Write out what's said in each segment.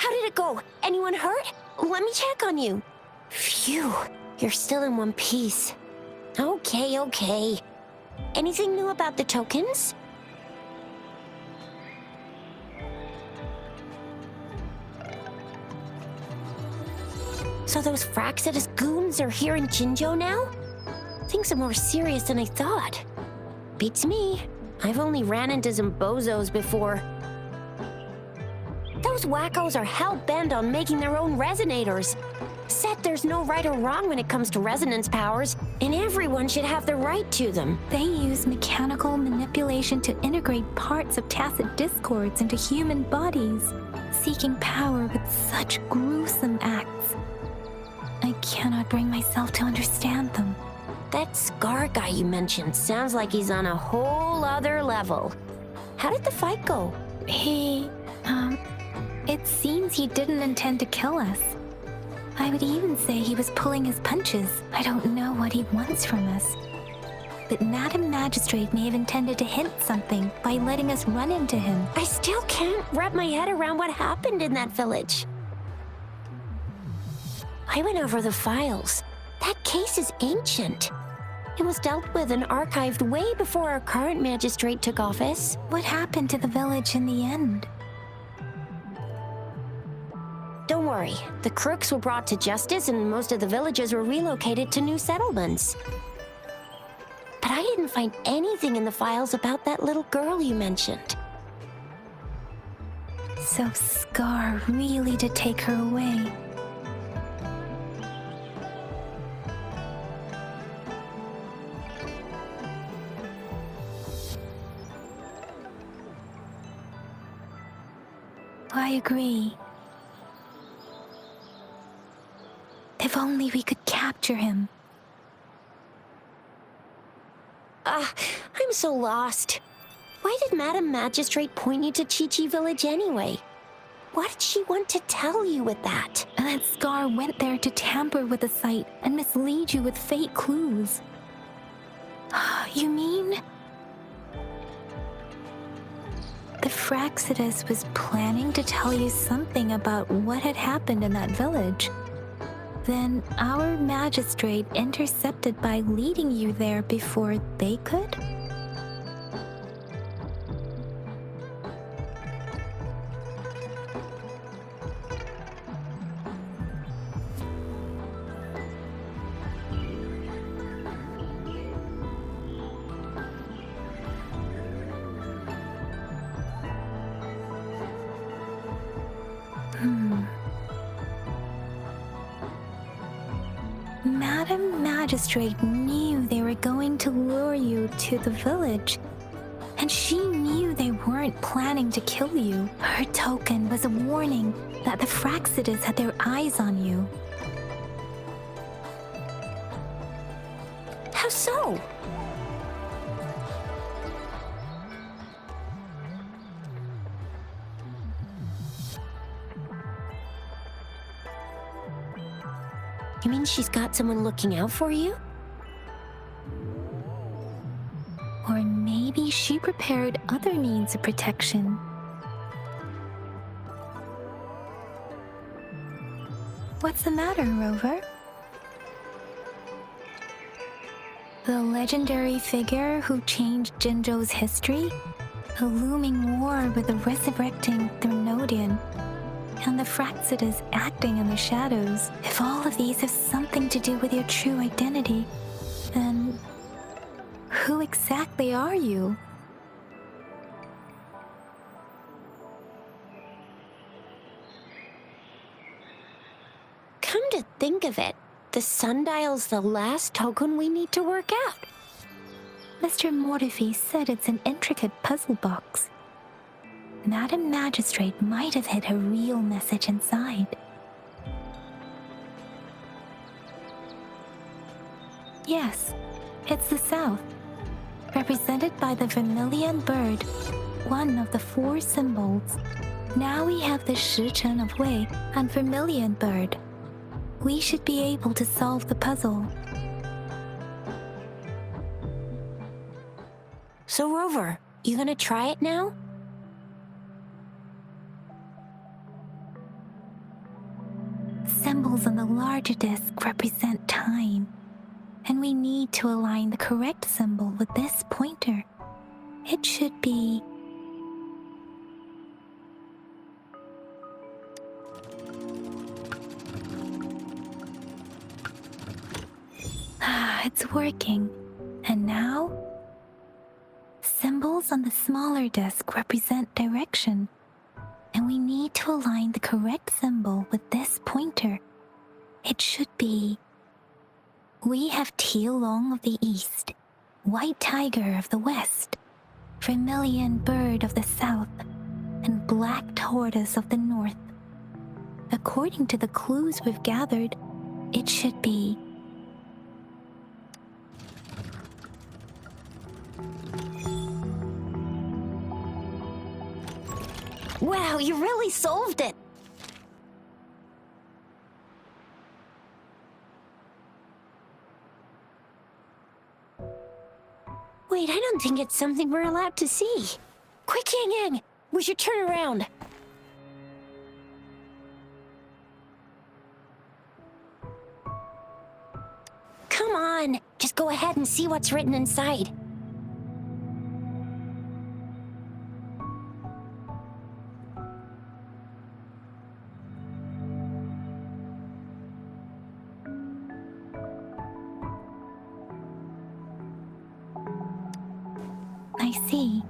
How did it go? Anyone hurt? Let me check on you. Phew, you're still in one piece. Okay. Anything new about the tokens? So those Fraxidus goons are here in Jinzhou now? Things are more serious than I thought. Beats me. I've only ran into some bozos before. Those wackos are hell-bent on making their own resonators. Said there's no right or wrong when it comes to resonance powers, and everyone should have the right to them. They use mechanical manipulation to integrate parts of tacit discords into human bodies, seeking power with such gruesome acts. I cannot bring myself to understand them. That Scar guy you mentioned sounds like he's on a whole other level. How did the fight go? It seems he didn't intend to kill us. I would even say he was pulling his punches. I don't know what he wants from us. But Madam Magistrate may have intended to hint something by letting us run into him. I still can't wrap my head around what happened in that village. I went over the files. That case is ancient. It was dealt with and archived way before our current magistrate took office. What happened to the village in the end? Don't worry, the crooks were brought to justice and most of the villagers were relocated to new settlements. But I didn't find anything in the files about that little girl you mentioned. So Scar really did take her away. I agree. If only we could capture him. I'm so lost. Why did Madam Magistrate point you to Chi-Chi Village anyway? What did she want to tell you with that? And that Scar went there to tamper with the site and mislead you with fake clues. You mean? The Fraxidus was planning to tell you something about what had happened in that village. Then our magistrate intercepted by leading you there before they could? Madam Magistrate knew they were going to lure you to the village, and she knew they weren't planning to kill you. Her token was a warning that the Fraxidus had their eyes on you. How so? You mean she's got someone looking out for you? Or maybe she prepared other means of protection. What's the matter, Rover? The legendary figure who changed Jinzhou's history? A looming war with the resurrecting Thermodian, and the Fraxidus acting in the shadows. If all of these have something to do with your true identity, then who exactly are you? Come to think of it, the sundial's the last token we need to work out. Mr. Mortefi said it's an intricate puzzle box. Madam Magistrate might have hid a real message inside. Yes, it's the South, represented by the vermilion bird, one of the 4 symbols. Now we have the Shichen of Wei and vermilion bird. We should be able to solve the puzzle. So Rover, you gonna try it now? symbols on the larger disc represent time, and we need to align the correct symbol with this pointer. It should be... it's working. And now? Symbols on the smaller disc represent direction, and we need to align the correct symbol with this pointer. It should be... We have Tealong of the east, white tiger of the west, vermilion bird of the south, and black tortoise of the north. According to the clues we've gathered, it should be... Wow, you really solved it! Wait, I don't think it's something we're allowed to see. Quick, Yangyang! We should turn around. Come on, just go ahead and see what's written inside. I see.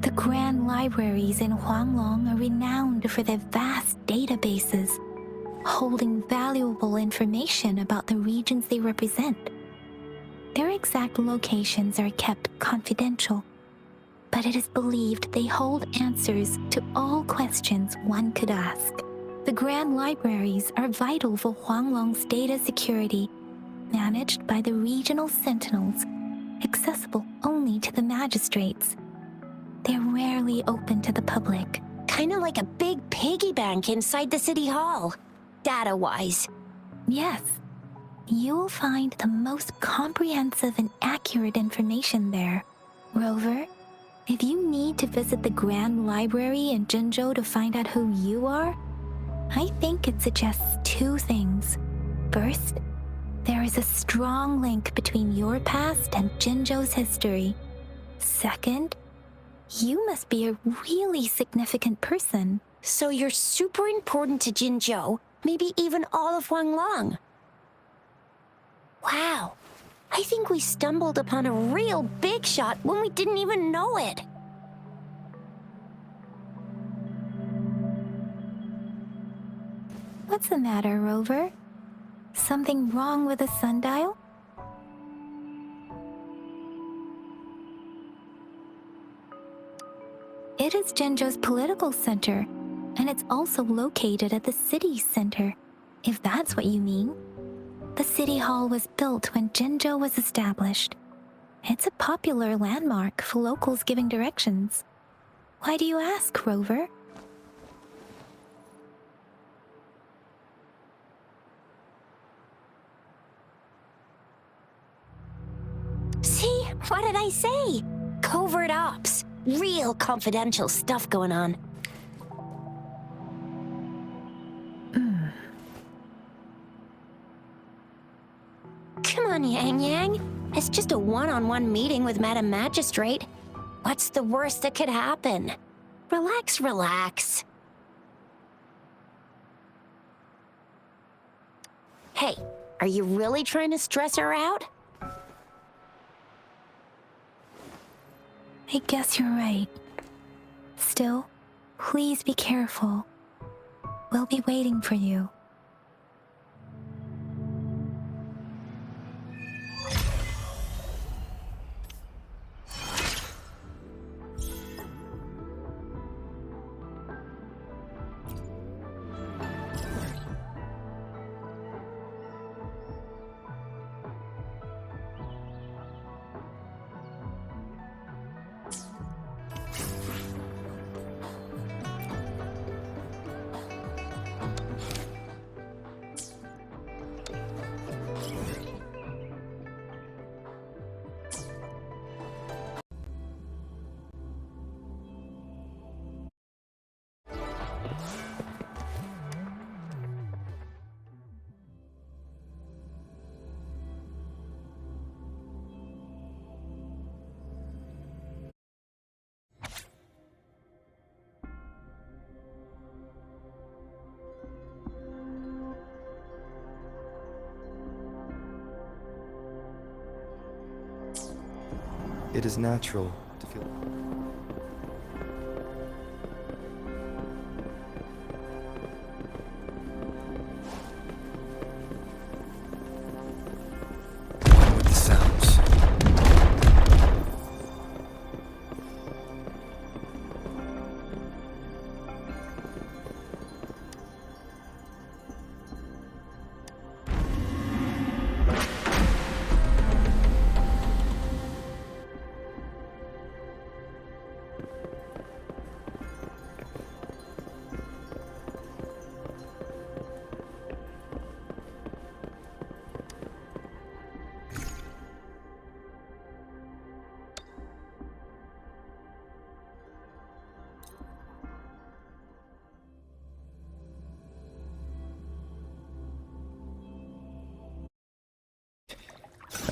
The grand libraries in Huanglong are renowned for their vast databases, holding valuable information about the regions they represent. Their exact locations are kept confidential, but it is believed they hold answers to all questions one could ask. The grand libraries are vital for Huanglong's data security, managed by the regional sentinels, accessible only to the magistrates. They're rarely open to the public. Kinda like a big piggy bank inside the city hall, data-wise. Yes, you'll find the most comprehensive and accurate information there. Rover, if you need to visit the Grand Library in Jinzhou to find out who you are, I think it suggests two things. First, there is a strong link between your past and Jinzhou's history. Second, you must be a really significant person. So you're super important to Jinzhou, maybe even all of Huanglong. Wow, I think we stumbled upon a real big shot when we didn't even know it. What's the matter, Rover? Something wrong with the sundial? It is Jinzhou's political center, and it's also located at the city's center, if that's what you mean. The city hall was built when Jinzhou was established. It's a popular landmark for locals giving directions. Why do you ask, Rover? See? What did I say? Covert ops. Real confidential stuff going on. Come on, Yangyang. It's just a one-on-one meeting with Madam Magistrate. What's the worst that could happen? Relax, relax. Hey, are you really trying to stress her out? I guess you're right. Still, please be careful. We'll be waiting for you. It is natural to feel... with the sounds.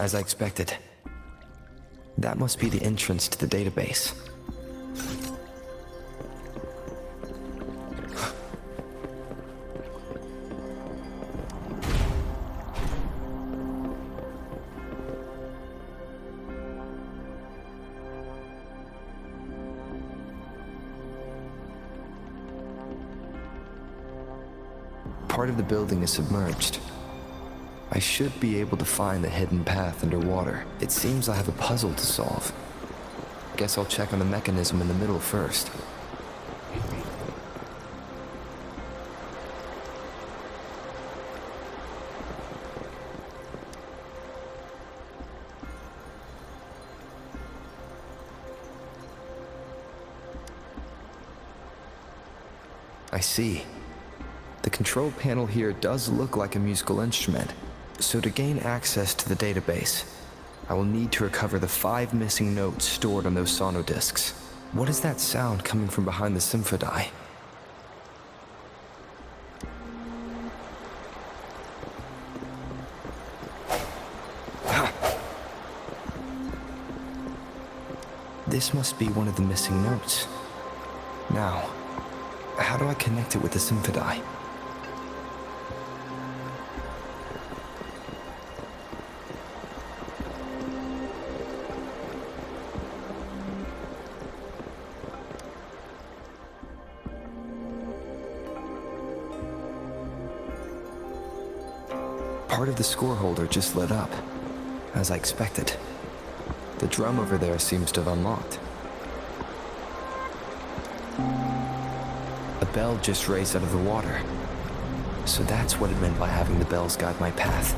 As I expected. That must be the entrance to the database. Part of the building is submerged. I should be able to find the hidden path underwater. It seems I have a puzzle to solve. Guess I'll check on the mechanism in the middle first. I see. The control panel here does look like a musical instrument. So to gain access to the database, I will need to recover the 5 missing notes stored on those sonodiscs. What is that sound coming from behind the symphony? This must be one of the missing notes. Now, how do I connect it with the symphony? Part of the score holder just lit up, as I expected. The drum over there seems to have unlocked. A bell just raised out of the water. So that's what it meant by having the bells guide my path.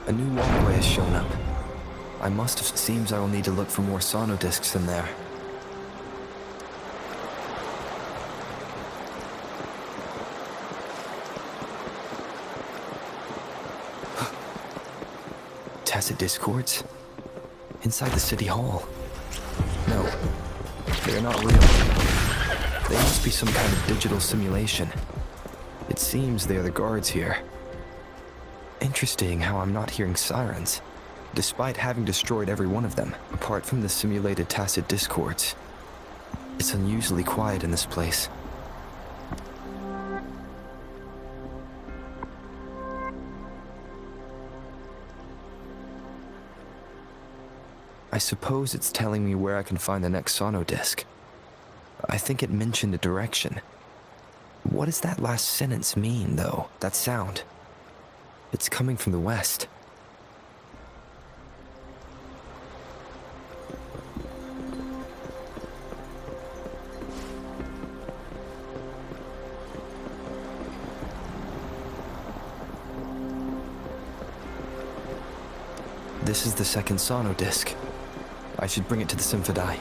A new walkway has shown up. I must have... Seems I will need to look for more sonodiscs in there. Tacit discords? Inside the city hall? No, they're not real. They must be some kind of digital simulation. It seems they are the guards here. Interesting how I'm not hearing sirens, despite having destroyed every one of them, apart from the simulated tacit discords. It's unusually quiet in this place. I suppose it's telling me where I can find the next sonodisc. I think it mentioned a direction. What does that last sentence mean, though? That sound. It's coming from the west. This is the second sonodisc. I should bring it to the symphony.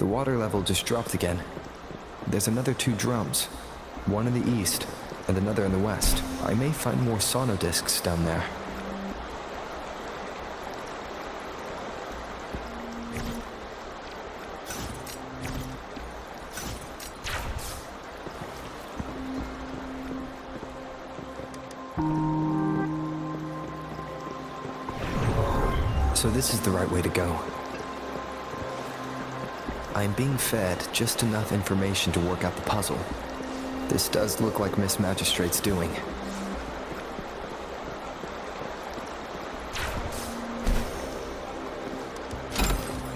The water level just dropped again. There's another 2 drums, one in the east and another in the west. I may find more sonodiscs down there. So this is the right way to go. I'm being fed just enough information to work out the puzzle. This does look like Miss Magistrate's doing.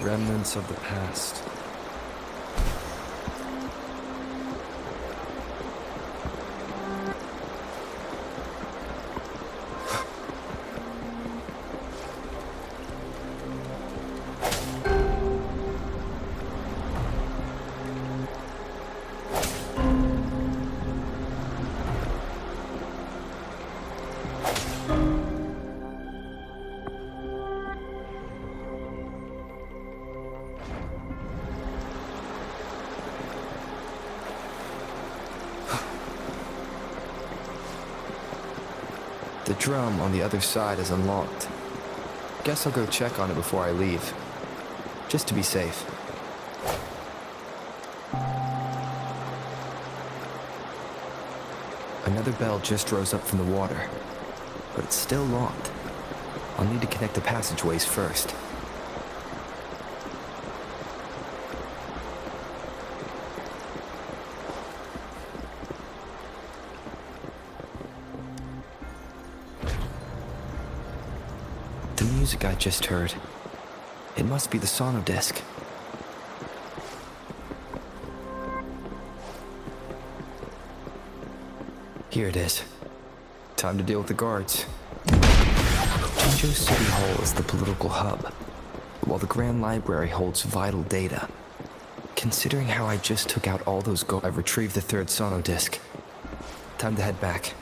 Remnants of the past. The drum on the other side is unlocked. Guess I'll go check on it before I leave, just to be safe. Another bell just rose up from the water, but it's still locked. I'll need to connect the passageways first. The music I just heard, it must be the sonodisc. Here it is. Time to deal with the guards. Jinzhou City Hall is the political hub, while the Grand Library holds vital data. Considering how I just took out all those gold, I've retrieved the 3rd sonodisc. Time to head back.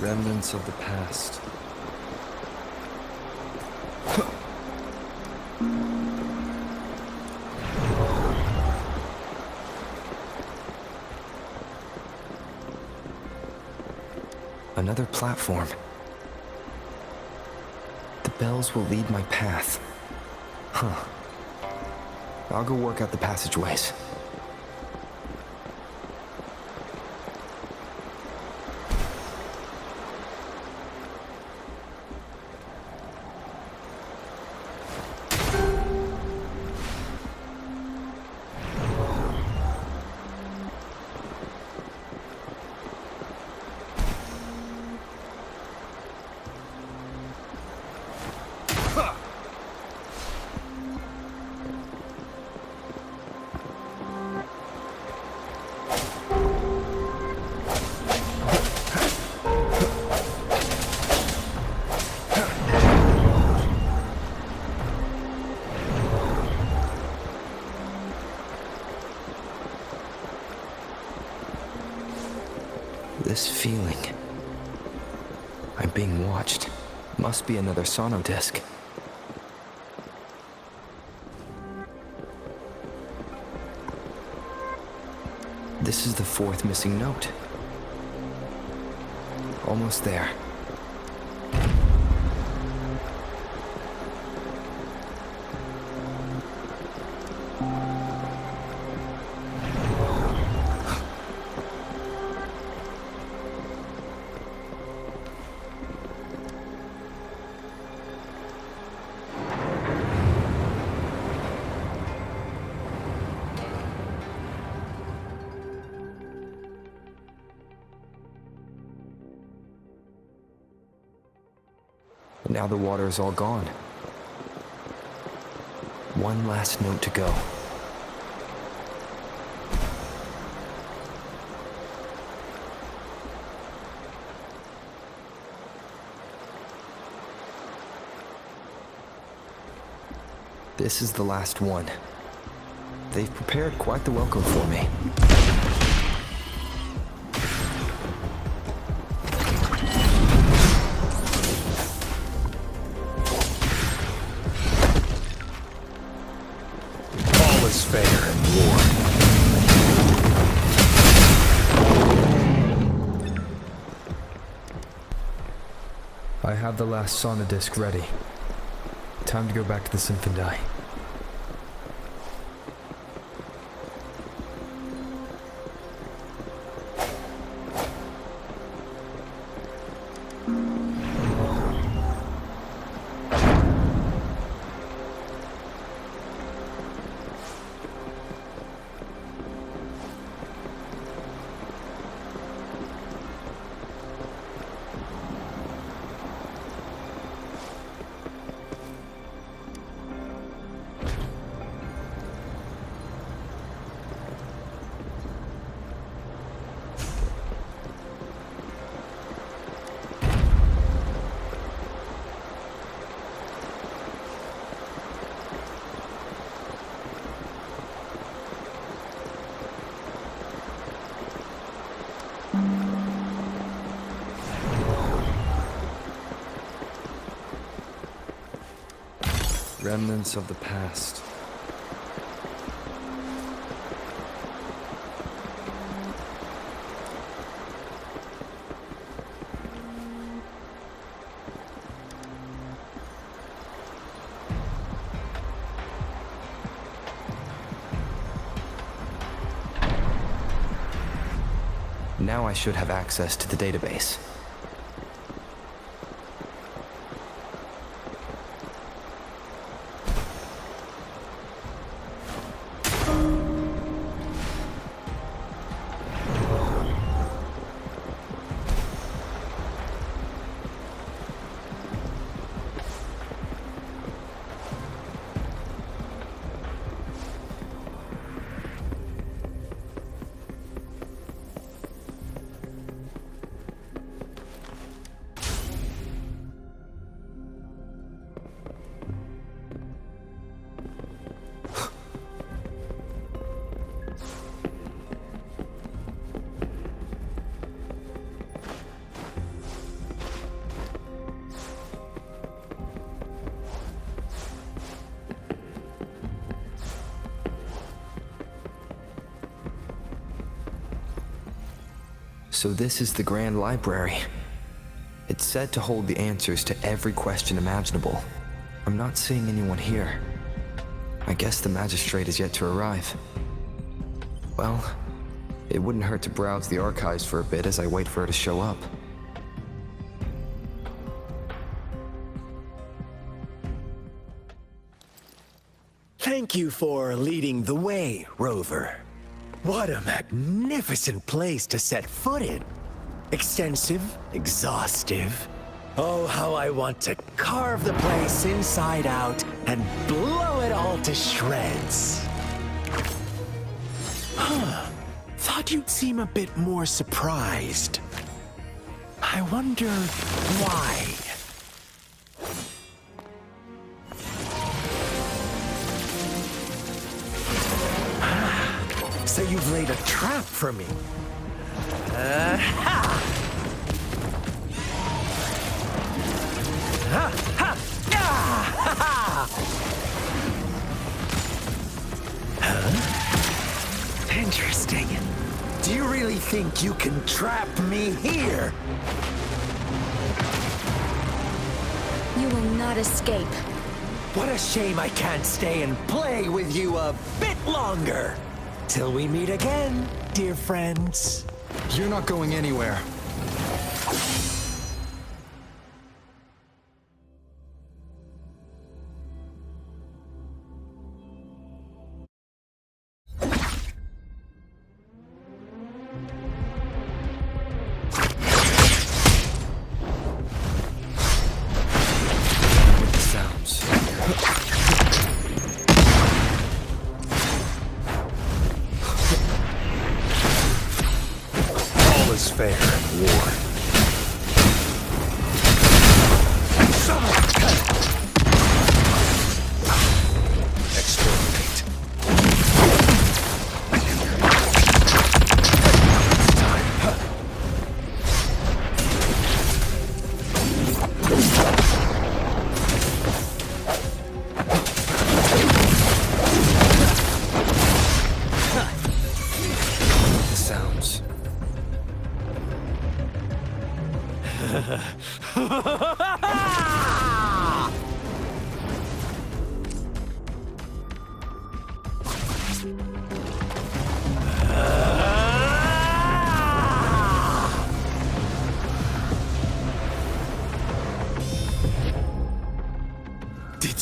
Remnants of the past. Another platform. The bells will lead my path. Huh. I'll go work out the passageways. This feeling. I'm being watched. Must be another sonodisc. This is the 4th missing note. Almost there. Now the water is all gone. One last note to go. This is the last one. They've prepared quite the welcome for me. All is fair in war. I have the last sauna disc ready. Time to go back to the Symphony. Remnants of the past. Now I should have access to the database. So this is the Grand Library. It's said to hold the answers to every question imaginable. I'm not seeing anyone here. I guess the magistrate is yet to arrive. Well, it wouldn't hurt to browse the archives for a bit as I wait for her to show up. Thank you for leading the way, Rover. What a magnificent place to set foot in. Extensive, exhaustive. Oh, how I want to carve the place inside out and blow it all to shreds. Thought you'd seem a bit more surprised. I wonder why. So you've laid a trap for me. Ha! Ha! Ha! Ha! Ha! Huh? Interesting. Do you really think you can trap me here? You will not escape. What a shame I can't stay and play with you a bit longer. Till we meet again, dear friends. You're not going anywhere. Fair in war. Did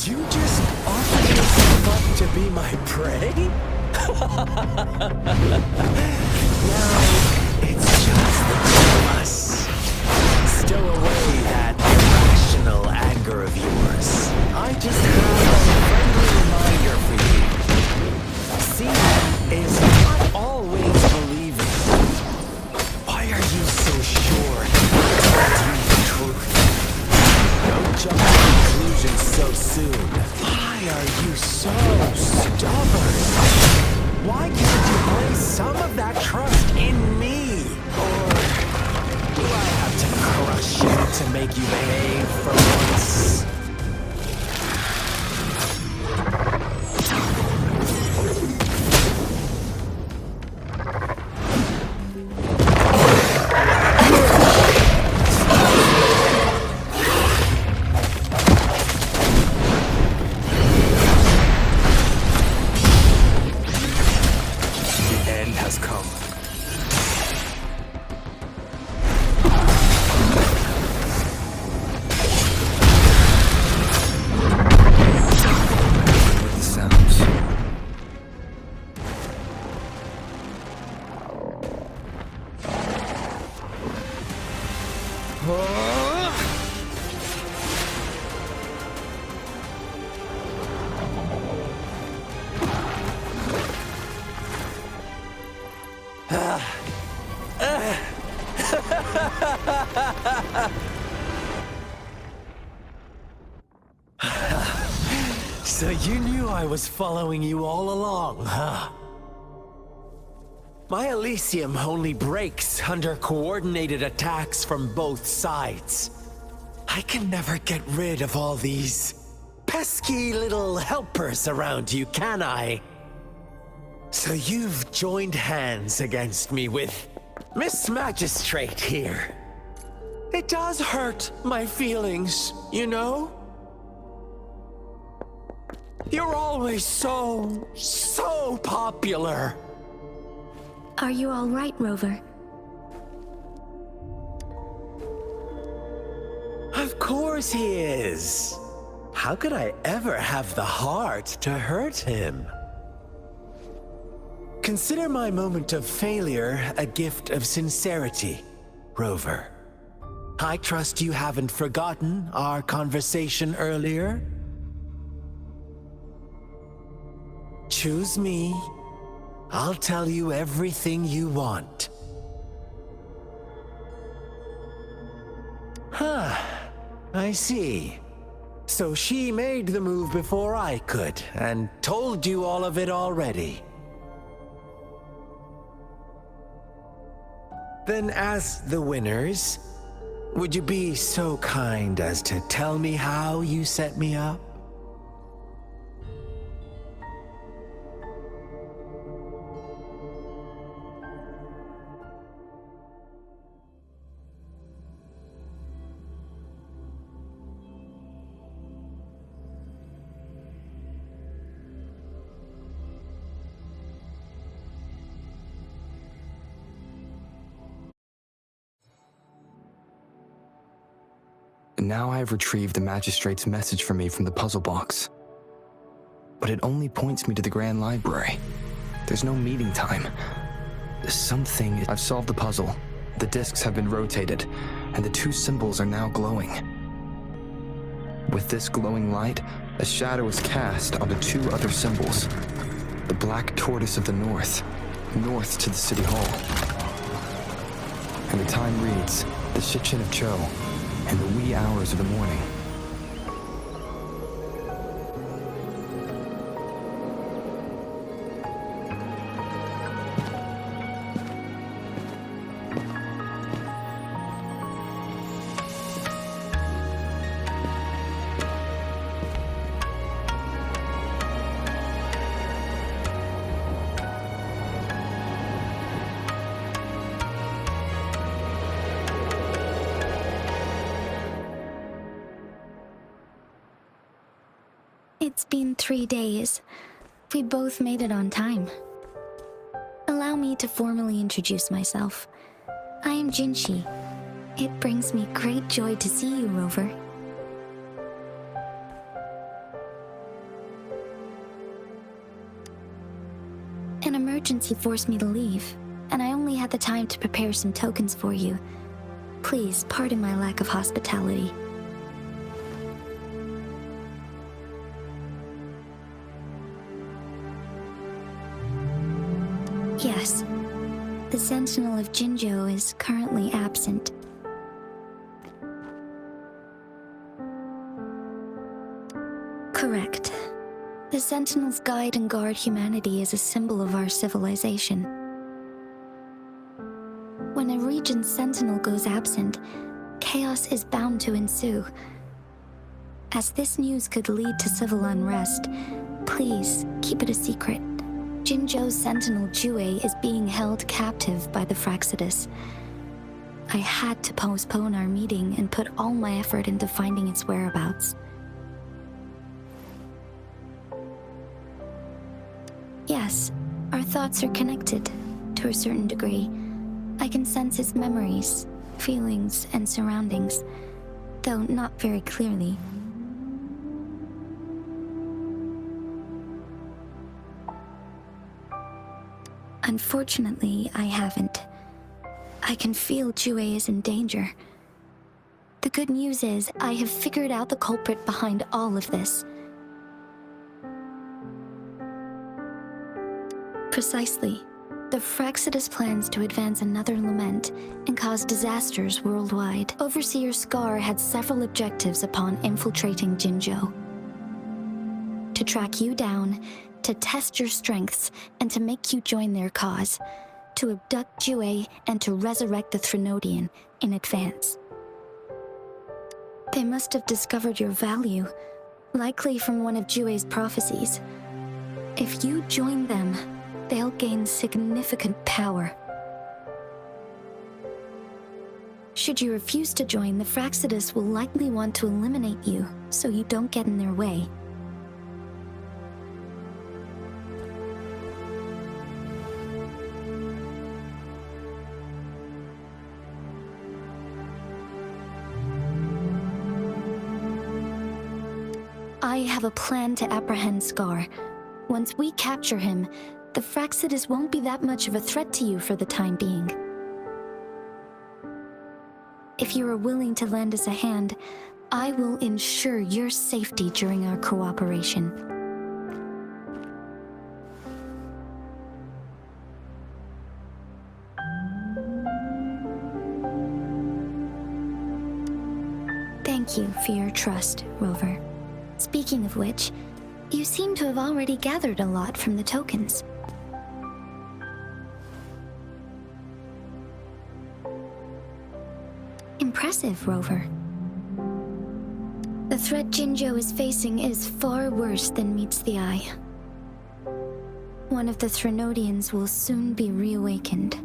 you just offer yourself up to be my prey? Now, it's just the two of us. Stow away that irrational anger of yours. I just have a friendly reminder for you. Seeing is not always believing. Why are you so sure that you the truth? Don't jump to conclusions so soon. Why are you so stubborn? Why can't you place some of that trust in me? Or do I have to crush you to make you behave for once? So you knew I was following you all along, huh? My Elysium only breaks under coordinated attacks from both sides. I can never get rid of all these pesky little helpers around you, can I? So you've joined hands against me with Miss Magistrate here. It does hurt my feelings, you know? You're always so popular. Are you all right, Rover? Of course he is. How could I ever have the heart to hurt him? Consider my moment of failure a gift of sincerity, Rover. I trust you haven't forgotten our conversation earlier. Choose me. I'll tell you everything you want. Huh. I see. So she made the move before I could, and told you all of it already. Then as the winners, would you be so kind as to tell me how you set me up? Now I have retrieved the magistrate's message for me from the puzzle box. But it only points me to the Grand Library. There's no meeting time. Something... I've solved the puzzle. The discs have been rotated, and the two symbols are now glowing. With this glowing light, a shadow is cast onto two other symbols. The black tortoise of the north to the city hall. And the time reads, the Shichin of Cho, in the wee hours of the morning. It's been 3 days. We both made it on time. Allow me to formally introduce myself. I am Jinshi. It brings me great joy to see you, Rover. An emergency forced me to leave, and I only had the time to prepare some tokens for you. Please pardon my lack of hospitality. Yes, the Sentinel of Jinzhou is currently absent. Correct. The Sentinels guide and guard humanity as a symbol of our civilization. When a region's Sentinel goes absent, chaos is bound to ensue. As this news could lead to civil unrest, please keep it a secret. Jinzhou's Sentinel Jue is being held captive by the Fraxidus. I had to postpone our meeting and put all my effort into finding its whereabouts. Yes, our thoughts are connected, to a certain degree. I can sense his memories, feelings, and surroundings, though not very clearly. Unfortunately, I haven't. I can feel Jue is in danger. The good news is, I have figured out the culprit behind all of this. Precisely. The Fraxidus plans to advance another Lament and cause disasters worldwide. Overseer Scar had several objectives upon infiltrating Jinzhou. To track you down, to test your strengths, and to make you join their cause. To abduct Jue and to resurrect the Threnodian in advance. They must have discovered your value, likely from one of Jue's prophecies. If you join them, they'll gain significant power. Should you refuse to join, the Fraxidus will likely want to eliminate you, so you don't get in their way. I have a plan to apprehend Scar. Once we capture him, the Fraxidus won't be that much of a threat to you for the time being. If you are willing to lend us a hand, I will ensure your safety during our cooperation. Thank you for your trust, Rover. Speaking of which, you seem to have already gathered a lot from the tokens. Impressive, Rover. The threat Jinzhou is facing is far worse than meets the eye. One of the Threnodians will soon be reawakened.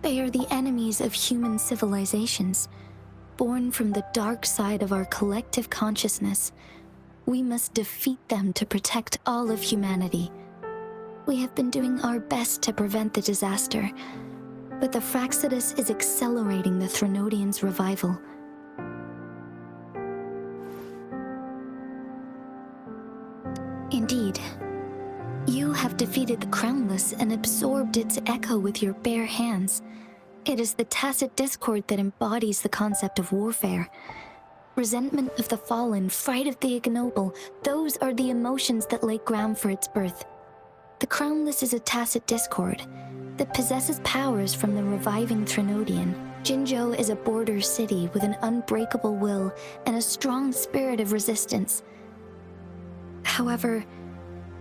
They are the enemies of human civilizations, born from the dark side of our collective consciousness. We must defeat them to protect all of humanity. We have been doing our best to prevent the disaster, but the Fraxidus is accelerating the Threnodians' revival. Indeed, you have defeated the Crownless and absorbed its echo with your bare hands. It is the tacit discord that embodies the concept of warfare. Resentment of the fallen, fright of the ignoble, those are the emotions that lay ground for its birth. The Crownless is a tacit discord that possesses powers from the reviving Threnodian. Jinzhou is a border city with an unbreakable will and a strong spirit of resistance. However,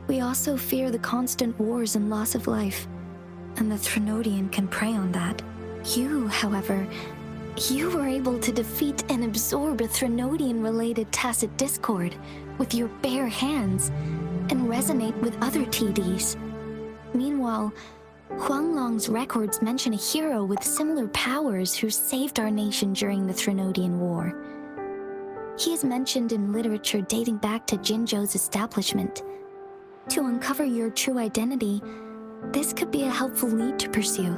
we also fear the constant wars and loss of life, and the Threnodian can prey on that. You, however, you were able to defeat and absorb a Threnodian-related tacit discord with your bare hands and resonate with other TDs. Meanwhile, Huanglong's records mention a hero with similar powers who saved our nation during the Threnodian War. He is mentioned in literature dating back to Jinzhou's establishment. To uncover your true identity, this could be a helpful lead to pursue.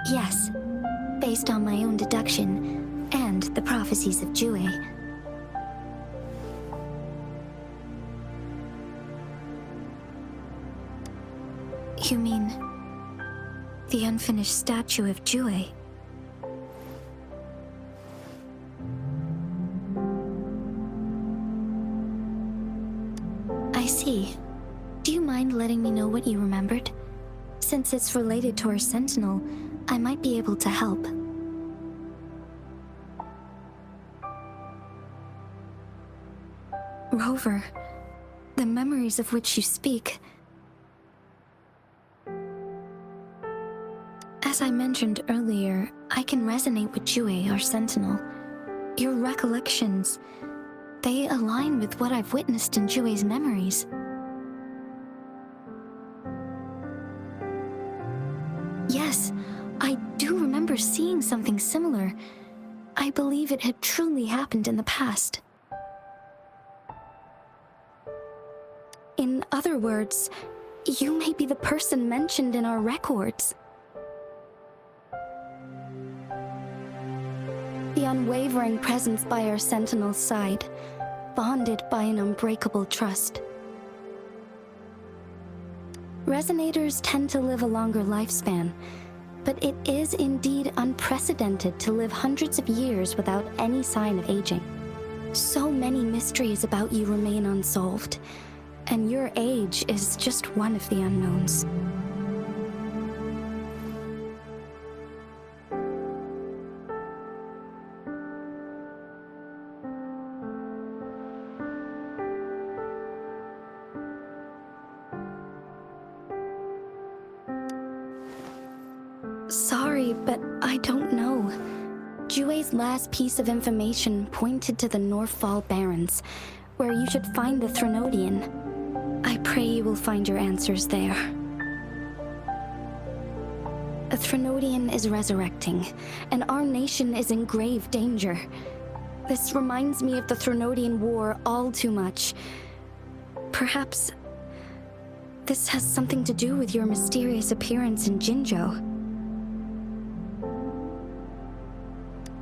Yes, based on my own deduction and the prophecies of Jue. You mean the unfinished statue of Jue? I see. Do you mind letting me know what you remembered? Since it's related to our sentinel, I might be able to help. Rover, the memories of which you speak. As I mentioned earlier, I can resonate with Jue, our sentinel. Your recollections, they align with what I've witnessed in Jue's memories. Yes, I do remember seeing something similar. I believe it had truly happened in the past. In other words, you may be the person mentioned in our records. The unwavering presence by our sentinel's side, bonded by an unbreakable trust. Resonators tend to live a longer lifespan, but it is indeed unprecedented to live hundreds of years without any sign of aging. So many mysteries about you remain unsolved, and your age is just one of the unknowns. Sorry, but I don't know. Jue's last piece of information pointed to the Northfall Barrens, where you should find the Threnodian. I pray you will find your answers there. A Threnodian is resurrecting, and our nation is in grave danger. This reminds me of the Threnodian War all too much. Perhaps this has something to do with your mysterious appearance in Jinzhou.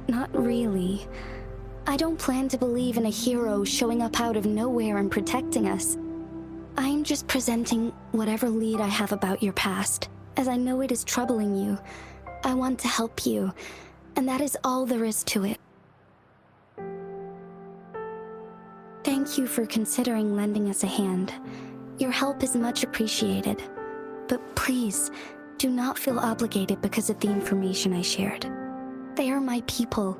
Not really. I don't plan to believe in a hero showing up out of nowhere and protecting us. I'm just presenting whatever lead I have about your past, as I know it is troubling you. I want to help you, and that is all there is to it. Thank you for considering lending us a hand. Your help is much appreciated. But please, do not feel obligated because of the information I shared. They are my people,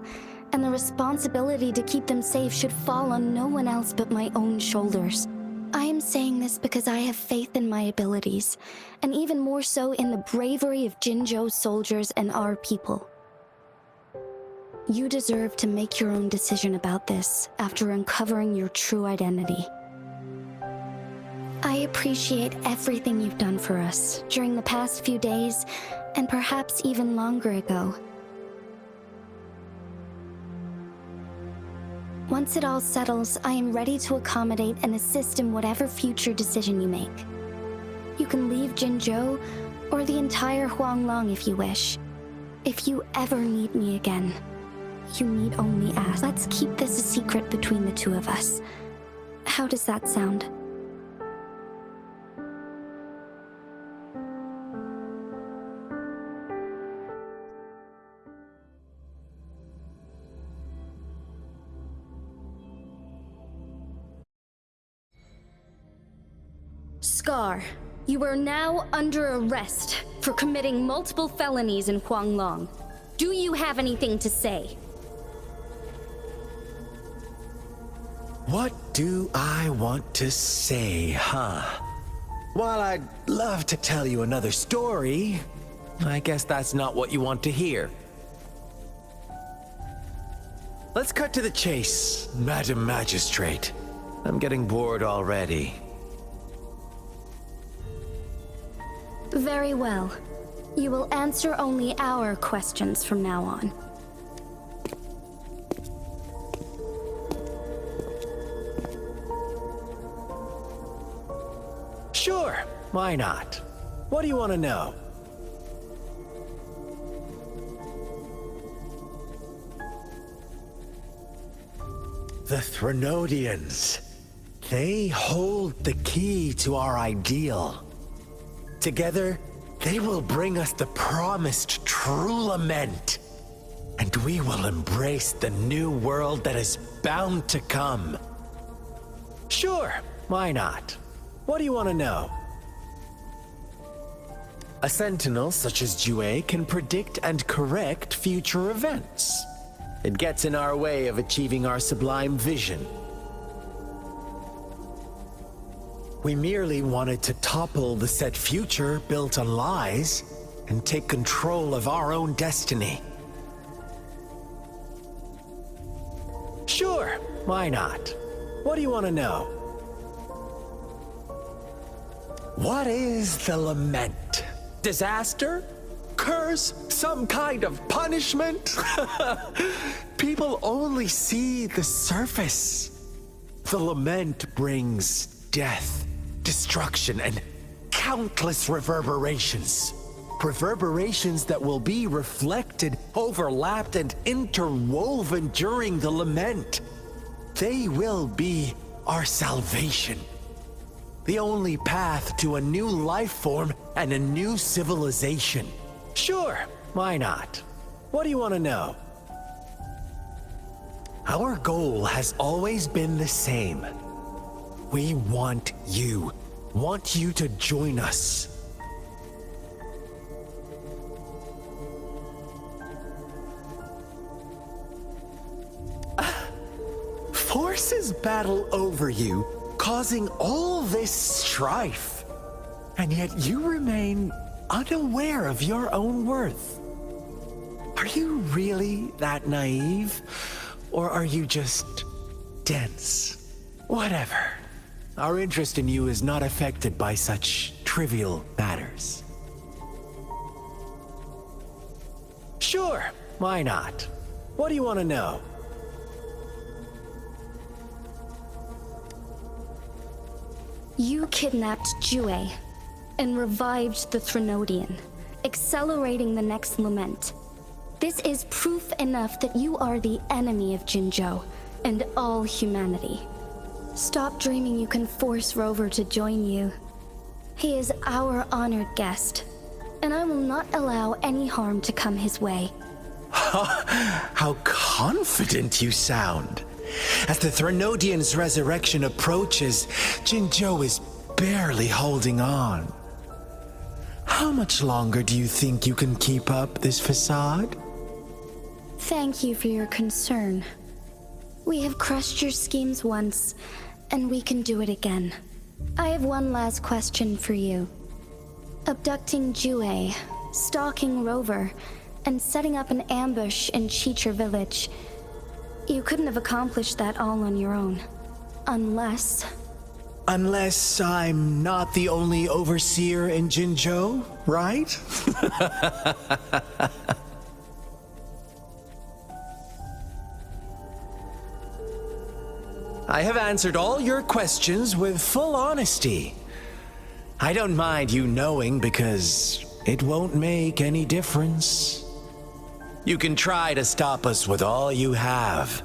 and the responsibility to keep them safe should fall on no one else but my own shoulders. I am saying this because I have faith in my abilities, and even more so in the bravery of Jinzhou's soldiers and our people. You deserve to make your own decision about this after uncovering your true identity. I appreciate everything you've done for us during the past few days, and perhaps even longer ago. Once it all settles, I am ready to accommodate and assist in whatever future decision you make. You can leave Jinzhou, or the entire Huanglong if you wish. If you ever need me again, you need only ask. Let's keep this a secret between the two of us. How does that sound? Scar, you are now under arrest for committing multiple felonies in Huanglong. Do you have anything to say? What do I want to say, huh? While I'd love to tell you another story, I guess that's not what you want to hear. Let's cut to the chase, Madam Magistrate. I'm getting bored already. Very well. You will answer only our questions from now on. Sure, why not? What do you want to know? The Threnodians. They hold the key to our ideal. Together, they will bring us the promised true lament. And we will embrace the new world that is bound to come. Sure, why not? What do you want to know? A sentinel such as Jue can predict and correct future events. It gets in our way of achieving our sublime vision. We merely wanted to topple the set future built on lies and take control of our own destiny. Sure, why not? What do you want to know? What is the Lament? Disaster? Curse? Some kind of punishment? People only see the surface. The Lament brings death, destruction, and countless reverberations. Reverberations that will be reflected, overlapped, and interwoven during the Lament. They will be our salvation. The only path to a new life form and a new civilization. Sure, why not? What do you want to know? Our goal has always been the same. We want you to join us. Forces battle over you, causing all this strife. And yet you remain unaware of your own worth. Are you really that naive? Or are you just dense? Whatever. Our interest in you is not affected by such trivial matters. Sure, why not? What do you want to know? You kidnapped Jue and revived the Threnodian, accelerating the next lament. This is proof enough that you are the enemy of Jinzhou and all humanity. Stop dreaming you can force Rover to join you. He is our honored guest, and I will not allow any harm to come his way. How confident you sound. As the Threnodian's resurrection approaches, Jinzhou is barely holding on. How much longer do you think you can keep up this facade? Thank you for your concern. We have crushed your schemes once, and we can do it again. I have one last question for you. Abducting Jue, stalking Rover, and setting up an ambush in Chisha village. You couldn't have accomplished that all on your own. Unless I'm not the only overseer in Jinzhou, right? I have answered all your questions with full honesty. I don't mind you knowing because it won't make any difference. You can try to stop us with all you have,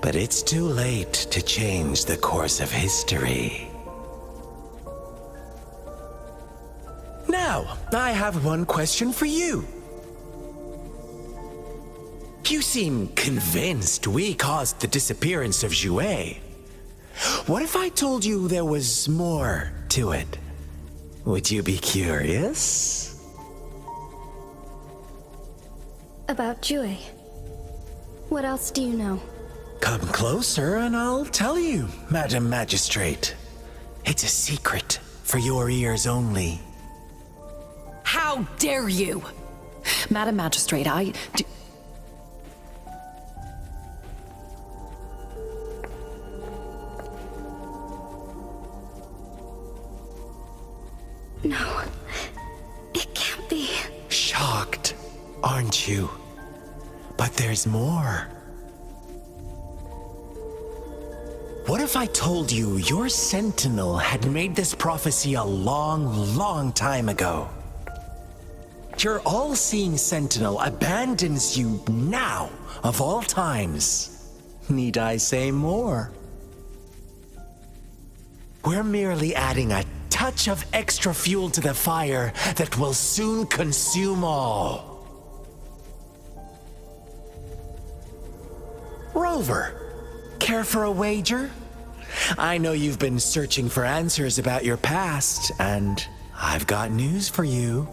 but it's too late to change the course of history. Now, I have one question for you. You seem convinced we caused the disappearance of Jue. What if I told you there was more to it? Would you be curious? about Jue. What else do you know? Come closer and I'll tell you, Madam Magistrate. It's a secret for your ears only. How dare you! Madam Magistrate, No, it can't be. Shh. aren't you? But there's more. What if I told you your sentinel had made this prophecy a long, long time ago? Your all-seeing sentinel abandons you now, of all times. Need I say more? We're merely adding a touch of extra fuel to the fire that will soon consume all. Rover, care for a wager? I know you've been searching for answers about your past, and I've got news for you.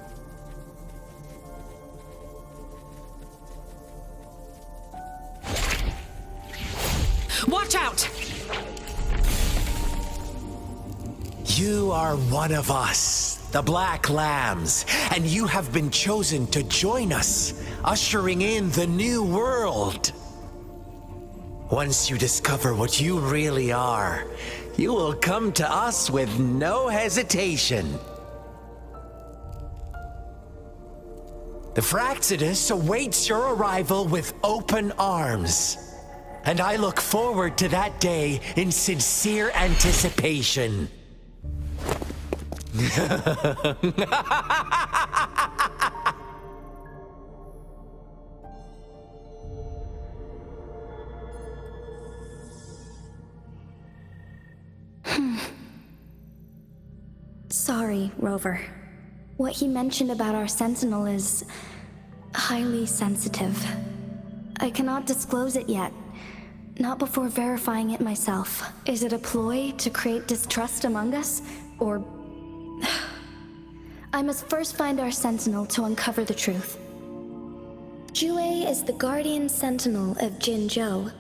Watch out! You are one of us, the Black Lambs, and you have been chosen to join us, ushering in the new world. Once you discover what you really are, you will come to us with no hesitation. The Fraxidus awaits your arrival with open arms, and I look forward to that day in sincere anticipation. Sorry, Rover. What he mentioned about our sentinel is highly sensitive. I cannot disclose it yet. Not before verifying it myself. Is it a ploy to create distrust among us? Or... I must first find our sentinel to uncover the truth. Jue is the guardian sentinel of Jinzhou.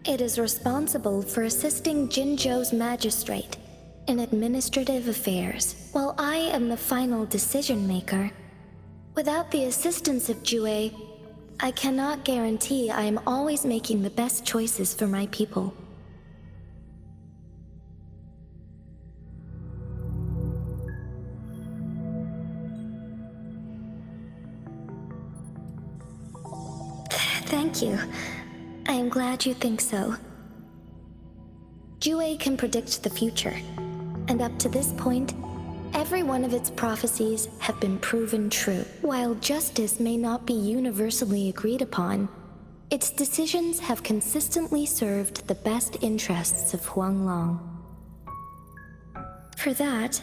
It is responsible for assisting Jinzhou's magistrate in administrative affairs, while I am the final decision maker. Without the assistance of Jue, I cannot guarantee I am always making the best choices for my people. Thank you. I am glad you think so. Jue can predict the future, and up to this point, every one of its prophecies have been proven true. While justice may not be universally agreed upon, its decisions have consistently served the best interests of Huanglong. For that,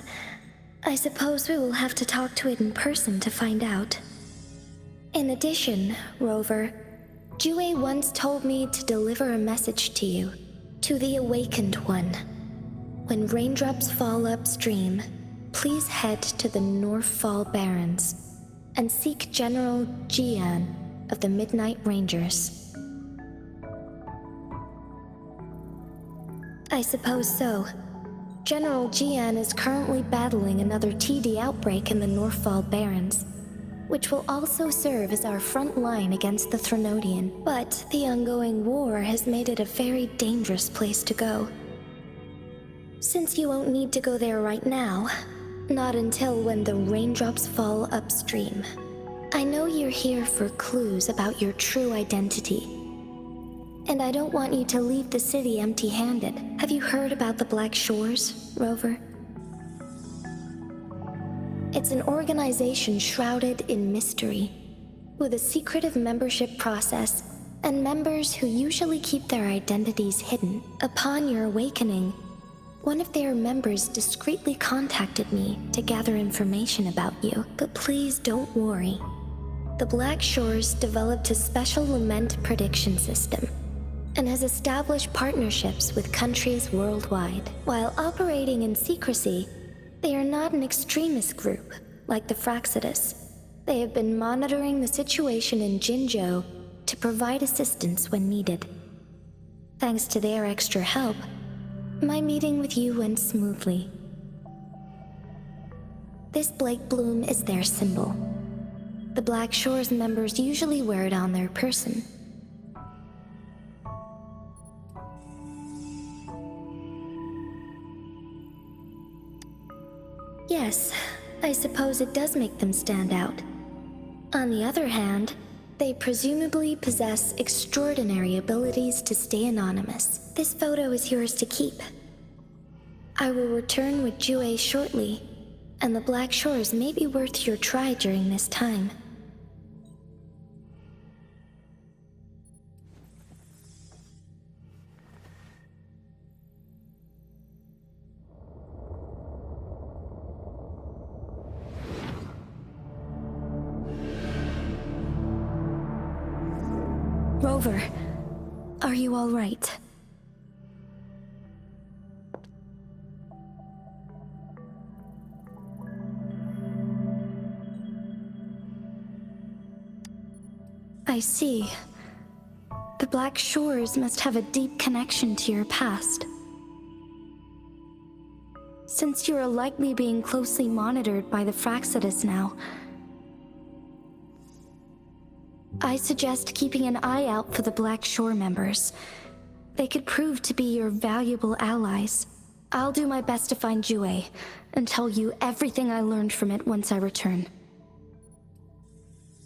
I suppose we will have to talk to it in person to find out. In addition, Rover, Jue once told me to deliver a message to you, to the awakened one. When raindrops fall upstream, please head to the Northfall Barrens and seek General Jian of the Midnight Rangers. I suppose so. General Jian is currently battling another TD outbreak in the Northfall Barrens, which will also serve as our front line against the Threnodian. But the ongoing war has made it a very dangerous place to go. Since you won't need to go there right now, not until when the raindrops fall upstream, I know you're here for clues about your true identity. And I don't want you to leave the city empty-handed. Have you heard about the Black Shores, Rover? It's an organization shrouded in mystery, with a secretive membership process and members who usually keep their identities hidden. Upon your awakening, one of their members discreetly contacted me to gather information about you. But please don't worry. The Black Shores developed a special Lament prediction system and has established partnerships with countries worldwide. While operating in secrecy, they are not an extremist group like the Fraxidus. They have been monitoring the situation in Jinzhou to provide assistance when needed. Thanks to their extra help, my meeting with you went smoothly. This Blake Bloom is their symbol. The Black Shores members usually wear it on their person. Yes, I suppose it does make them stand out. On the other hand, they presumably possess extraordinary abilities to stay anonymous. This photo is yours to keep. I will return with Jue shortly, and the Black Shores may be worth your try during this time. Rover, are you all right? I see. The Black Shores must have a deep connection to your past. Since you are likely being closely monitored by the Fractsidus now, I suggest keeping an eye out for the Black Shore members. They could prove to be your valuable allies. I'll do my best to find Jue and tell you everything I learned from it once I return.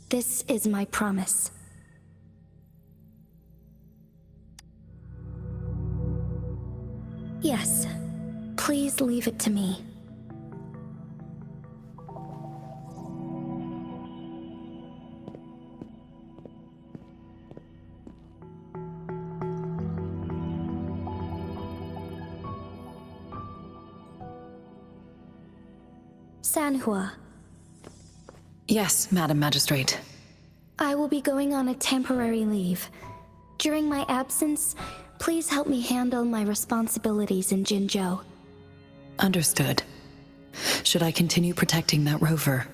This is my promise. Yes, please leave it to me. Sanhua. Yes, Madam Magistrate. I will be going on a temporary leave. During my absence, please help me handle my responsibilities in Jinzhou. Understood. Should I continue protecting that rover?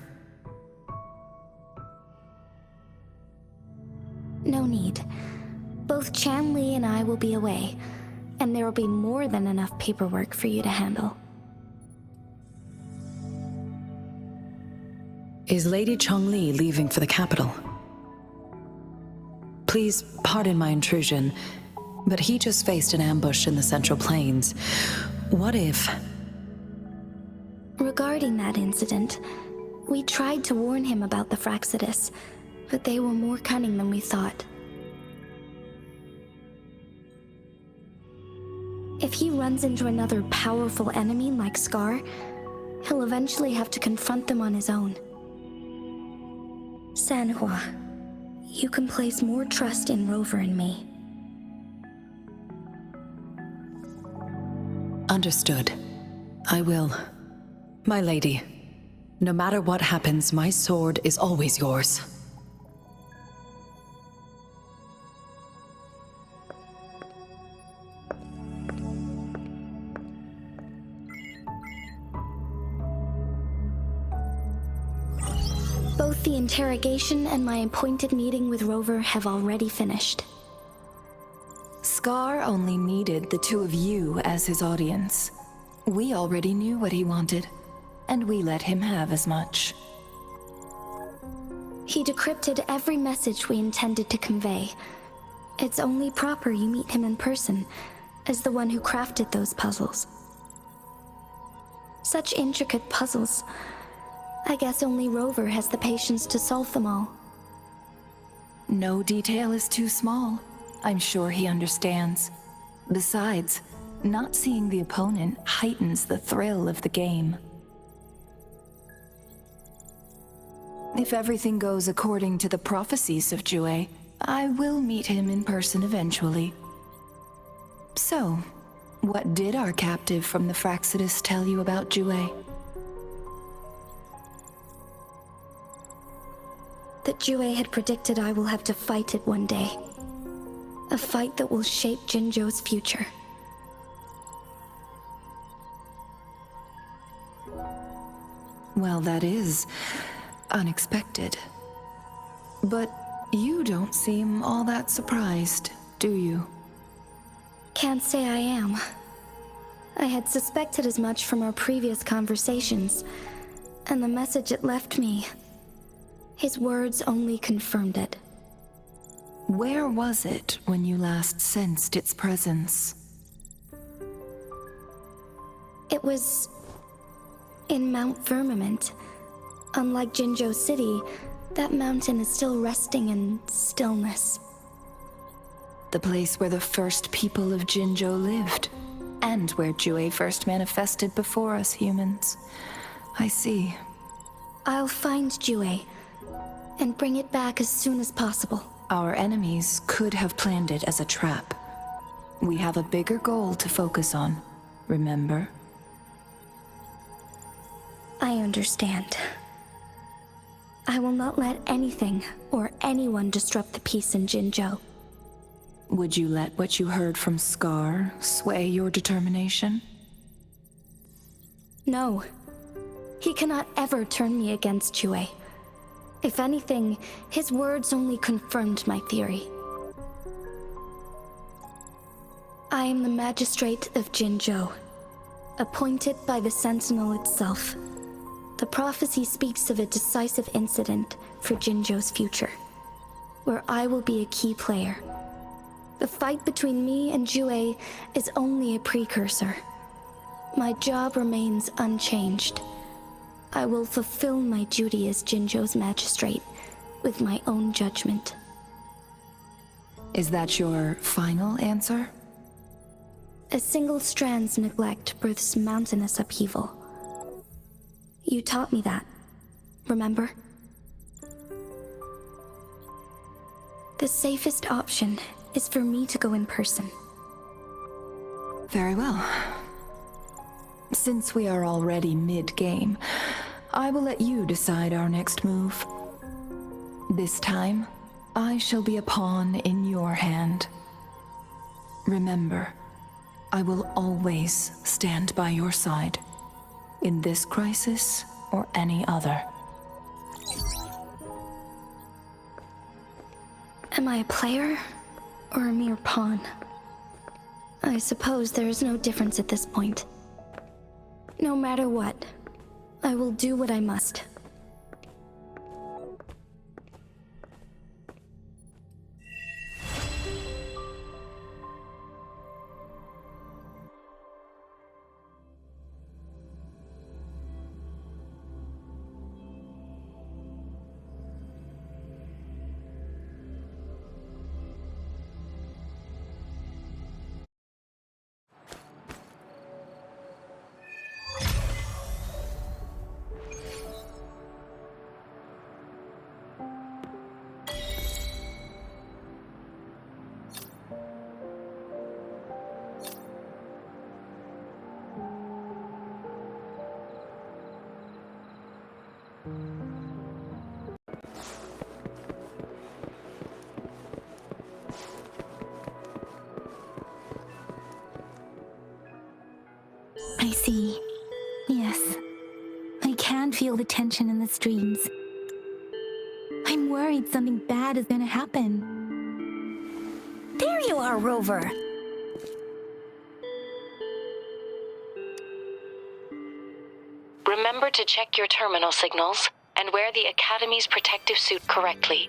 No need. Both Chan Li and I will be away, and there will be more than enough paperwork for you to handle. Is Lady Chongli leaving for the capital? Please pardon my intrusion, but he just faced an ambush in the Central Plains. What if... Regarding that incident, we tried to warn him about the Fractsidus, but they were more cunning than we thought. If he runs into another powerful enemy like Scar, he'll eventually have to confront them on his own. Sanhua, you can place more trust in Rover and me. Understood. I will. My lady, no matter what happens, my sword is always yours. Both the interrogation and my appointed meeting with Rover have already finished. Scar only needed the two of you as his audience. We already knew what he wanted, and we let him have as much. He decrypted every message we intended to convey. It's only proper you meet him in person, as the one who crafted those puzzles. Such intricate puzzles. I guess only Rover has the patience to solve them all. No detail is too small. I'm sure he understands. Besides, not seeing the opponent heightens the thrill of the game. If everything goes according to the prophecies of Jue, I will meet him in person eventually. So, what did our captive from the Fractsidus tell you about Jue? That Jue had predicted I will have to fight it one day. A fight that will shape Jinzhou's future. Well, that is unexpected. But you don't seem all that surprised, do you? Can't say I am. I had suspected as much from our previous conversations, and the message it left me, his words only confirmed it. Where was it when you last sensed its presence? It was in Mount Firmament. Unlike Jinzhou City, That mountain is still resting in stillness. The place where the first people of Jinzhou lived, and where Jue first manifested before us humans. I see. I'll find Jue and bring it back as soon as possible. Our enemies could have planned it as a trap. We have a bigger goal to focus on, remember? I understand. I will not let anything or anyone disrupt the peace in Jinzhou. Would you let what you heard from Scar sway your determination? No. He cannot ever turn me against Jue. If anything, his words only confirmed my theory. I am the magistrate of Jinzhou, appointed by the Sentinel itself. The prophecy speaks of a decisive incident for Jinzhou's future, where I will be a key player. The fight between me and Jue is only a precursor. My job remains unchanged. I will fulfill my duty as Jinzhou's magistrate with my own judgment. Is that your final answer? A single strand's neglect births mountainous upheaval. You taught me that, remember? The safest option is for me to go in person. Very well. Since we are already mid-game, I will let you decide our next move. This time, I shall be a pawn in your hand. Remember, I will always stand by your side, in this crisis or any other. Am I a player or a mere pawn? I suppose there is no difference at this point. No matter what, I will do what I must. I see. Yes. I can feel the tension in the streams. I'm worried something bad is gonna happen. There you are, Rover. Remember to check your terminal signals and wear the Academy's protective suit correctly.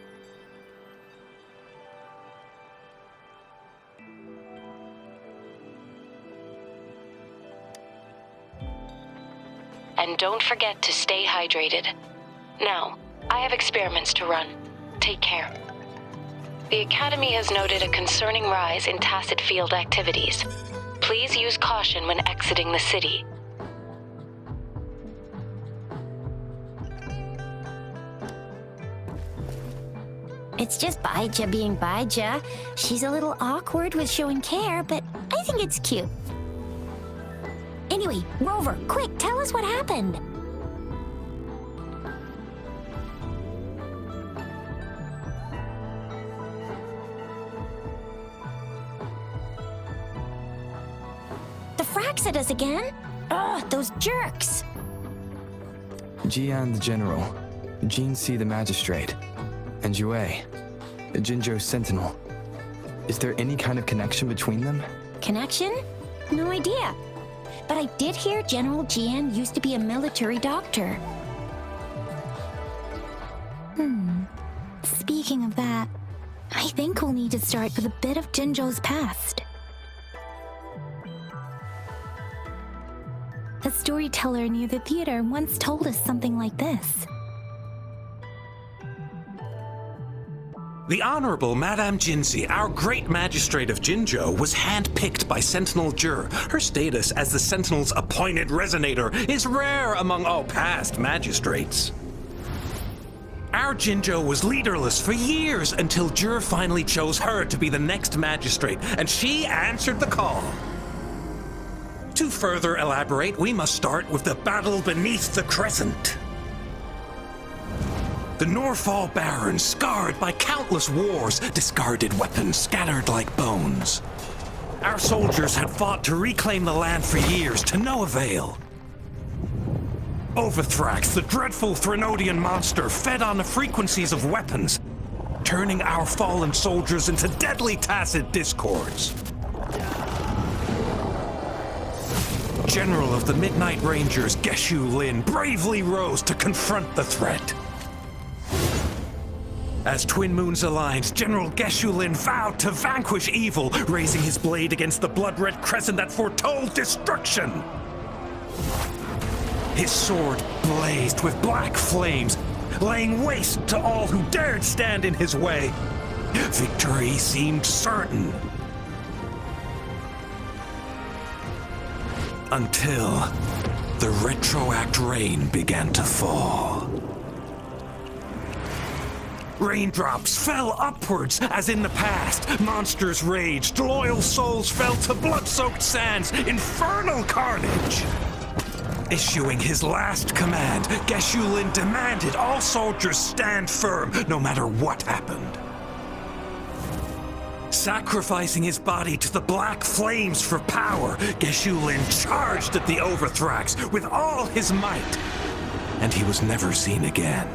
And don't forget to stay hydrated. Now, I have experiments to run. Take care. The Academy has noted a concerning rise in tacit field activities. Please use caution when exiting the city. It's just Baija being Baija. She's a little awkward with showing care, but I think it's cute. Anyway, Rover, quick, tell us what happened. The Fraxidas again? Ugh, those jerks! Jian the General, Jin Si the Magistrate, and Jue, the Jinzhou Sentinel. Is there any kind of connection between them? Connection? No idea. But I did hear General Jian used to be a military doctor. Speaking of that, I think we'll need to start with a bit of Jinzhou's past. A storyteller near the theater once told us something like this. The Honorable Madame Jinzi, our great magistrate of Jinzhou, was handpicked by Sentinel Jur. Her status as the Sentinel's appointed resonator is rare among all past magistrates. Our Jinzhou was leaderless for years until Jur finally chose her to be the next magistrate, and she answered the call. To further elaborate, we must start with the battle beneath the crescent. The Norfall Barons, scarred by countless wars, discarded weapons scattered like bones. Our soldiers had fought to reclaim the land for years, to no avail. Overthrax, the dreadful Threnodian monster, fed on the frequencies of weapons, turning our fallen soldiers into deadly tacit discords. General of the Midnight Rangers, Geshu Lin, bravely rose to confront the threat. As Twin Moons aligned, General Geshu Lin vowed to vanquish evil, raising his blade against the blood-red crescent that foretold destruction. His sword blazed with black flames, laying waste to all who dared stand in his way. Victory seemed certain. Until the retroact rain began to fall. Raindrops fell upwards as in the past. Monsters raged, loyal souls fell to blood-soaked sands, infernal carnage. Issuing his last command, Geshu Lin demanded all soldiers stand firm, no matter what happened. Sacrificing his body to the black flames for power, Geshu Lin charged at the Overthrax with all his might, and he was never seen again.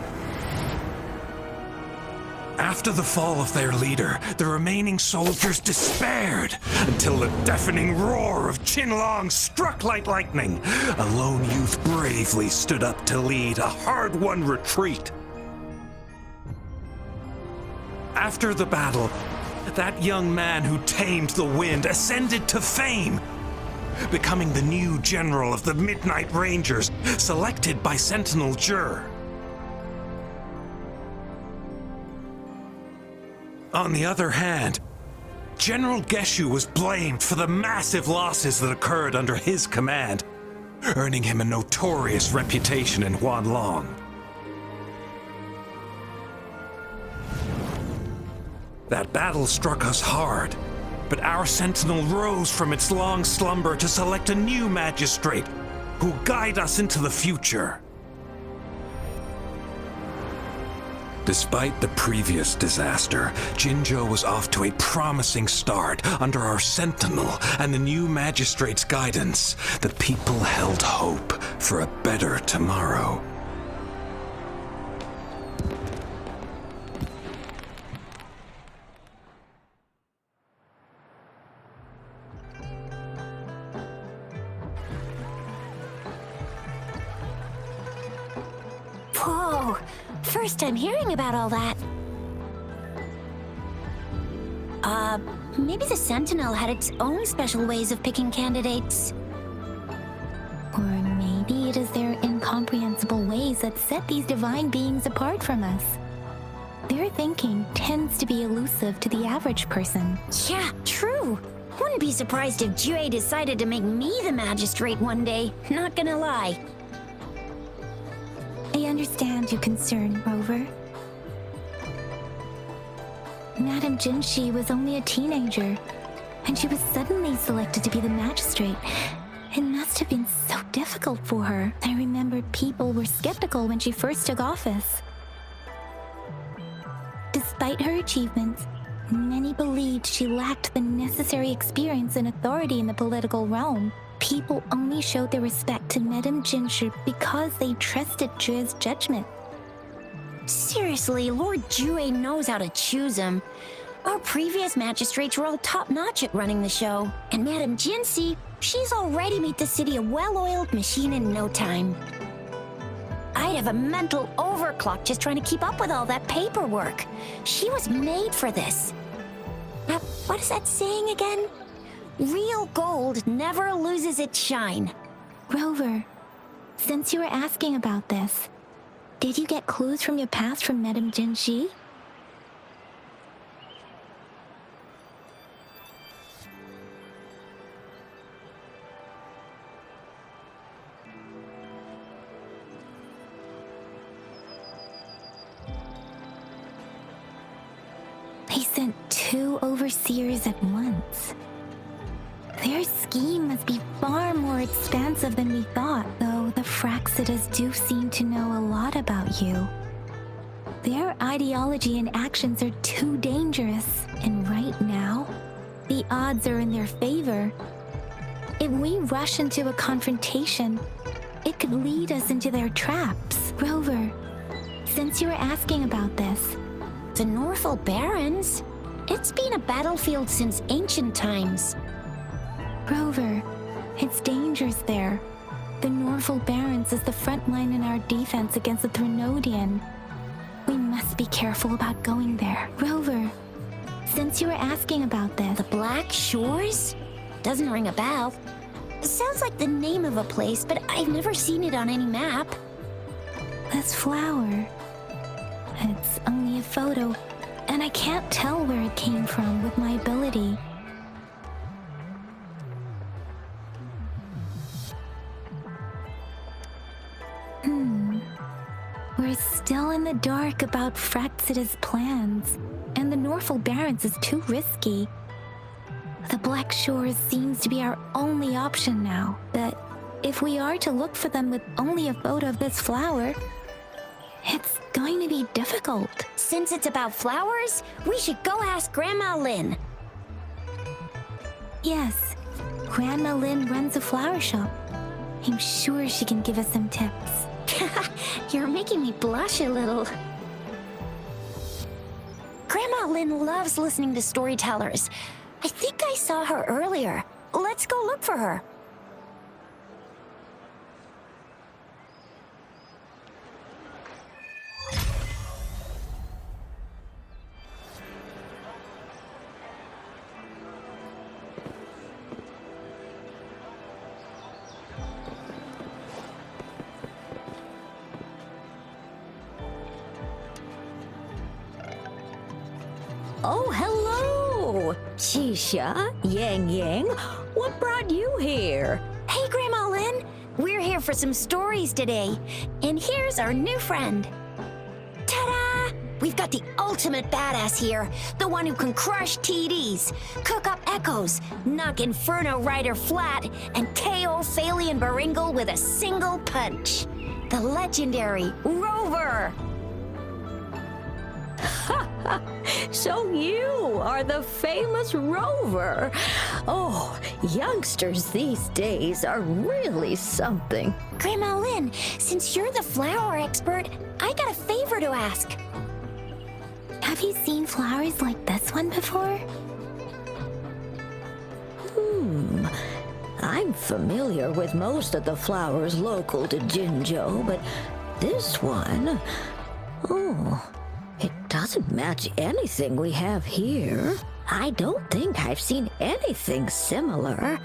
After the fall of their leader, the remaining soldiers despaired until the deafening roar of Qinlong struck like lightning. A lone youth bravely stood up to lead a hard-won retreat. After the battle, that young man who tamed the wind ascended to fame, becoming the new general of the Midnight Rangers, selected by Sentinel Jur. On the other hand, General Geshu was blamed for the massive losses that occurred under his command, earning him a notorious reputation in Huanlong. That battle struck us hard, but our sentinel rose from its long slumber to select a new magistrate who'll guide us into the future. Despite the previous disaster, Jinzhou was off to a promising start under our sentinel and the new magistrate's guidance. The people held hope for a better tomorrow. Whoa! First time hearing about all that. Maybe the Sentinel had its own special ways of picking candidates. Or maybe it is their incomprehensible ways that set these divine beings apart from us. Their thinking tends to be elusive to the average person. Yeah, true. Wouldn't be surprised if Jue decided to make me the magistrate one day. Not gonna lie. I understand your concern, Rover. Madame Jinshi was only a teenager, and she was suddenly selected to be the magistrate. It must have been so difficult for her. I remembered people were skeptical when she first took office. Despite her achievements, many believed she lacked the necessary experience and authority in the political realm. People only showed their respect to Madame Jinshi because they trusted Jue's judgment. Seriously, Lord Jue knows how to choose him. Our previous magistrates were all top-notch at running the show. And Madame Jinshi, she's already made the city a well-oiled machine in no time. I'd have a mental overclock just trying to keep up with all that paperwork. She was made for this. Now, what is that saying again? Real gold never loses its shine. Rover, since you were asking about this, did you get clues from your past from Madame Jinshi? 2 overseers at once. Their scheme must be far more expansive than we thought, though the Fraxidas do seem to know a lot about you. Their ideology and actions are too dangerous, and right now, the odds are in their favor. If we rush into a confrontation, it could lead us into their traps. Rover, since you're asking about this, The Norval Barrens? It's been a battlefield since ancient times. Rover, it's dangerous there. The Norval Barrens is the front line in our defense against the Threnodian. We must be careful about going there. Rover, since you were asking about this, The Black Shores? Doesn't ring a bell. Sounds like the name of a place, but I've never seen it on any map. this flower, it's only a photo, and I can't tell where it came from with my ability. We're still in the dark about Fraxida's plans, and the Norval Barrens is too risky. The Black Shores seems to be our only option now, but if we are to look for them with only a photo of this flower, it's going to be difficult. Since it's about flowers, we should go ask Grandma Lynn. Yes, Grandma Lynn runs a flower shop. I'm sure she can give us some tips. You're making me blush a little. Grandma Lynn loves listening to storytellers. I think I saw her earlier. Let's go look for her. Oh, hello! Chisha, Yangyang, what brought you here? Hey, Grandma Lynn. We're here for some stories today. And here's our new friend. Ta-da! We've got the ultimate badass here. The one who can crush TDs, cook up echoes, knock Inferno Rider flat, and KO Phalian Baringle with a single punch. The legendary Rover. So you are the famous Rover. Oh, youngsters these days are really something. Grandma Lynn, since you're the flower expert, I got a favor to ask. Have you seen flowers like this one before? I'm familiar with most of the flowers local to Jinzhou, but this one, it doesn't match anything we have here. I don't think I've seen anything similar,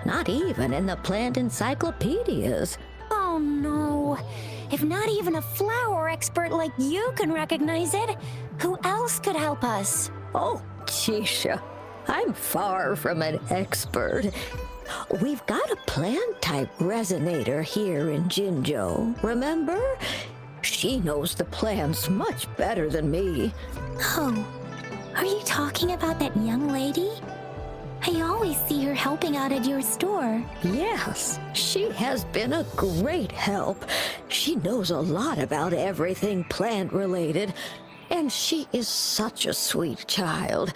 not even in the plant encyclopedias. Oh no. If not even a flower expert like you can recognize it, who else could help us? Oh, Chisha, I'm far from an expert. We've got a plant-type resonator here in Jinzhou, remember? She knows the plants much better than me. Oh, are you talking about that young lady? I always see her helping out at your store. Yes, she has been a great help. She knows a lot about everything plant-related, and she is such a sweet child.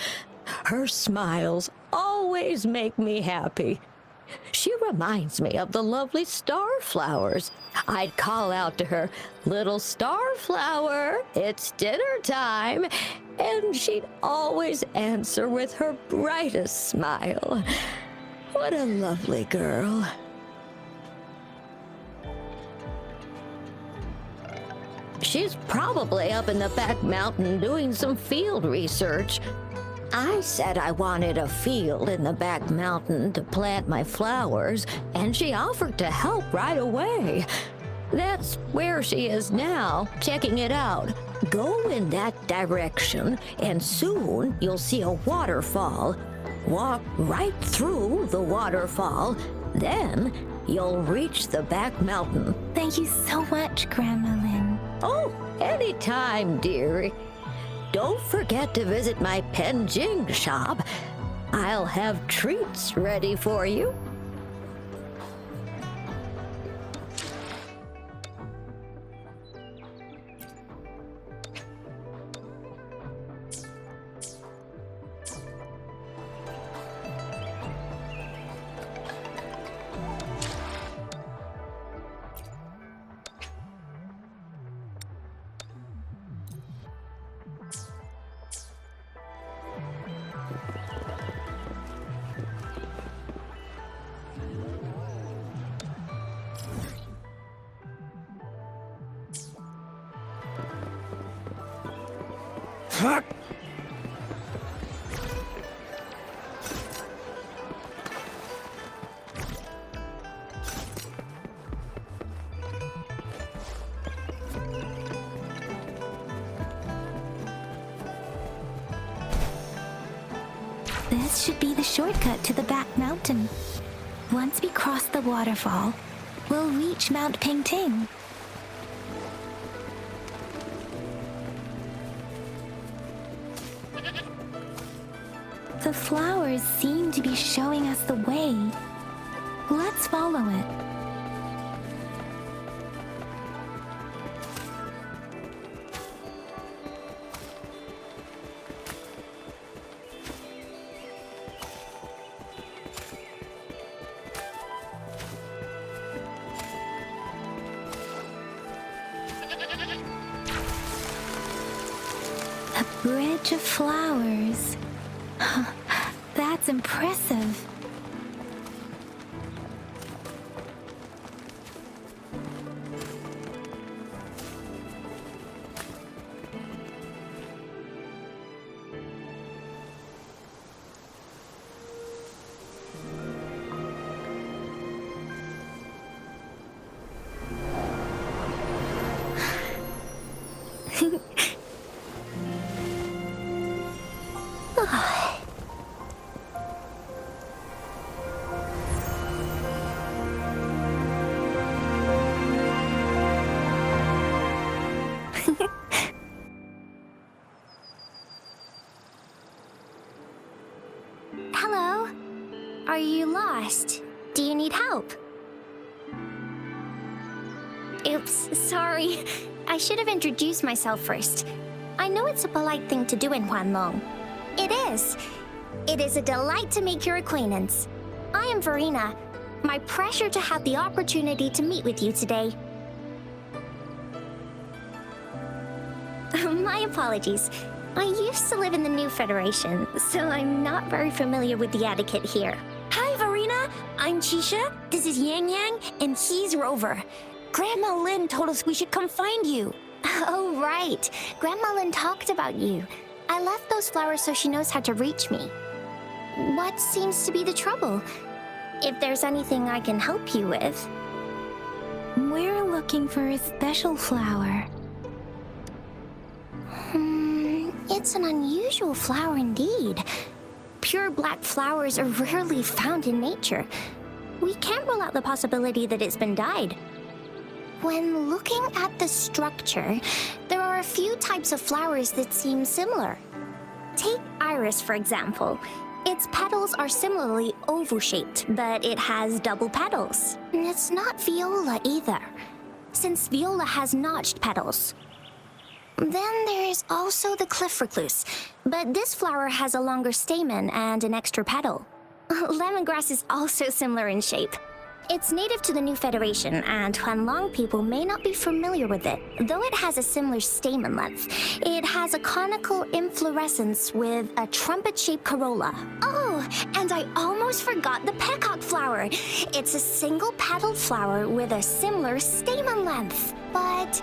Her smiles always make me happy. She reminds me of the lovely starflowers. I'd call out to her, "Little starflower, it's dinner time," and she'd always answer with her brightest smile. What a lovely girl. She's probably up in the back mountain doing some field research. I said I wanted a field in the back mountain to plant my flowers, and she offered to help right away. That's where she is now, checking it out. Go in that direction, and soon you'll see a waterfall. Walk right through the waterfall, then you'll reach the back mountain. Thank you so much, Grandma Lynn. Oh, anytime, dearie. don't forget to visit my Penjing shop. I'll have treats ready for you. This should be the shortcut to the back mountain. Once we cross the waterfall, we'll reach Mount Pingting. The flowers seem to be showing us the way. Let's follow it. A bridge of flowers. That's impressive. Hello? Are you lost? Do you need help? Oops, sorry. I should have introduced myself first. I know it's a polite thing to do in Huanlong. It is. It is a delight to make your acquaintance. I am Verena. My pleasure to have the opportunity to meet with you today. My apologies. I used to live in the New Federation, so I'm not very familiar with the etiquette here. Hi, Verena. I'm Chisha. This is Yangyang, and he's Rover. Grandma Lin told us we should come find you. Oh, right. Grandma Lin talked about you. I left those flowers so she knows how to reach me. What seems to be the trouble? If there's anything I can help you with. We're looking for a special flower. It's an unusual flower indeed. Pure black flowers are rarely found in nature. We can't rule out the possibility that it's been dyed. When looking at the structure, there are a few types of flowers that seem similar. Take iris, for example. Its petals are similarly oval-shaped, but it has double petals. It's not viola either, since viola has notched petals. Then there is also the cliff recluse, but this flower has a longer stamen and an extra petal. Lemongrass is also similar in shape. It's native to the New Federation, and Huanlong people may not be familiar with it. Though it has a similar stamen length, it has a conical inflorescence with a trumpet-shaped corolla. Oh, and I almost forgot the peacock flower. It's a single-petaled flower with a similar stamen length. But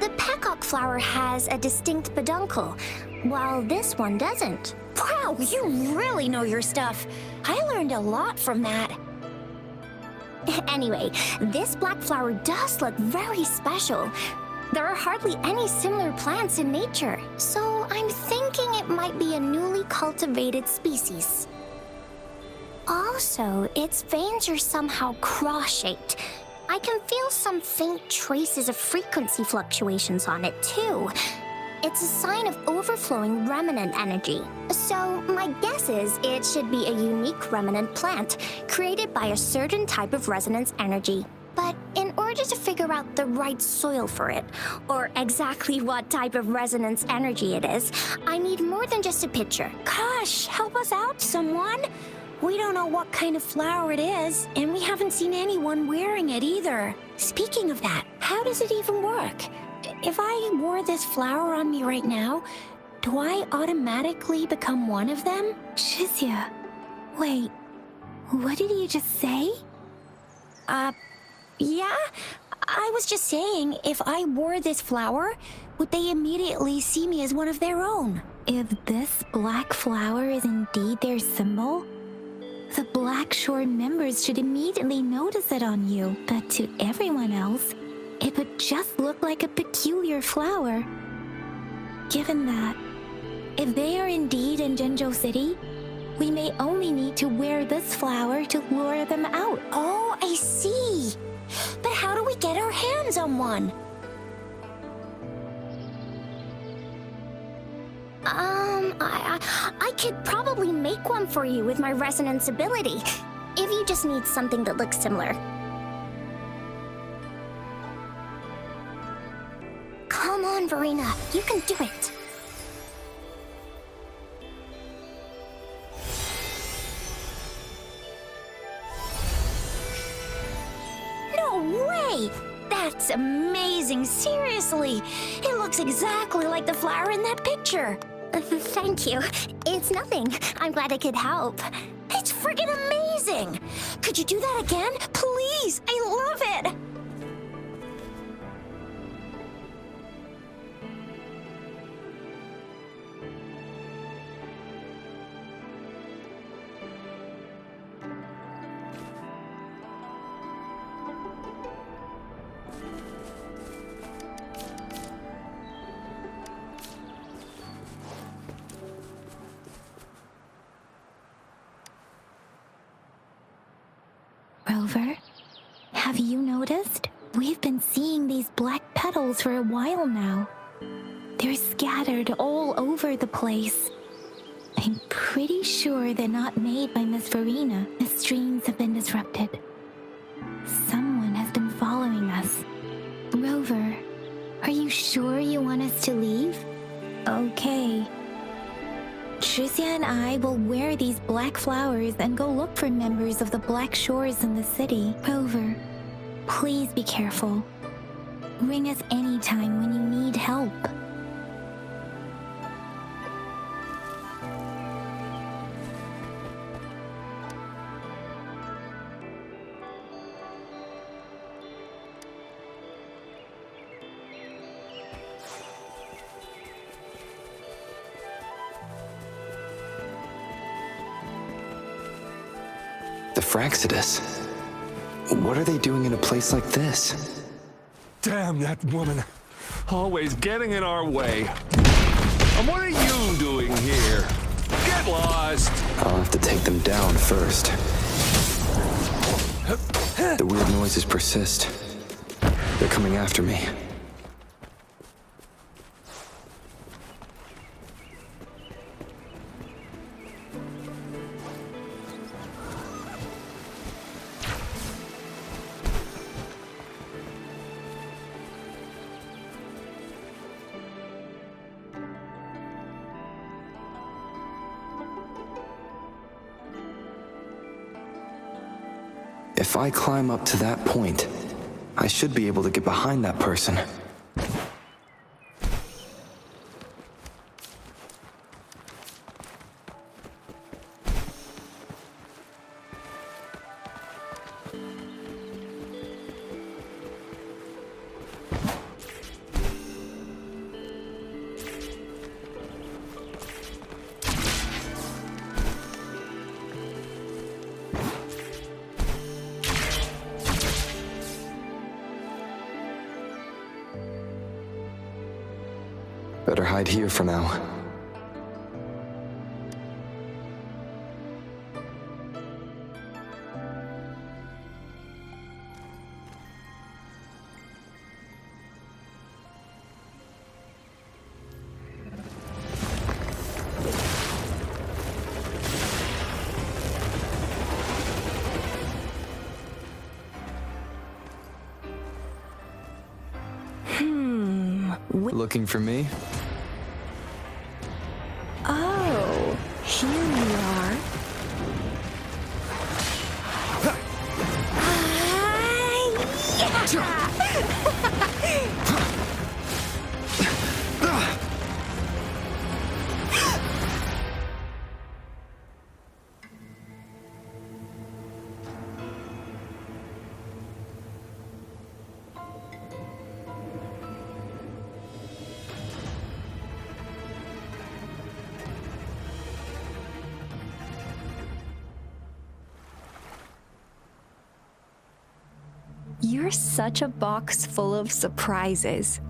the peacock flower has a distinct peduncle, while this one doesn't. Wow, you really know your stuff. I learned a lot from that. Anyway, this black flower does look very special. There are hardly any similar plants in nature, so I'm thinking it might be a newly cultivated species. Also, its veins are somehow cross-shaped. I can feel some faint traces of frequency fluctuations on it, too. It's a sign of overflowing remnant energy. So, my guess is it should be a unique remnant plant created by a certain type of resonance energy. But in order to figure out the right soil for it, or exactly what type of resonance energy it is, I need more than just a picture. Gosh, help us out, someone. We don't know what kind of flower it is, and we haven't seen anyone wearing it either. Speaking of that, how does it even work? If I wore this flower on me right now, do I automatically become one of them? Chisha, wait, what did you just say? Yeah? I was just saying, if I wore this flower, would they immediately see me as one of their own? If this black flower is indeed their symbol, the Black Shore members should immediately notice it on you, but to everyone else, it would just look like a peculiar flower. Given that, if they are indeed in Jinzhou City, we may only need to wear this flower to lure them out. Oh, I see. But how do we get our hands on one? I could probably make one for you with my resonance ability, if you just need something that looks similar. Come on, Verena, you can do it. No way! That's amazing, seriously! It looks exactly like the flower in that picture. Thank you. It's nothing. I'm glad I could help. It's friggin' amazing! Could you do that again? Please! I love it! Rover, have you noticed? We've been seeing these black petals for a while now. They're scattered all over the place. I'm pretty sure they're not made by Miss Verena. The streams have been disrupted. Someone has been following us. Rover, are you sure you want us to leave? Okay. Chisha and I will wear these black flowers and go look for members of the Black Shores in the city. Rover, please be careful. Ring us anytime when you need help. The Fraxidus. What are they doing in a place like this? Damn that woman. Always getting in our way. And what are you doing here? Get lost! I'll have to take them down first. The weird noises persist. They're coming after me. If I climb up to that point, I should be able to get behind that person. Better hide here for now. Looking for me? Oh, here you are. You're such a box full of surprises.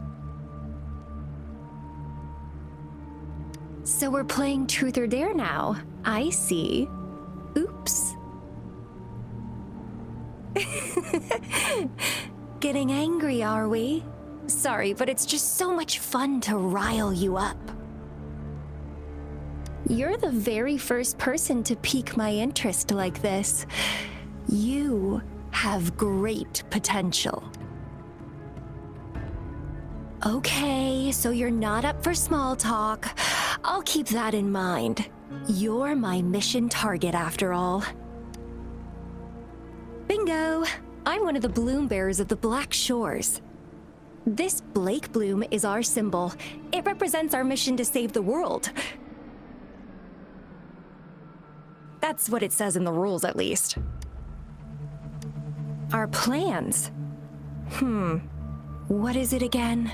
So we're playing Truth or Dare now. I see. Oops. Getting angry, are we? Sorry, but it's just so much fun to rile you up. You're the very first person to pique my interest like this. You have great potential. Okay, so you're not up for small talk. I'll keep that in mind. You're my mission target after all. Bingo! I'm one of the bloom bearers of the Black Shores. This Blake bloom is our symbol. It represents our mission to save the world. That's what it says in the rules, at least. Our plans? What is it again?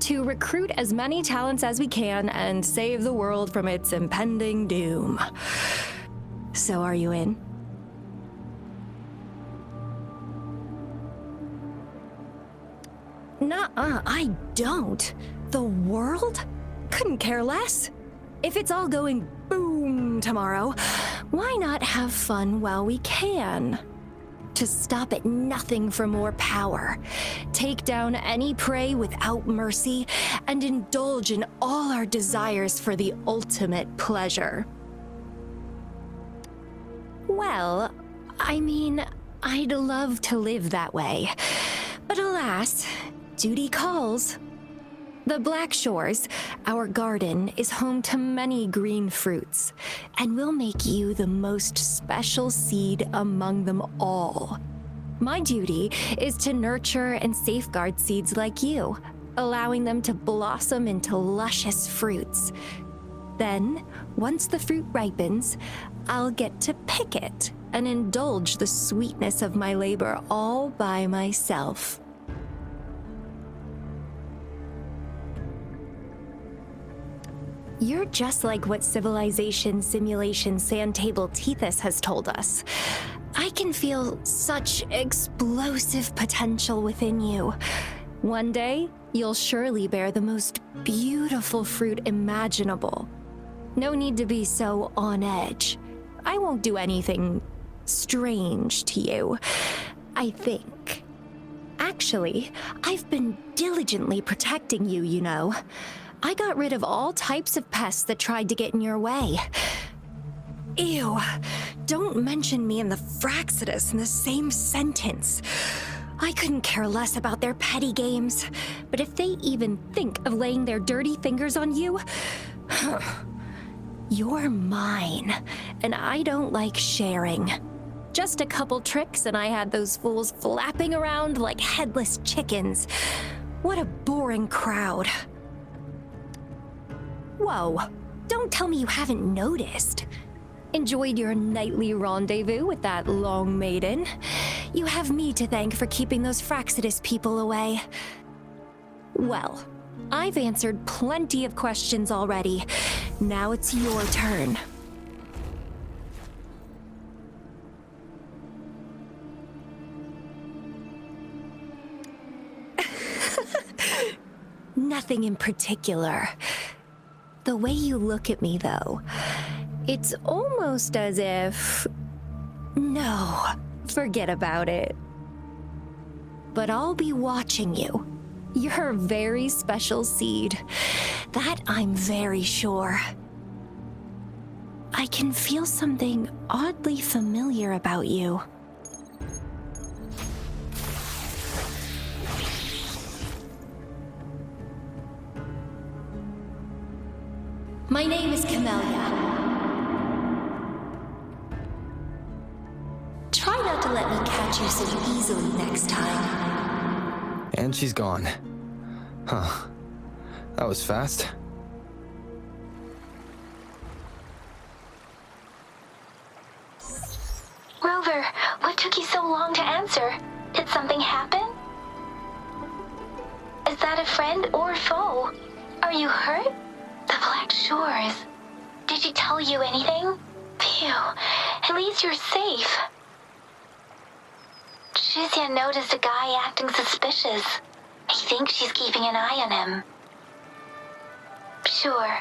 To recruit as many talents as we can and save the world from its impending doom. So are you in? Nuh-uh, I don't. The world? Couldn't care less. If it's all going boom tomorrow, why not have fun while we can? To stop at nothing for more power, take down any prey without mercy, and indulge in all our desires for the ultimate pleasure. Well, I mean, I'd love to live that way, but alas, duty calls. The Black Shores, our garden, is home to many green fruits, and will make you the most special seed among them all. My duty is to nurture and safeguard seeds like you, allowing them to blossom into luscious fruits. Then, once the fruit ripens, I'll get to pick it and indulge the sweetness of my labor all by myself. You're just like what Civilization Simulation Sandtable Tethys has told us. I can feel such explosive potential within you. One day, you'll surely bear the most beautiful fruit imaginable. No need to be so on edge. I won't do anything strange to you, I think. Actually, I've been diligently protecting you, you know. I got rid of all types of pests that tried to get in your way. Ew, don't mention me and the Fraxidus in the same sentence. I couldn't care less about their petty games, but if they even think of laying their dirty fingers on you, you're mine, and I don't like sharing. Just a couple tricks and I had those fools flapping around like headless chickens. What a boring crowd. Whoa, don't tell me you haven't noticed. Enjoyed your nightly rendezvous with that long maiden. You have me to thank for keeping those Fraxidus people away. Well, I've answered plenty of questions already. Now it's your turn. Nothing in particular. The way you look at me, though, it's almost as if... No, forget about it. But I'll be watching you. You're a very special seed. That I'm very sure. I can feel something oddly familiar about you. My name is Camellia. Try not to let me catch you so easily next time. And she's gone. Huh. That was fast. Rover, what took you so long to answer? Did something happen? Is that a friend or foe? Are you hurt? The Black Shores. Did she tell you anything? Phew, at least you're safe. Chisha noticed a guy acting suspicious. I think she's keeping an eye on him. Sure.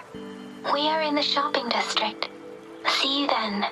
We are in the shopping district. See you then.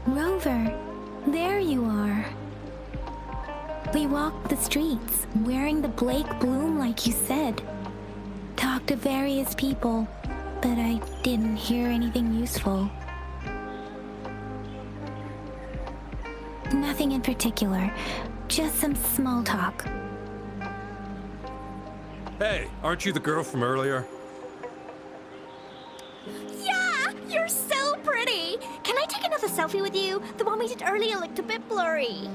Rover, there you are. We walked the streets, wearing the Blake bloom like you said. Talked to various people, but I didn't hear anything useful. Nothing in particular, just some small talk. Hey, aren't you the girl from earlier? Yeah! You're so pretty! Can I take another selfie with you? The one we did earlier looked a bit blurry.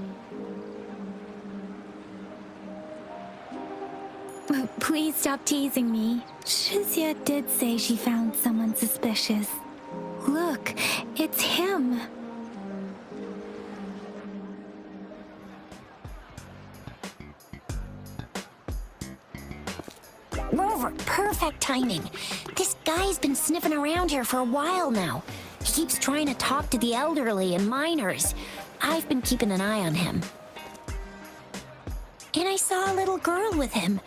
Please stop teasing me. Chisha did say she found someone suspicious. Look, it's him. Rover, perfect timing. This guy's been sniffing around here for a while now. He keeps trying to talk to the elderly and minors. I've been keeping an eye on him. And I saw a little girl with him.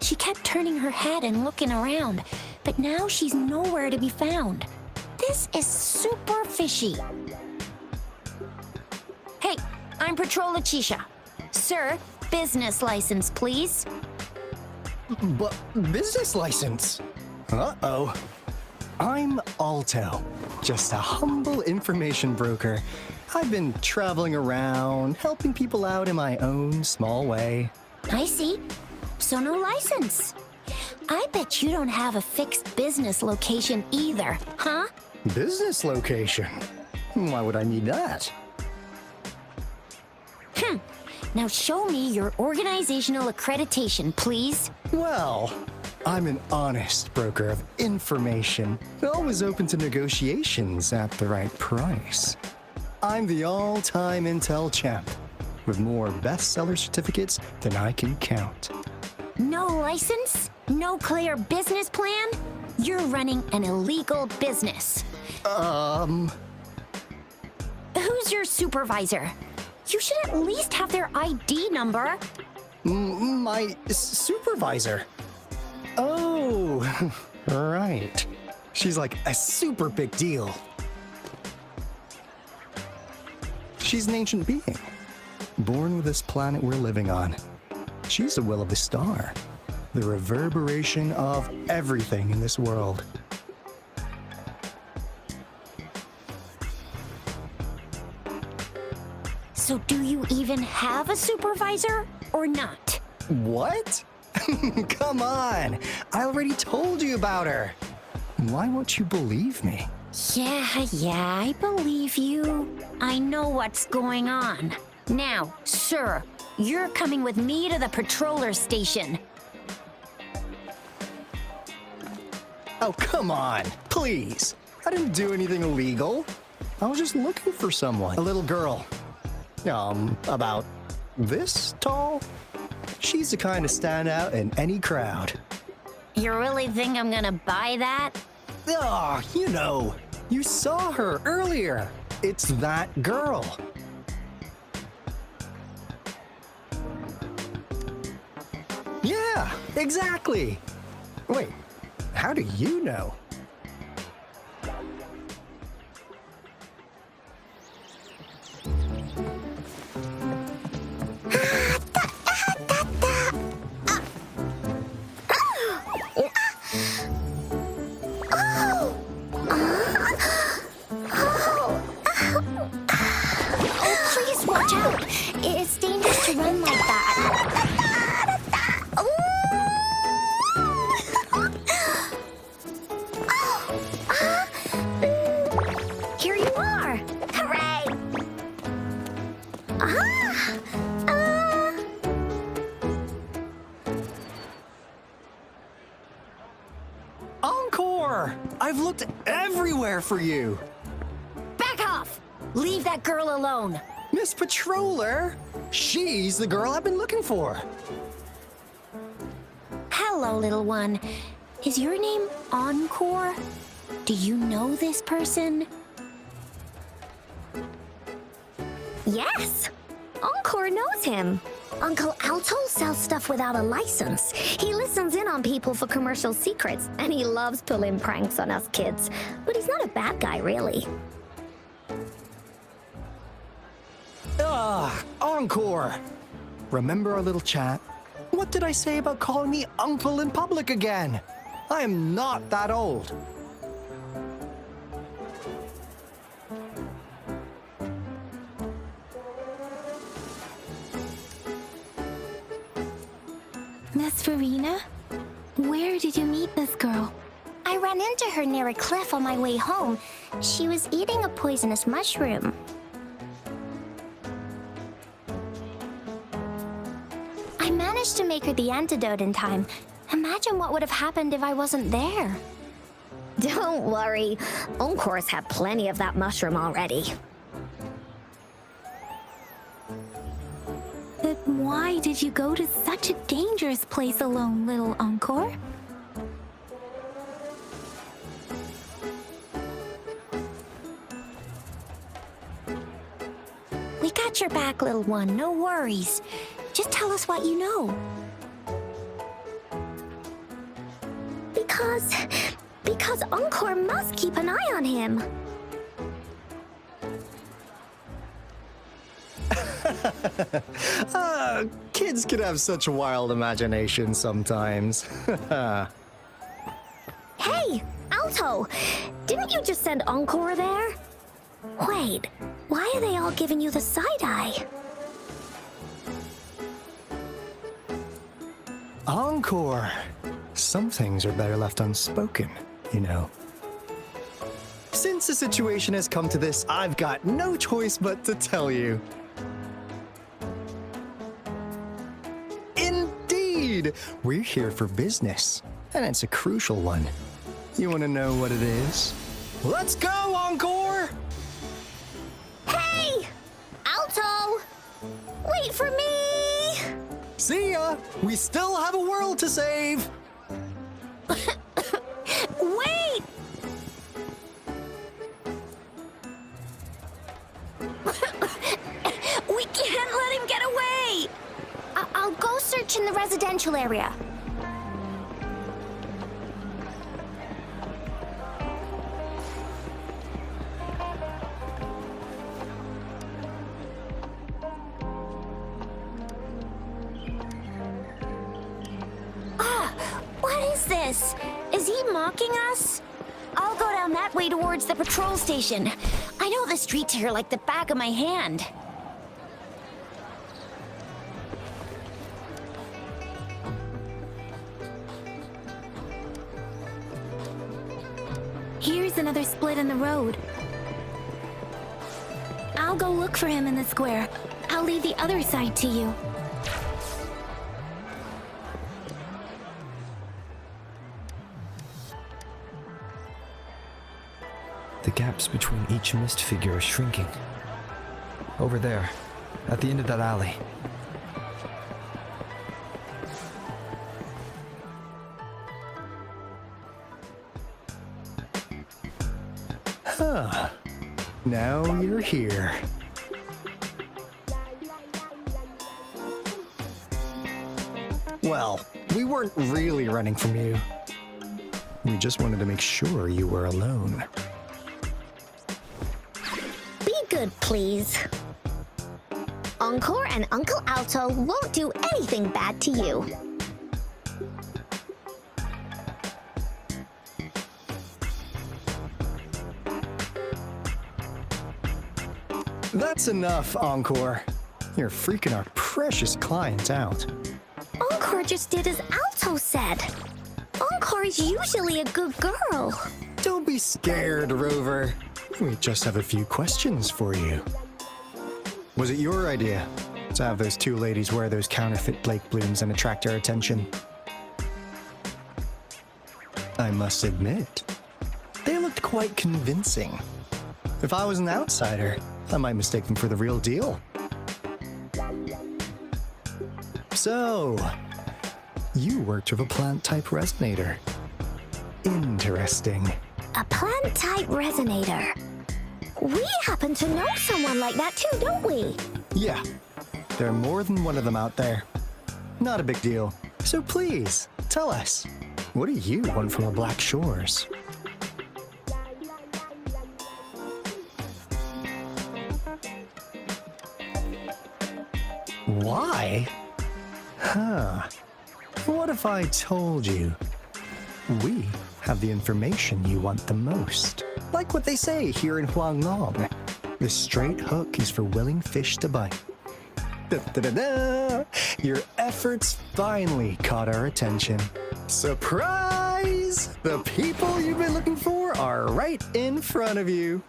She kept turning her head and looking around, but now she's nowhere to be found. This is super fishy. Hey, I'm Patroller Chisha. Sir, business license, please. But business license? Uh-oh. I'm Alto, just a humble information broker. I've been traveling around, helping people out in my own small way. I see. So no license. I bet you don't have a fixed business location either, huh? Business location? Why would I need that? Now show me your organizational accreditation, please. Well, I'm an honest broker of information, always open to negotiations at the right price. I'm the all-time intel champ, with more bestseller certificates than I can count. No license? No clear business plan? You're running an illegal business. Who's your supervisor? You should at least have their ID number. My supervisor? Oh, right. She's like a super big deal. She's an ancient being, born with this planet we're living on. She's the will of the star, the reverberation of everything in this world. So do you even have a supervisor or not? What? Come on! I already told you about her. Why won't you believe me? Yeah, I believe you. I know what's going on. Now, sir, you're coming with me to the patroller station. Oh, come on, please. I didn't do anything illegal. I was just looking for someone. A little girl. About this tall? She's the kind to stand out in any crowd. You really think I'm gonna buy that? Ah, you know, you saw her earlier. It's that girl. Yeah, exactly. Wait, how do you know? Please watch out. It's dangerous to run like that. Here you are. Hooray! Encore! I've looked everywhere for you. Back off! Leave that girl alone. Miss Patroller, she's the girl I've been looking for. Hello, little one. Is your name Encore? Do you know this person? Yes! Encore knows him. Uncle Alto sells stuff without a license. He listens in on people for commercial secrets, and he loves pulling pranks on us kids. But he's not a bad guy, really. Encore! Remember our little chat? What did I say about calling me uncle in public again? I am not that old. Miss Verena? Where did you meet this girl? I ran into her near a cliff on my way home. She was eating a poisonous mushroom. I managed to make her the antidote in time. Imagine what would have happened if I wasn't there. Don't worry. Encore's had plenty of that mushroom already. But why did you go to such a dangerous place alone, little Encore? We got your back, little one. No worries. Just tell us what you know. Because Encore must keep an eye on him. Kids can have such wild imaginations sometimes. Hey, Alto! Didn't you just send Encore there? Wait, why are they all giving you the side-eye? Encore! Some things are better left unspoken, you know. Since the situation has come to this, I've got no choice but to tell you. Indeed! We're here for business, and it's a crucial one. You want to know what it is? Let's go, Encore! Hey! Alto! Wait for me! See ya! We still have a world to save! Wait! We can't let him get away! I'll go search in the residential area. What is this? Is he mocking us? I'll go down that way towards the patrol station. I know the streets here like the back of my hand. Here's another split in the road. I'll go look for him in the square. I'll leave the other side to you. The gaps between each mist figure are shrinking. Over there, at the end of that alley. Huh. Now you're here. Well, we weren't really running from you. We just wanted to make sure you were alone. Be good, please. Encore and Uncle Alto won't do anything bad to you. That's enough, Encore. You're freaking our precious client out. Encore just did as Alto said. Encore is usually a good girl. Don't be scared, Rover. We just have a few questions for you. Was it your idea to have those two ladies wear those counterfeit Blake blooms and attract our attention? I must admit, they looked quite convincing. If I was an outsider, I might mistake them for the real deal. So, you worked with a plant-type resonator. Interesting. A plant-type resonator. We happen to know someone like that too, don't we? Yeah, there are more than one of them out there. Not a big deal. So please, tell us, what do you want from the Black Shores? Why? Huh. What if I told you we have the information you want the most? Like what they say here in Huanglong. The straight hook is for willing fish to bite. Da-da-da-da! Your efforts finally caught our attention. Surprise! The people you've been looking for are right in front of you.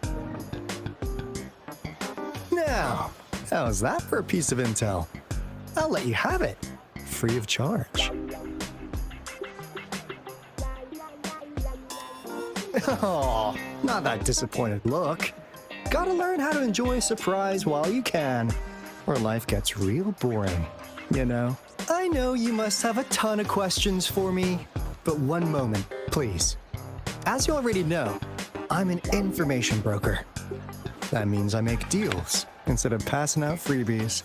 Now, how's that for a piece of intel? I'll let you have it, free of charge. Oh, not that disappointed look. Gotta learn how to enjoy a surprise while you can, or life gets real boring, you know? I know you must have a ton of questions for me, but one moment, please. As you already know, I'm an information broker. That means I make deals instead of passing out freebies.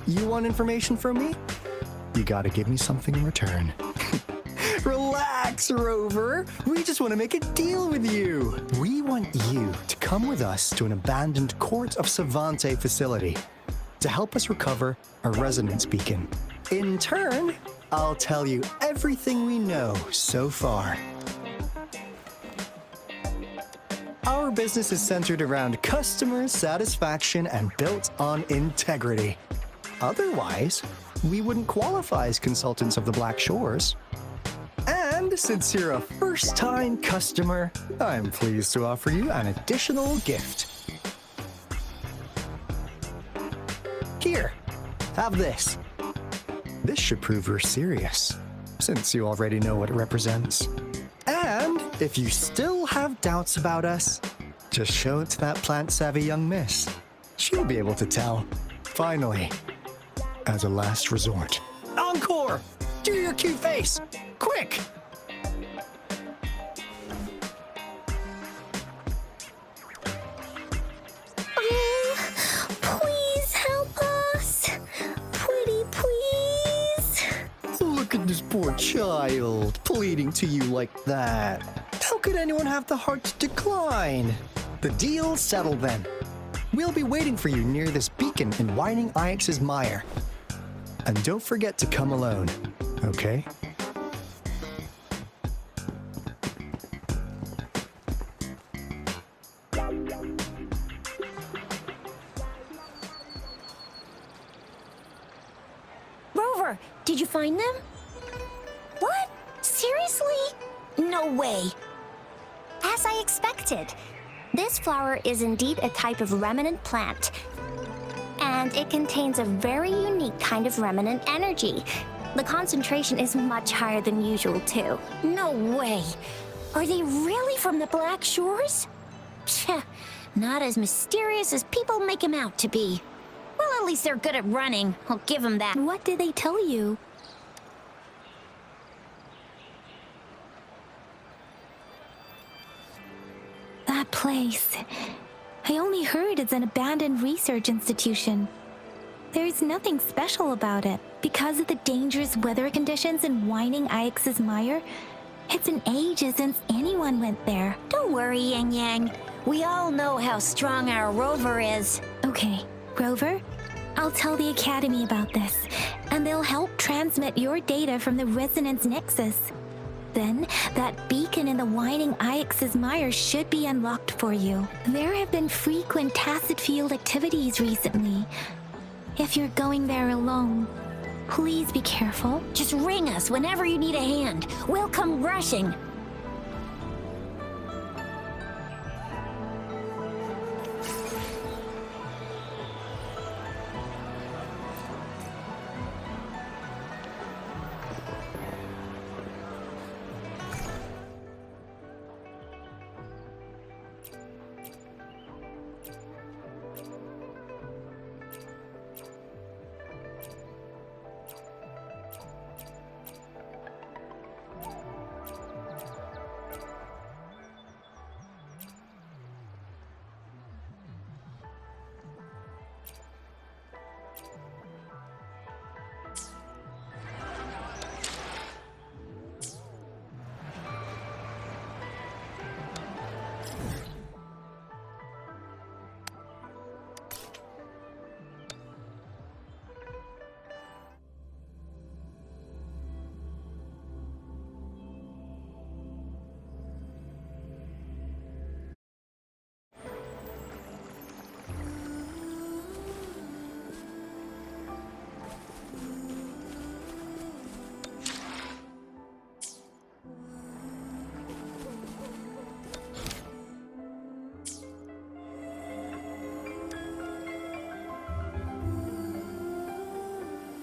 You want information from me? You gotta give me something in return. Relax, Rover. We just want to make a deal with you. We want you to come with us to an abandoned Court of Savante facility to help us recover a resonance beacon. In turn, I'll tell you everything we know so far. Our business is centered around customer satisfaction and built on integrity. Otherwise, we wouldn't qualify as consultants of the Black Shores. And since you're a first-time customer, I'm pleased to offer you an additional gift. Here, have this. This should prove you're serious, since you already know what it represents. And if you still have doubts about us, just show it to that plant-savvy young miss. She'll be able to tell. Finally, as a last resort. Encore! Do your cute face! Quick! poor child, pleading to you like that. How could anyone have the heart to decline? The deal's settled then. We'll be waiting for you near this beacon in Whining Ix's mire. And don't forget to come alone, okay? Rover, did you find them? What? Seriously? No way. As I expected. This flower is indeed a type of remnant plant. And it contains a very unique kind of remnant energy. The concentration is much higher than usual, too. No way. Are they really from the Black Shores? Tch, not as mysterious as people make them out to be. Well, at least they're good at running. I'll give them that. What did they tell you? That place. I only heard it's an abandoned research institution. There's nothing special about it. Because of the dangerous weather conditions in Whining Ix's mire, it's been ages since anyone went there. Don't worry, Yangyang. We all know how strong our Rover is. Okay, Rover, I'll tell the Academy about this, and they'll help transmit your data from the Resonance Nexus. Then, that beacon in the Whining Ix's mire should be unlocked for you. There have been frequent tacit field activities recently. If you're going there alone, please be careful. Just ring us whenever you need a hand. We'll come rushing.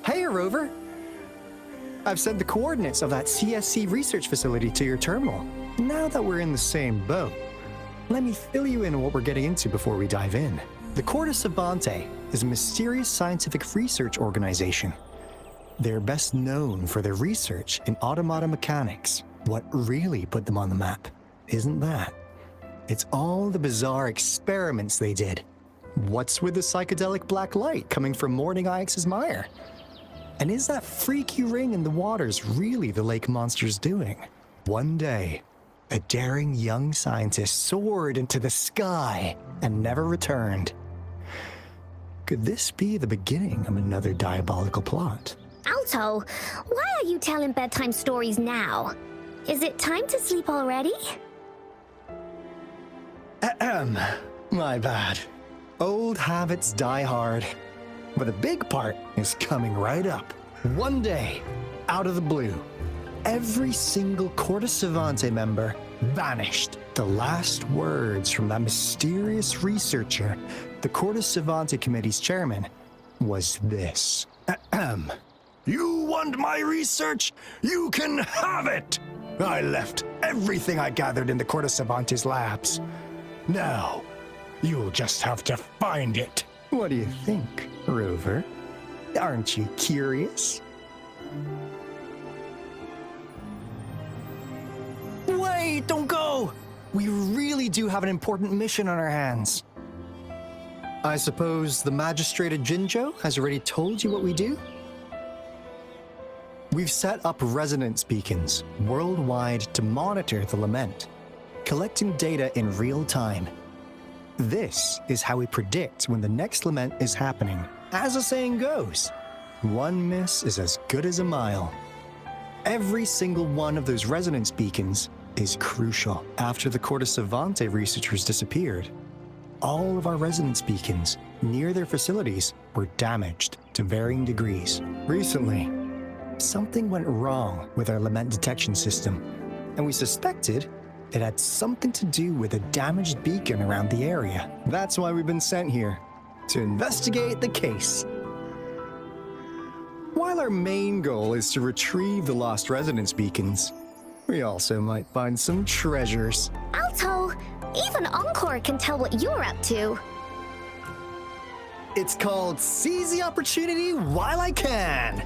Hey, Rover! I've sent the coordinates of that CSC research facility to your terminal. Now that we're in the same boat, let me fill you in on what we're getting into before we dive in. The Corte Savante is a mysterious scientific research organization. They're best known for their research in automata mechanics. What really put them on the map isn't that. It's all the bizarre experiments they did. What's with the psychedelic black light coming from Morning Ix's mire? And is that freaky ring in the waters really the lake monster's doing? One day, a daring young scientist soared into the sky and never returned. Could this be the beginning of another diabolical plot? Alto, why are you telling bedtime stories now? Is it time to sleep already? My bad. Old habits die hard. But the big part is coming right up. One day, out of the blue, every single Corte Savante member vanished. The last words from that mysterious researcher, the Corte Savante Committee's chairman, was this. You want my research? You can have it! I left everything I gathered in the Corte Savante's labs. Now, you'll just have to find it. What do you think, Rover? Aren't you curious? Wait, don't go! We really do have an important mission on our hands. I suppose the magistrate at Jinzhou has already told you what we do? We've set up resonance beacons worldwide to monitor the Lament, collecting data in real time. This is how we predict when the next Lament is happening. As the saying goes, one miss is as good as a mile. Every single one of those resonance beacons is crucial. After the Corte Savante researchers disappeared, all of our resonance beacons near their facilities were damaged to varying degrees. Recently, something went wrong with our Lament detection system, and we suspected it had something to do with a damaged beacon around the area. That's why we've been sent here, to investigate the case. While our main goal is to retrieve the lost resonance beacons, we also might find some treasures. Alto, even Encore can tell what you're up to. It's called Seize the Opportunity While I Can.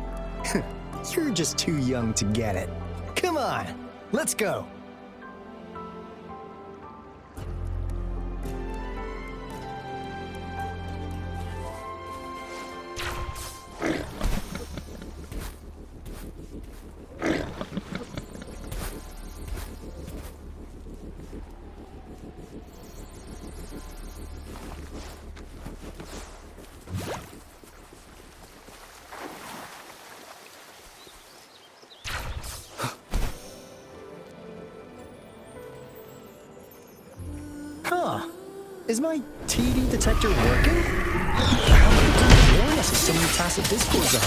You're just too young to get it. Come on, let's go. Is my TD detector working? How did it warn us of so many tacit discords on?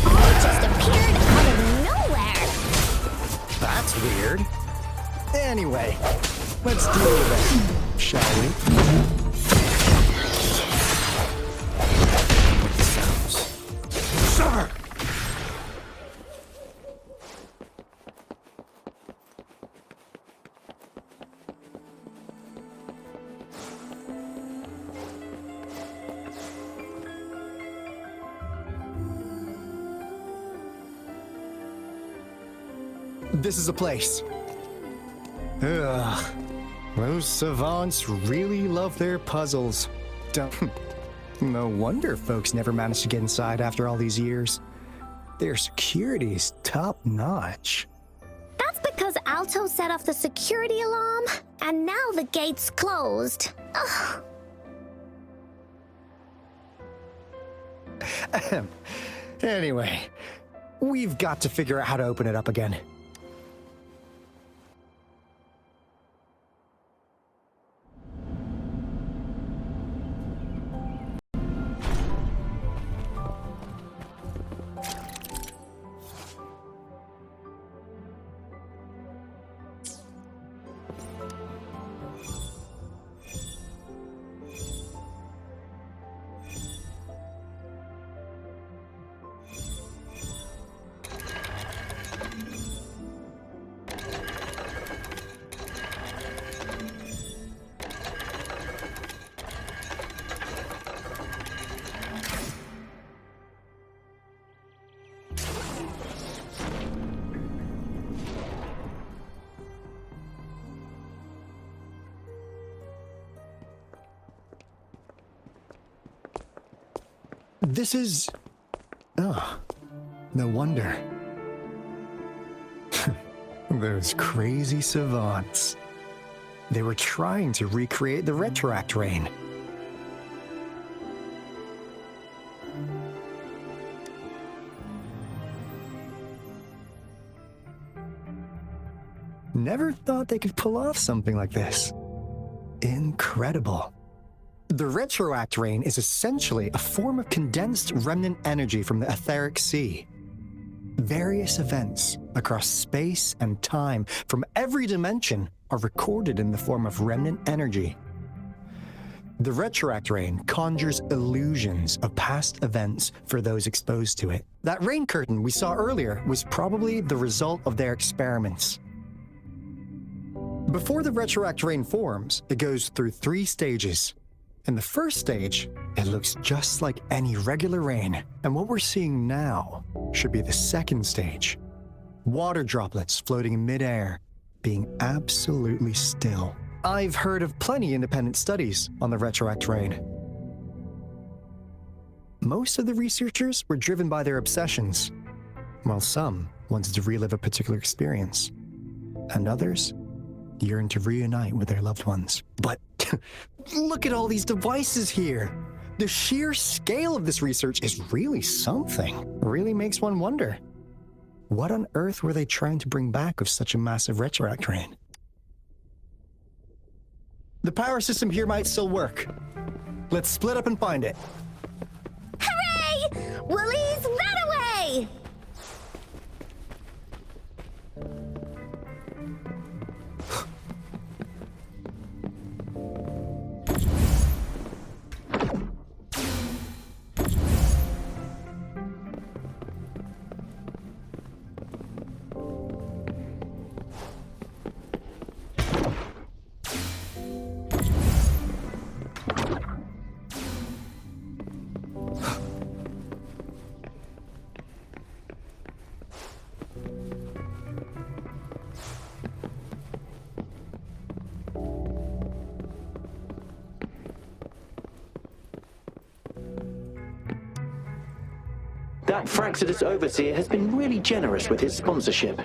They all just appeared out of nowhere. That's weird. Anyway, let's deal with it, shall we? Sir! This is the place. Ugh. Those savants really love their puzzles. No wonder folks never managed to get inside after all these years. Their security's top-notch. That's because Alto set off the security alarm, and now the gate's closed. Ugh. Anyway, we've got to figure out how to open it up again. This is... Oh, no wonder. Those crazy savants. They were trying to recreate the retroact rain. Never thought they could pull off something like this. Incredible. The retroact rain is essentially a form of condensed remnant energy from the etheric sea. Various events across space and time from every dimension are recorded in the form of remnant energy. The retroact rain conjures illusions of past events for those exposed to it. That rain curtain we saw earlier was probably the result of their experiments. Before the retroact rain forms, it goes through 3 stages. In the first stage, it looks just like any regular rain, and what we're seeing now should be the second stage. Water droplets floating in midair, being absolutely still. I've heard of plenty independent studies on the retroact rain. Most of the researchers were driven by their obsessions. while some wanted to relive a particular experience, and others yearned to reunite with their loved ones. But look at all these devices here! The sheer scale of this research is really something. Really makes one wonder. What on earth were they trying to bring back with such a massive retroact rain? The power system here might still work. Let's split up and find it. Hooray! Woolie's that away! That Fraxidus Overseer has been really generous with his sponsorship.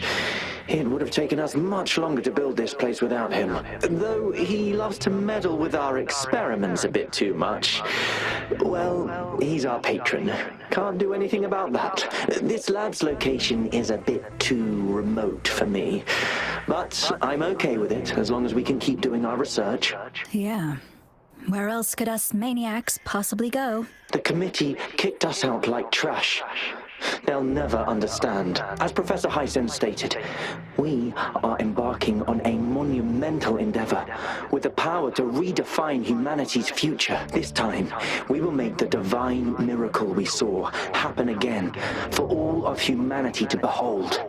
It would have taken us much longer to build this place without him. Though he loves to meddle with our experiments a bit too much. Well, he's our patron. Can't do anything about that. This lab's location is a bit too remote for me. But I'm okay with it, as long as we can keep doing our research. Yeah. Where else could us maniacs possibly go? The committee kicked us out like trash. They'll never understand. As Professor Hysen stated, we are embarking on a monumental endeavor with the power to redefine humanity's future. This time, we will make the divine miracle we saw happen again for all of humanity to behold.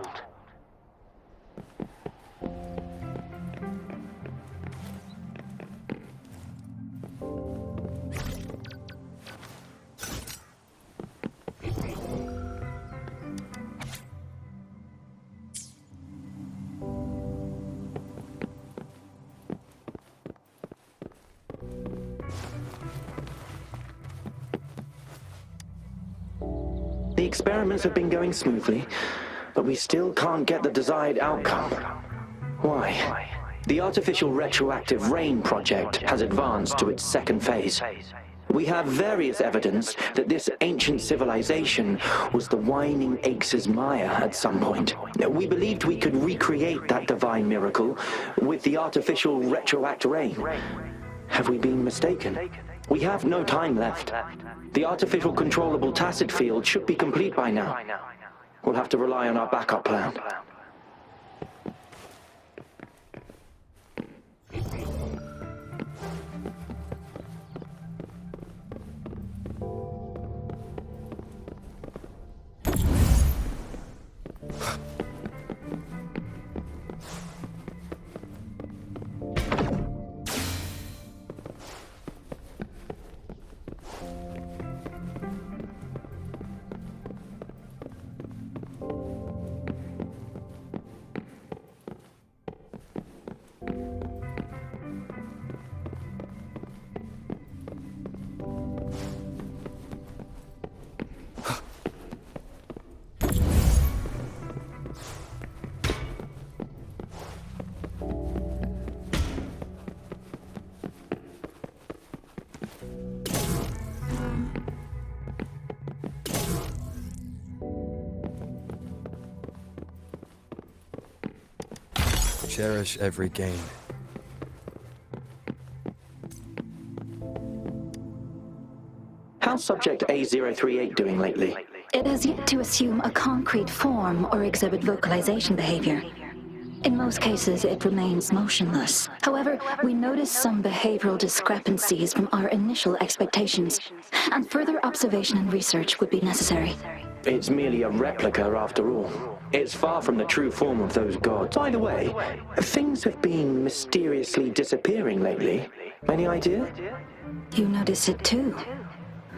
The experiments have been going smoothly, but we still can't get the desired outcome. Why? The artificial retroactive rain project has advanced to its second phase. We have various evidence that this ancient civilization was the Whining Aches' Maya at some point. We believed we could recreate that divine miracle with the artificial retroact rain. Have we been mistaken? We have no time left. The artificial controllable tacit field should be complete by now. We'll have to rely on our backup plan. Cherish every gain. How's Subject A038 doing lately? It has yet to assume a concrete form or exhibit vocalization behavior. In most cases, it remains motionless. However, we notice some behavioral discrepancies from our initial expectations, and further observation and research would be necessary. It's merely a replica after all. It's far from the true form of those gods. By the way, things have been mysteriously disappearing lately. Any idea? You notice it too.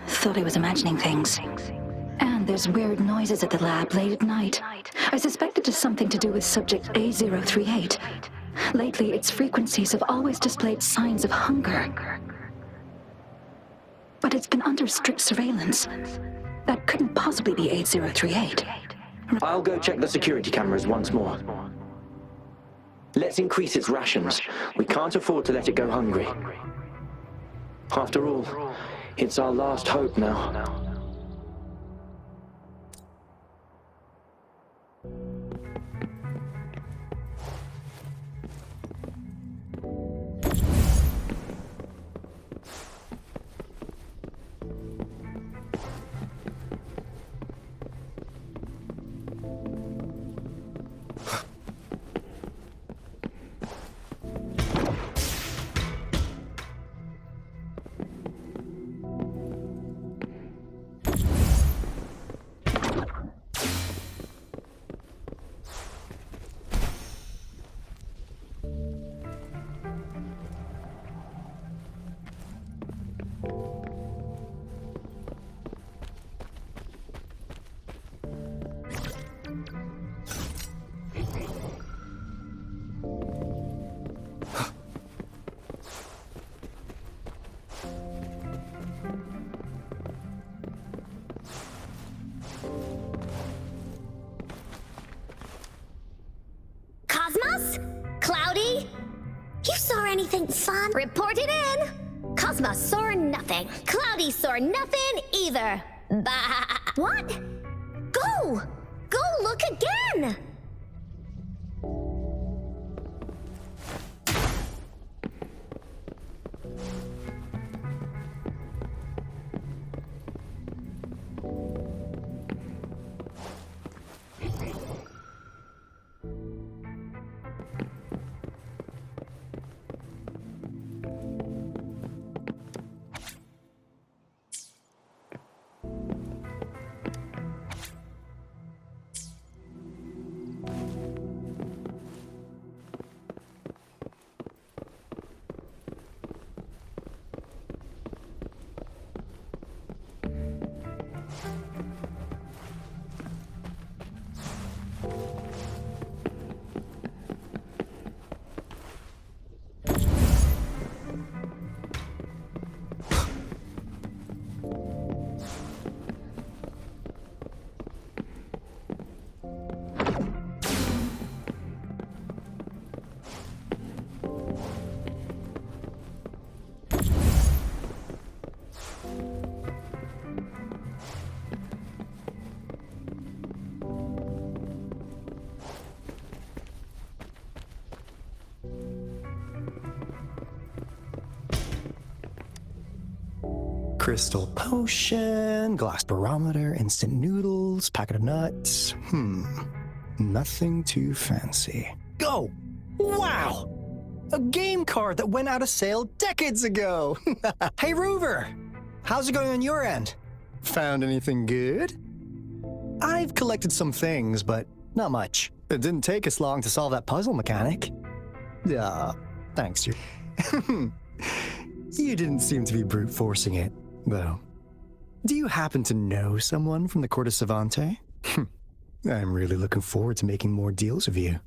Thought I was imagining things. And there's weird noises at the lab late at night. I suspect it is something to do with Subject A038. Lately, its frequencies have always displayed signs of hunger. But it's been under strict surveillance. That couldn't possibly be A038. I'll go check the security cameras once more. Let's increase its rations. We can't afford to let it go hungry. After all, it's our last hope now. Cosmos? Cloudy? You saw anything fun? Report it in! Cosmos saw nothing. Cloudy saw nothing either. Bah! What? Go! Go look again! Crystal potion, glass barometer, instant noodles, packet of nuts. Nothing too fancy. Oh, wow! A game card that went out of sale decades ago! Hey, Rover! How's it going on your end? Found anything good? I've collected some things, but not much. It didn't take us long to solve that puzzle mechanic. Thanks, you. You didn't seem to be brute forcing it, though. Do you happen to know someone from the Court of Savante? I'm really looking forward to making more deals with you.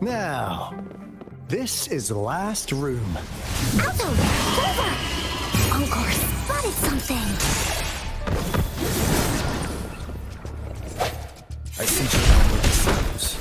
Now, this is the last room. Alto! Rover! Encore spotted something! I think you know what this sounds.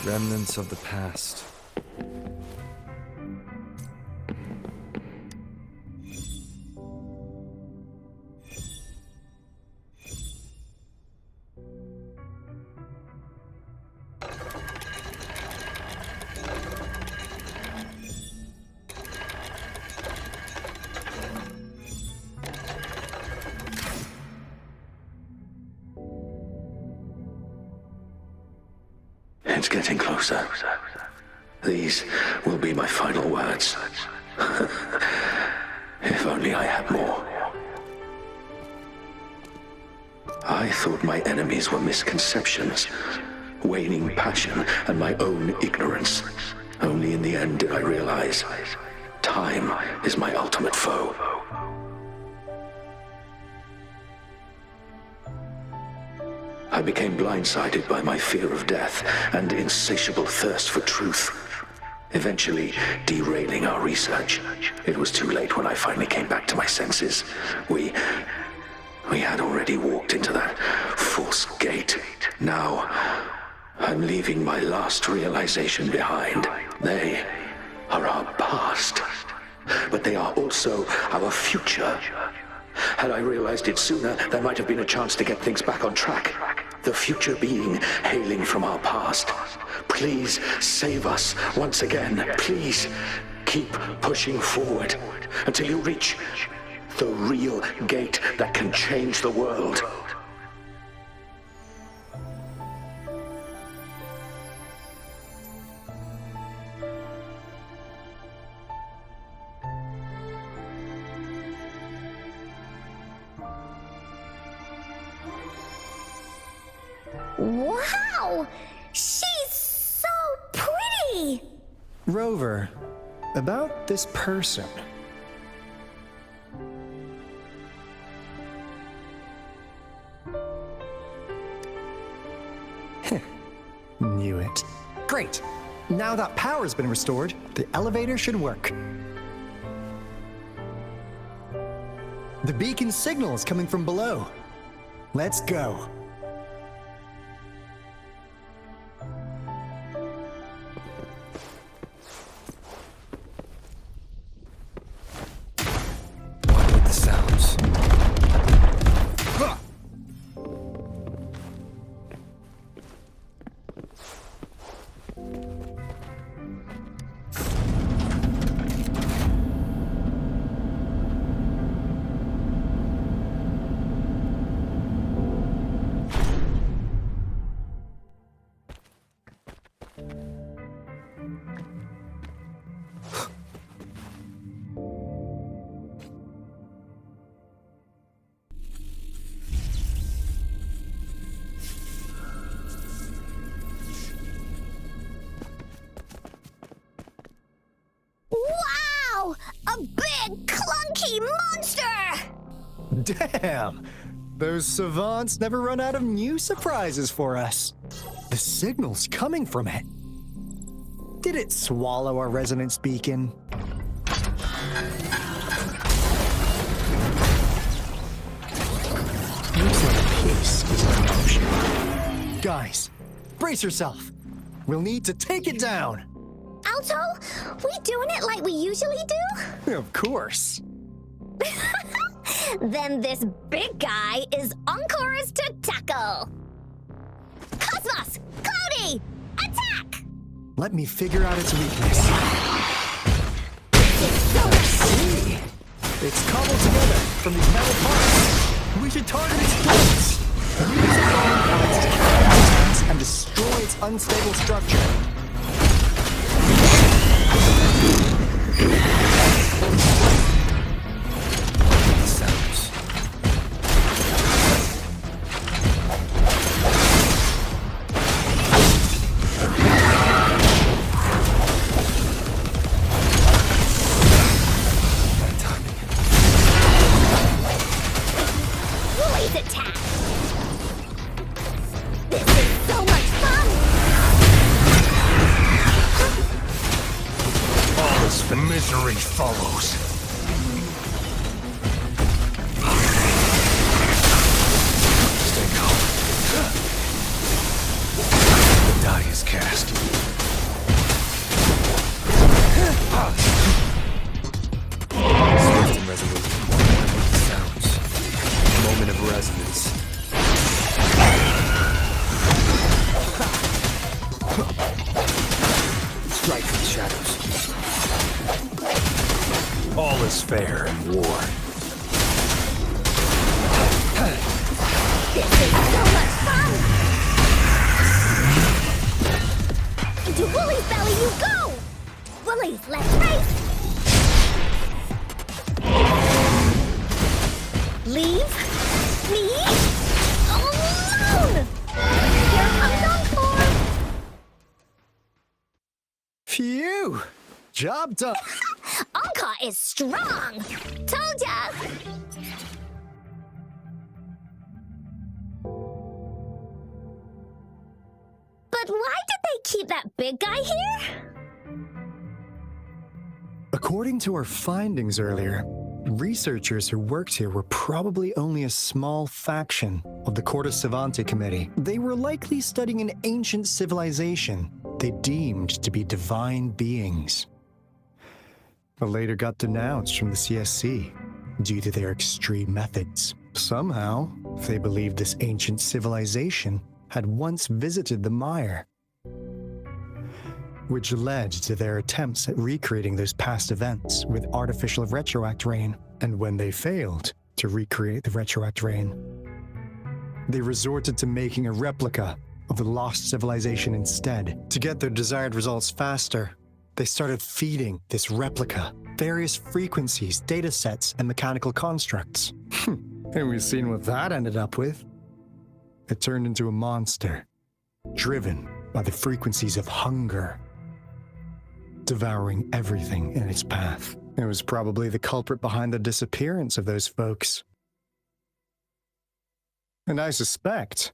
Remnants of the past. It's getting closer. These will be my final words. If only I had more. I thought my enemies were misconceptions, waning passion, and my own ignorance. Only in the end did I realize time is my ultimate foe. I became blindsided by my fear of death and insatiable thirst for truth, eventually derailing our research. It was too late when I finally came back to my senses. We had already walked into that false gate. Now, I'm leaving my last realization behind. They are our past, but they are also our future. Had I realized it sooner, there might have been a chance to get things back on track. The future being hailing from our past. Please save us once again. Please keep pushing forward until you reach the real gate that can change the world. Wow! She's so pretty! Rover, about this person. Knew it. Great! Now that power's been restored, the elevator should work. The beacon signal is coming from below. Let's go. Wow! A big, clunky monster! Damn! Those savants never run out of new surprises for us. The signal's coming from it. Did it swallow our resonance beacon? Looks like a piece is in motion. Guys, brace yourself. We'll need to take it down. Alto, we doing it like we usually do? Of course. Then this big guy is Encore's to tackle. Cosmos! Cloudy! Attack! Let me figure out its weakness. See? It's cobbled together from these metal parts. We should target its flanks. Use the falling parts to counter attacks and destroy its unstable structure. husband. Misery follows. Stay calm. The die is cast. Swift and resolute. Sounds. Moment of resonance. Strike from the shadows. All is fair in war. This is so much fun! Into Wooly's belly you go! Woolies, let's race! Leave me alone! Here comes Encore! Phew! Job done. Anka is strong! Told ya! But why did they keep that big guy here? According to our findings earlier, researchers who worked here were probably only a small faction of the Corte Savante Committee. They were likely studying an ancient civilization they deemed to be divine beings, but later got denounced from the CSC due to their extreme methods. Somehow, they believed this ancient civilization had once visited the mire, which led to their attempts at recreating those past events with artificial retroact rain. And when they failed to recreate the retroact rain, they resorted to making a replica of the lost civilization instead. To get their desired results faster, they started feeding this replica various frequencies, data sets, and mechanical constructs. And we've seen what that ended up with. It turned into a monster, driven by the frequencies of hunger, devouring everything in its path. It was probably the culprit behind the disappearance of those folks. And I suspect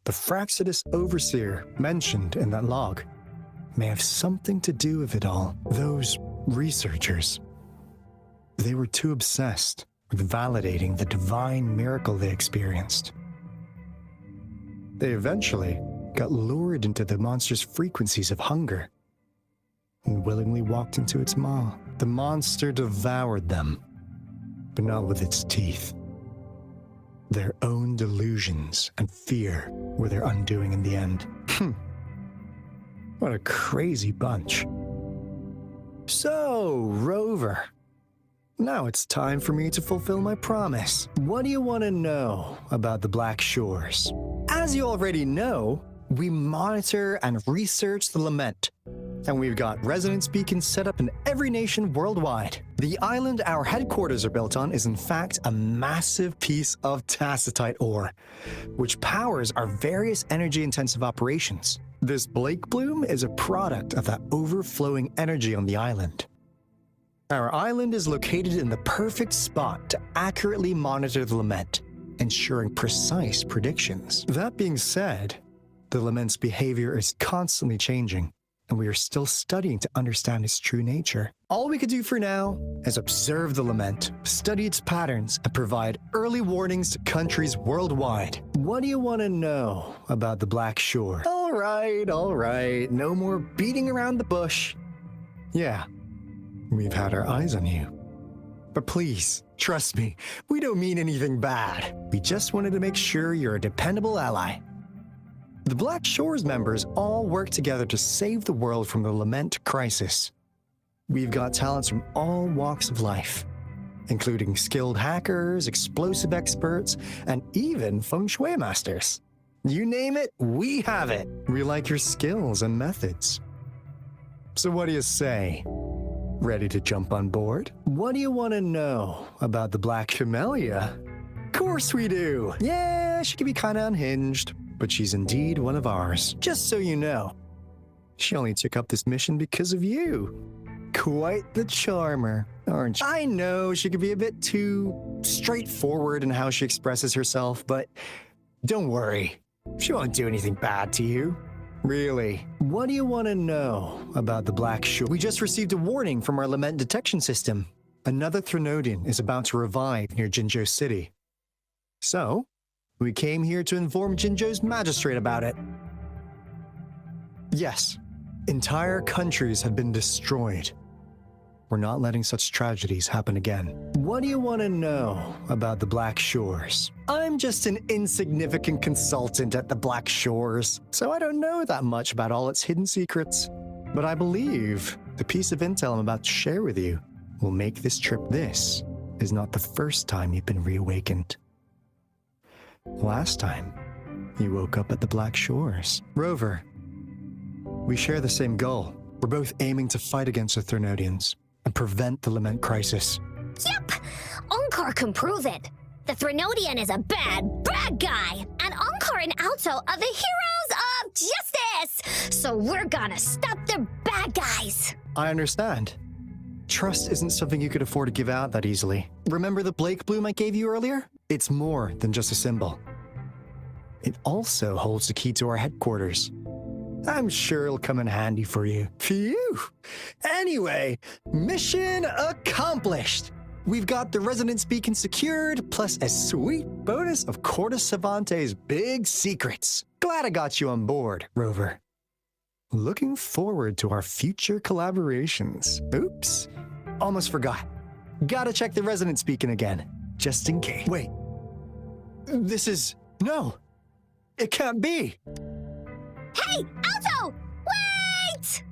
the Fraxidus Overseer mentioned in that log may have something to do with it all. Those researchers, they were too obsessed with validating the divine miracle they experienced. They eventually got lured into the monster's frequencies of hunger and willingly walked into its maw. The monster devoured them, but not with its teeth. Their own delusions and fear were their undoing in the end. What a crazy bunch. So, Rover, now it's time for me to fulfill my promise. What do you want to know about the Black Shores? As you already know, we monitor and research the Lament, and we've got resonance beacons set up in every nation worldwide. The island our headquarters are built on is in fact a massive piece of tacitite ore, which powers our various energy-intensive operations. This Blake Bloom is a product of that overflowing energy on the island. Our island is located in the perfect spot to accurately monitor the Lament, ensuring precise predictions. That being said, the Lament's behavior is constantly changing, and we are still studying to understand its true nature. All we could do for now is observe the Lament, study its patterns, and provide early warnings to countries worldwide. What do you want to know about the Black Shore? All right, no more beating around the bush. Yeah, we've had our eyes on you. But please, trust me, we don't mean anything bad. We just wanted to make sure you're a dependable ally. The Black Shores members all work together to save the world from the Lament crisis. We've got talents from all walks of life, including skilled hackers, explosive experts, and even feng shui masters. You name it, we have it. We like your skills and methods. So what do you say? Ready to jump on board? What do you want to know about the Black Camellia? Of course we do. Yeah, she can be kind of unhinged, but she's indeed one of ours. Just so you know, she only took up this mission because of you. Quite the charmer, aren't you? I know she can be a bit too straightforward in how she expresses herself, but don't worry. She won't do anything bad to you. Really? What do you want to know about the Black Shore? We just received a warning from our Lament detection system. Another Threnodian is about to revive near Jinzhou City. So, we came here to inform Jinzhou's magistrate about it. Yes, entire countries have been destroyed. We're not letting such tragedies happen again. What do you want to know about the Black Shores? I'm just an insignificant consultant at the Black Shores, so I don't know that much about all its hidden secrets. But I believe the piece of intel I'm about to share with you will make this trip. This is not the first time you've been reawakened. Last time, you woke up at the Black Shores. Rover, we share the same goal. We're both aiming to fight against the Threnodians and prevent the Lament crisis. Yep! Onkar can prove it. The Threnodian is a bad, bad guy, and Onkar and Alto are the heroes of justice! So we're gonna stop the bad guys! I understand. Trust isn't something you could afford to give out that easily. Remember the Blake bloom I gave you earlier? It's more than just a symbol. It also holds the key to our headquarters. I'm sure it'll come in handy for you. Phew! Anyway, mission accomplished! We've got the resonance beacon secured, plus a sweet bonus of Corda Savante's big secrets. Glad I got you on board, Rover. Looking forward to our future collaborations. Oops, almost forgot. Gotta check the resonance beacon again, just in case. Wait, this is... No, it can't be. Hey, Alto! Wait!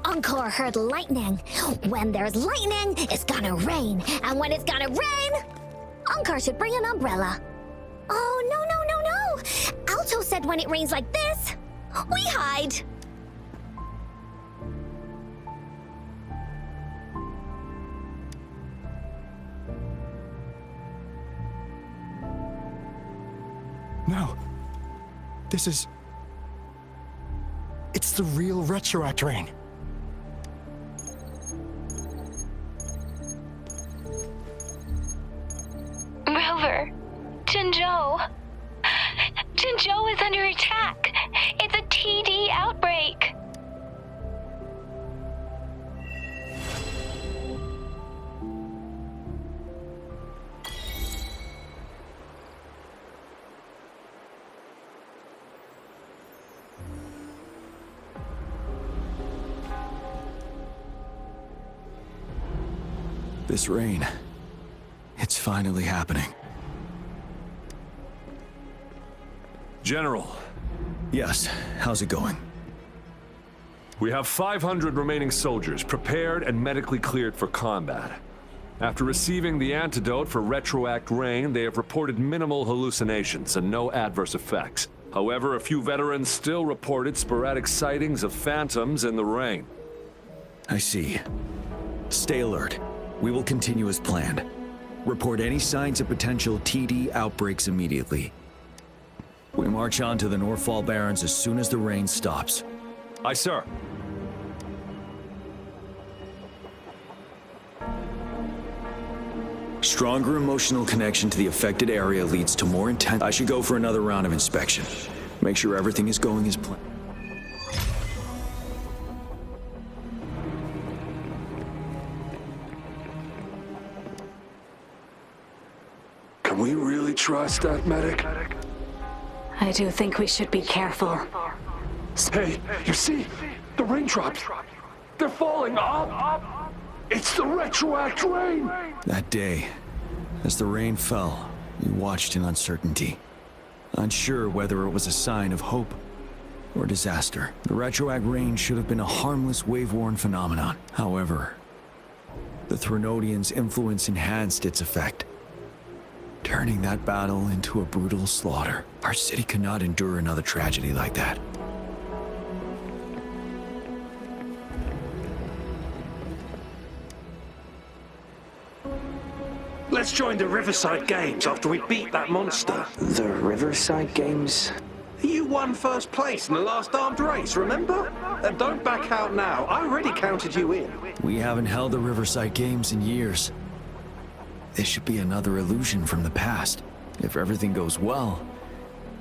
Onkar heard lightning. When there's lightning, it's gonna rain. And when it's gonna rain, Onkar should bring an umbrella. Oh, no. Alto said when it rains like this, we hide. No. This is... It's the real Retroact rain. Rover, Jinzhou. Jinzhou is under attack. It's a TD outbreak. This rain, it's finally happening. General. Yes, how's it going? We have 500 remaining soldiers prepared and medically cleared for combat. After receiving the antidote for Retroact rain, they have reported minimal hallucinations and no adverse effects. However, a few veterans still reported sporadic sightings of phantoms in the rain. I see. Stay alert. We will continue as planned. Report any signs of potential TD outbreaks immediately. We march on to the Northfall Barrens as soon as the rain stops. Aye, sir. Stronger emotional connection to the affected area leads to more intense... I should go for another round of inspection. Make sure everything is going as planned. Can we really trust that medic? I do think we should be careful. Hey, you see? The raindrops. They're falling up. It's the retroact rain. That day, as the rain fell, we watched in uncertainty, unsure whether it was a sign of hope or disaster. The retroact rain should have been a harmless wave-worn phenomenon. However, the Threnodians' influence enhanced its effect, turning that battle into a brutal slaughter. Our city could not endure another tragedy like that. Let's join the Riverside Games after we beat that monster. The Riverside Games? You won first place in the last armed race, remember? And don't back out now. I already counted you in. We haven't held the Riverside Games in years. This should be another illusion from the past. If everything goes well,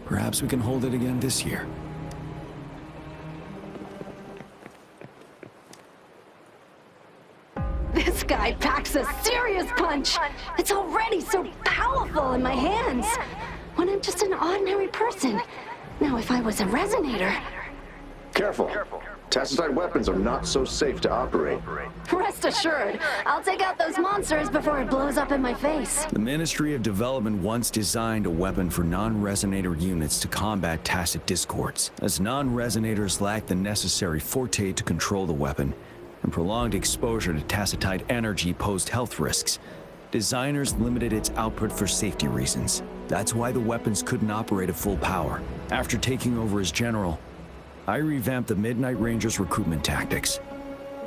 perhaps we can hold it again this year. This guy packs a serious punch! It's already so powerful in my hands! When I'm just an ordinary person. Now if I was a resonator... Careful. Tacitite weapons are not so safe to operate. Rest assured, I'll take out those monsters before it blows up in my face. The Ministry of Development once designed a weapon for non-resonator units to combat tacit discords. As non-resonators lack the necessary forte to control the weapon, and prolonged exposure to tacitite energy posed health risks, designers limited its output for safety reasons. That's why the weapons couldn't operate at full power. After taking over as general, I revamped the Midnight Rangers' recruitment tactics.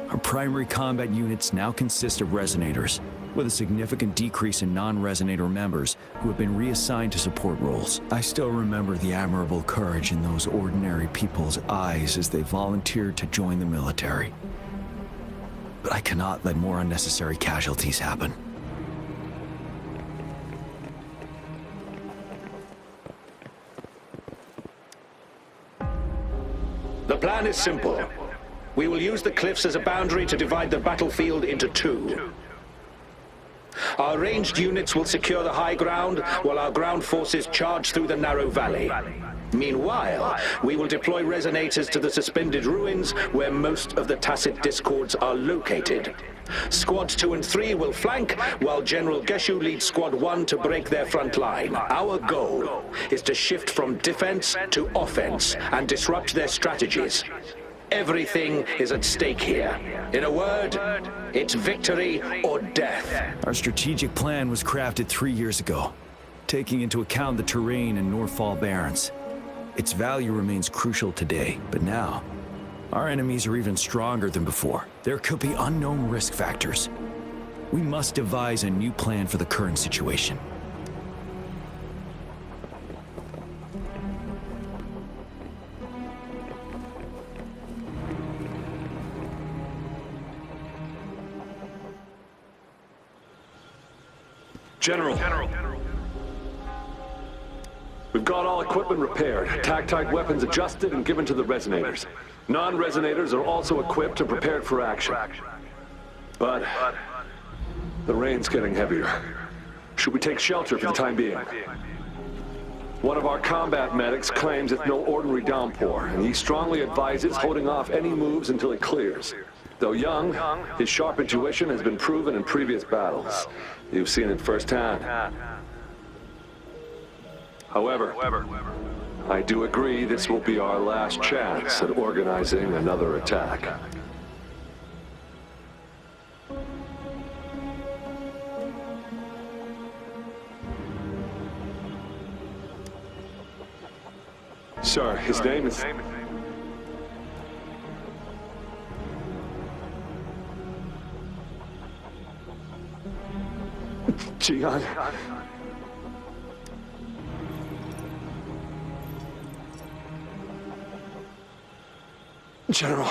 Our primary combat units now consist of resonators, with a significant decrease in non-resonator members who have been reassigned to support roles. I still remember the admirable courage in those ordinary people's eyes as they volunteered to join the military. But I cannot let more unnecessary casualties happen. The plan is simple. We will use the cliffs as a boundary to divide the battlefield into two. Our ranged units will secure the high ground, while our ground forces charge through the narrow valley. Meanwhile, we will deploy resonators to the suspended ruins where most of the tacit discords are located. Squads 2 and 3 will flank, while General Geshu leads Squad 1 to break their front line. Our goal is to shift from defense to offense and disrupt their strategies. Everything is at stake here. In a word, it's victory or death. Our strategic plan was crafted 3 years ago, taking into account the terrain in Northfall Barrens. Its value remains crucial today, but now, our enemies are even stronger than before. There could be unknown risk factors. We must devise a new plan for the current situation. General. We've got all equipment repaired, tactite weapons adjusted and given to the resonators. Non-resonators are also equipped and prepared for action. But the rain's getting heavier. Should we take shelter for the time being? One of our combat medics claims it's no ordinary downpour, and he strongly advises holding off any moves until it clears. Though young, his sharp intuition has been proven in previous battles. You've seen it firsthand. However, I do agree this will be our last chance at organizing another attack. Sir, his name is... Jian. General,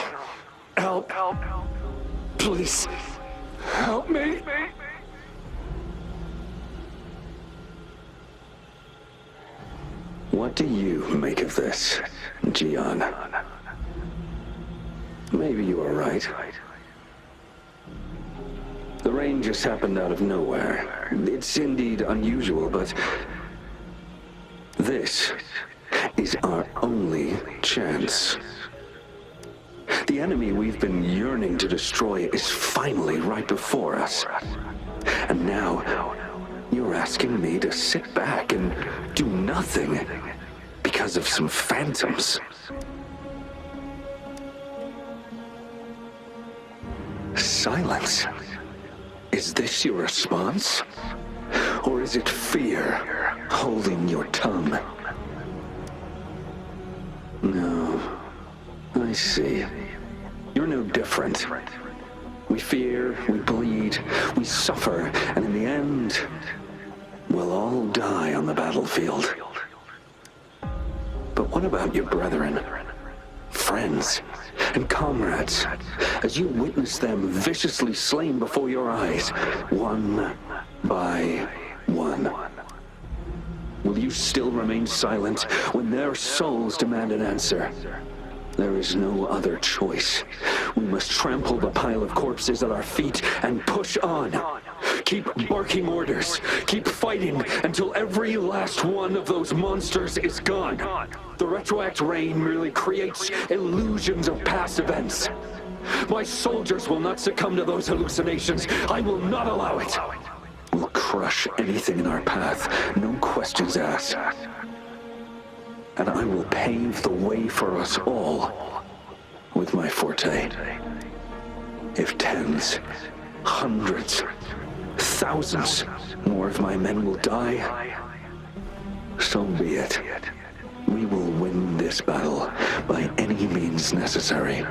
help. Please, help me. What do you make of this, Jian? Maybe you are right. The rain just happened out of nowhere. It's indeed unusual, but this is our only chance. The enemy we've been yearning to destroy is finally right before us. And now, you're asking me to sit back and do nothing because of some phantoms. Silence. Is this your response? Or is it fear holding your tongue? No. I see. You're no different. We fear, we bleed, we suffer, and in the end, we'll all die on the battlefield. But what about your brethren, friends, and comrades, as you witness them viciously slain before your eyes, one by one? Will you still remain silent when their souls demand an answer? There is no other choice. We must trample the pile of corpses at our feet and push on. Keep barking orders. Keep fighting until every last one of those monsters is gone. The retroact rain merely creates illusions of past events. My soldiers will not succumb to those hallucinations. I will not allow it. We'll crush anything in our path, no questions asked. And I will pave the way for us all with my forte. If tens, hundreds, thousands more of my men will die, so be it. We will win this battle by any means necessary.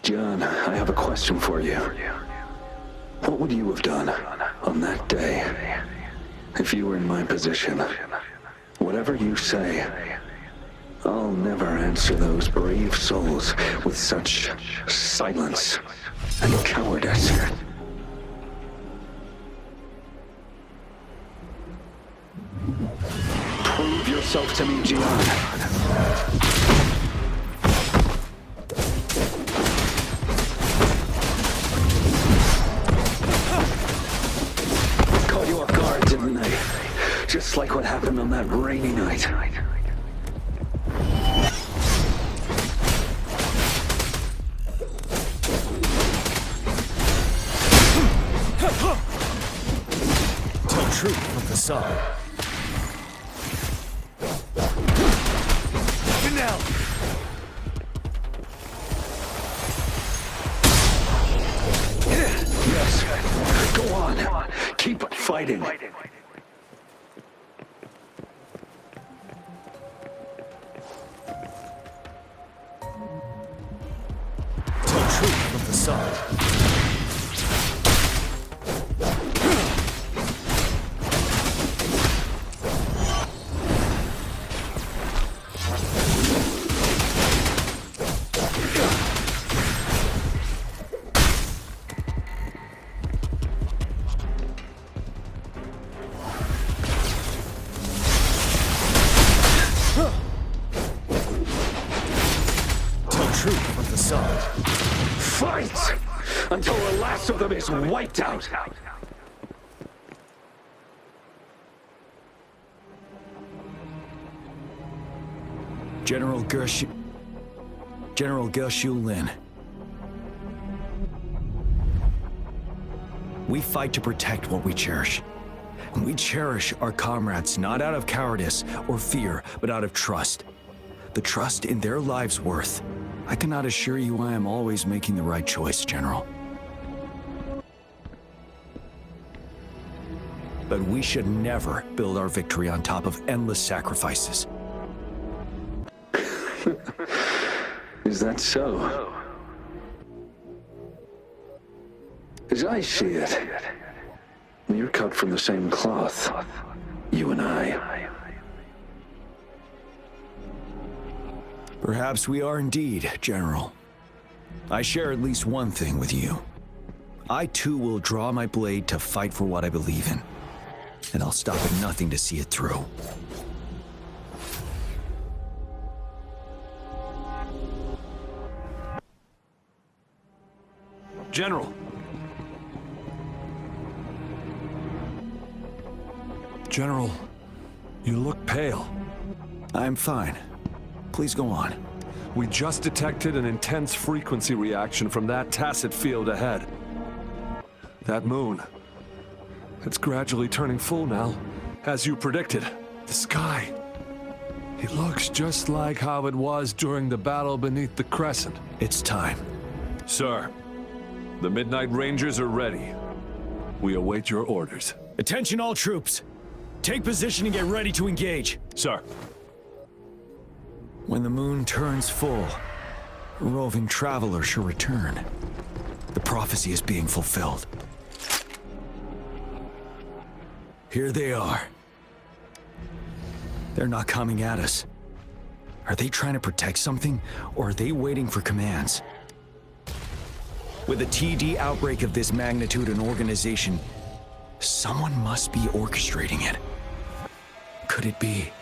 John, I have a question for you. What would you have done on that day if you were in my position? Whatever you say, I'll never answer those brave souls with such silence and cowardice. Prove yourself to me, Gian. Just like what happened on that rainy night. Tell truth from the sun. Now. Yes. Go on. Keep fighting. Fight! Until the last of them is wiped out! General Gershu Lin. We fight to protect what we cherish. And we cherish our comrades not out of cowardice or fear, but out of trust. The trust in their lives' worth. I cannot assure you I am always making the right choice, General. But we should never build our victory on top of endless sacrifices. Is that so? As I see it, you're cut from the same cloth, you and I. Perhaps we are indeed, General. I share at least one thing with you. I too will draw my blade to fight for what I believe in. And I'll stop at nothing to see it through. General. General, you look pale. I'm fine. Please go on. We just detected an intense frequency reaction from that tacit field ahead. That moon. It's gradually turning full now, as you predicted. The sky. It looks just like how it was during the battle beneath the crescent. It's time. Sir, the Midnight Rangers are ready. We await your orders. Attention all troops. Take position and get ready to engage. Sir. When the moon turns full, a roving traveler shall return. The prophecy is being fulfilled. Here they are. They're not coming at us. Are they trying to protect something, or are they waiting for commands? With a TD outbreak of this magnitude and organization, someone must be orchestrating it. Could it be?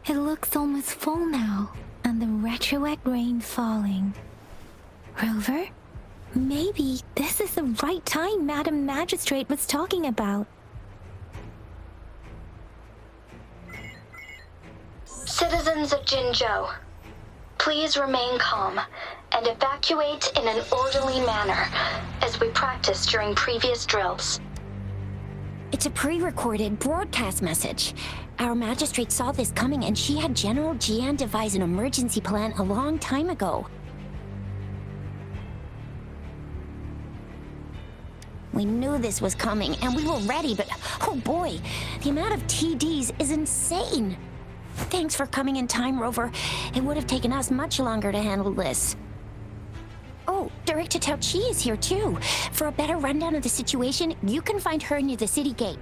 It looks almost full now, and the retroact rain falling. Rover? Maybe this is the right time Madam Magistrate was talking about. Citizens of Jinzhou, please remain calm and evacuate in an orderly manner, as we practiced during previous drills. It's a pre-recorded broadcast message. Our magistrate saw this coming and she had General Jian devise an emergency plan a long time ago. We knew this was coming and we were ready, but oh boy, the amount of TDs is insane. Thanks for coming in time, Rover. It would have taken us much longer to handle this. Oh, Director Tao Chi is here too. For a better rundown of the situation, you can find her near the city gate.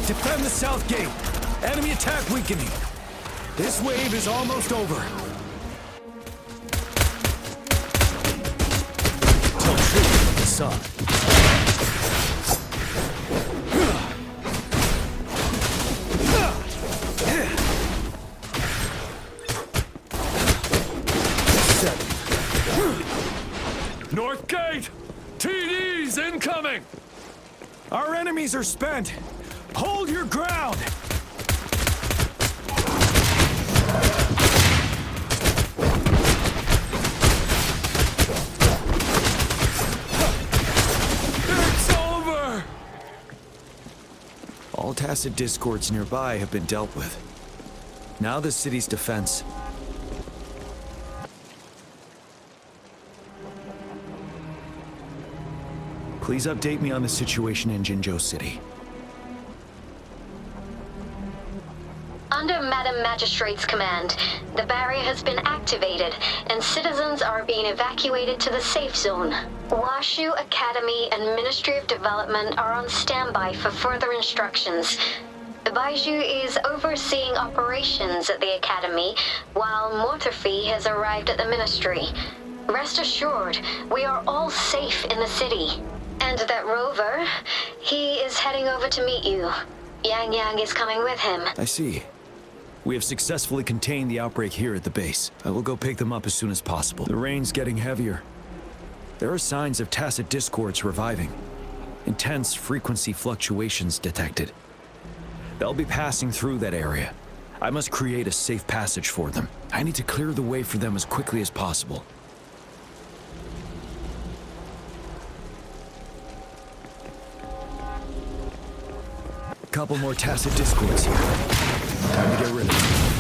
Defend the south gate! Enemy attack weakening! This wave is almost over. Tell truth from the sun. North gate! TDs! Our enemies are spent! Hold your ground! It's over! All tacit discords nearby have been dealt with. Now the city's defense. Please update me on the situation in Jinzhou City. Under Madam Magistrate's command, the barrier has been activated, and citizens are being evacuated to the safe zone. Washu Academy and Ministry of Development are on standby for further instructions. Baiju is overseeing operations at the Academy, while Mortophy has arrived at the Ministry. Rest assured, we are all safe in the city. And that Rover, he is heading over to meet you. Yangyang is coming with him. I see. We have successfully contained the outbreak here at the base. I will go pick them up as soon as possible. The rain's getting heavier. There are signs of tacit discords reviving. Intense frequency fluctuations detected. They'll be passing through that area. I must create a safe passage for them. I need to clear the way for them as quickly as possible. Couple more tacit discords here. Time to get rid of them.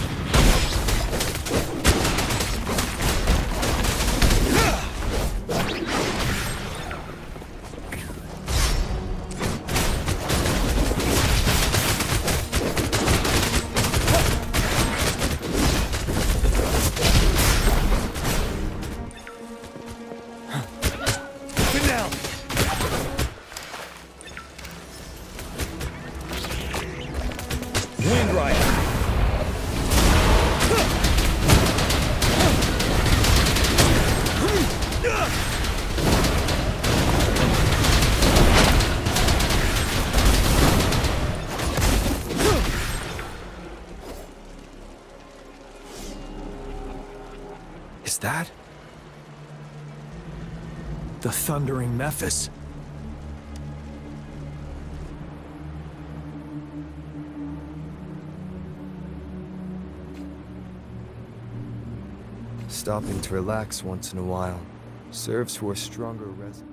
Is that the thundering Mephis? Stopping to relax once in a while serves for a stronger resident.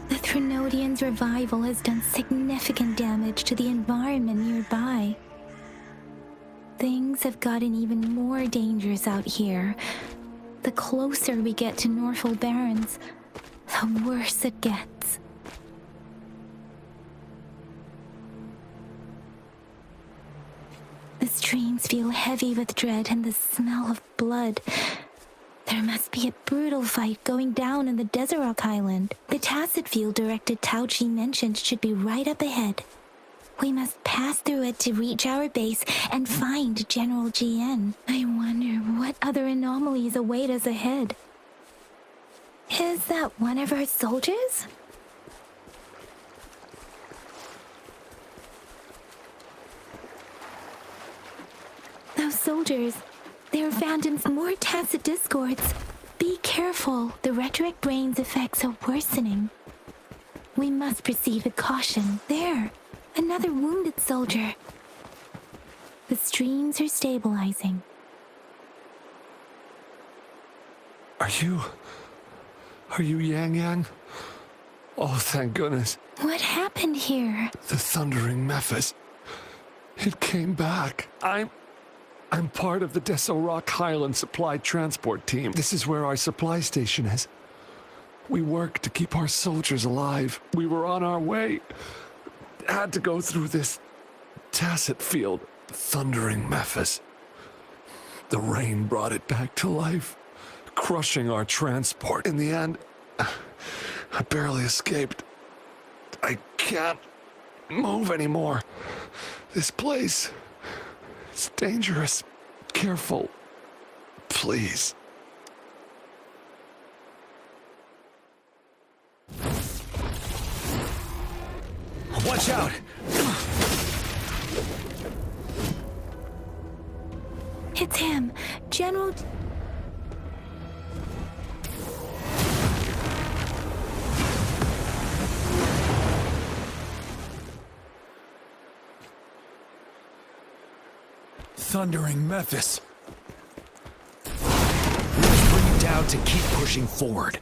The Threnodian's revival has done significant damage to the environment nearby. Things have gotten even more dangerous out here. The closer we get to Norfolk Barrens, the worse it gets. The streams feel heavy with dread and the smell of blood. There must be a brutal fight going down in the Desert Rock Island. The tacit field directed Tao Chi mentioned should be right up ahead. We must pass through it to reach our base and find General GN. I wonder what other anomalies await us ahead. Is that one of our soldiers? Those soldiers, they're phantoms, more tacit discords. Be careful, the retroact brain's effects are worsening. We must proceed with caution. There, another wounded soldier. The streams are stabilizing. Are you Yangyang? Oh, thank goodness. What happened here? The thundering Mephis. It came back. I'm part of the Desert Rock Highland Supply Transport Team. This is where our supply station is. We work to keep our soldiers alive. We were on our way. Had to go through this tacit field. Thundering Mephis. The rain brought it back to life, crushing our transport. In the end, I barely escaped. I can't move anymore. This place, it's dangerous. Careful, please. Watch out! It's him, General... Thundering Memphis. Let's bring it down to keep pushing forward.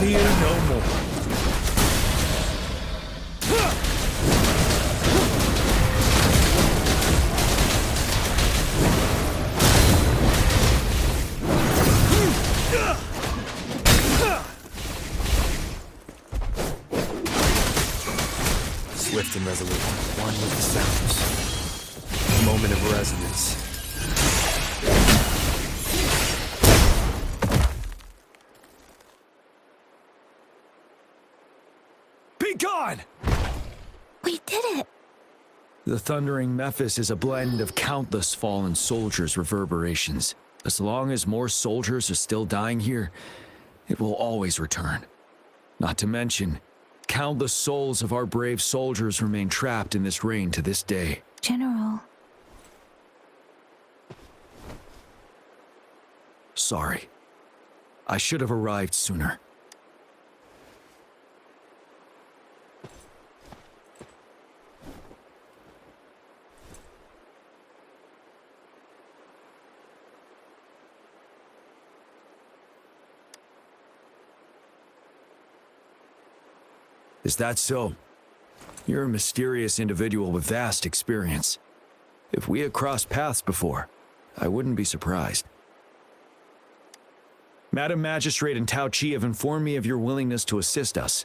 Fear no more. Swift and resolute, one with the sounds. Moment of resonance. Gone! We did it! The Thundering Memphis is a blend of countless fallen soldiers' reverberations. As long as more soldiers are still dying here, it will always return. Not to mention, countless souls of our brave soldiers remain trapped in this rain to this day. General. Sorry. I should have arrived sooner. Is that so? You're a mysterious individual with vast experience. If we had crossed paths before, I wouldn't be surprised. Madam Magistrate and Tao Chi have informed me of your willingness to assist us.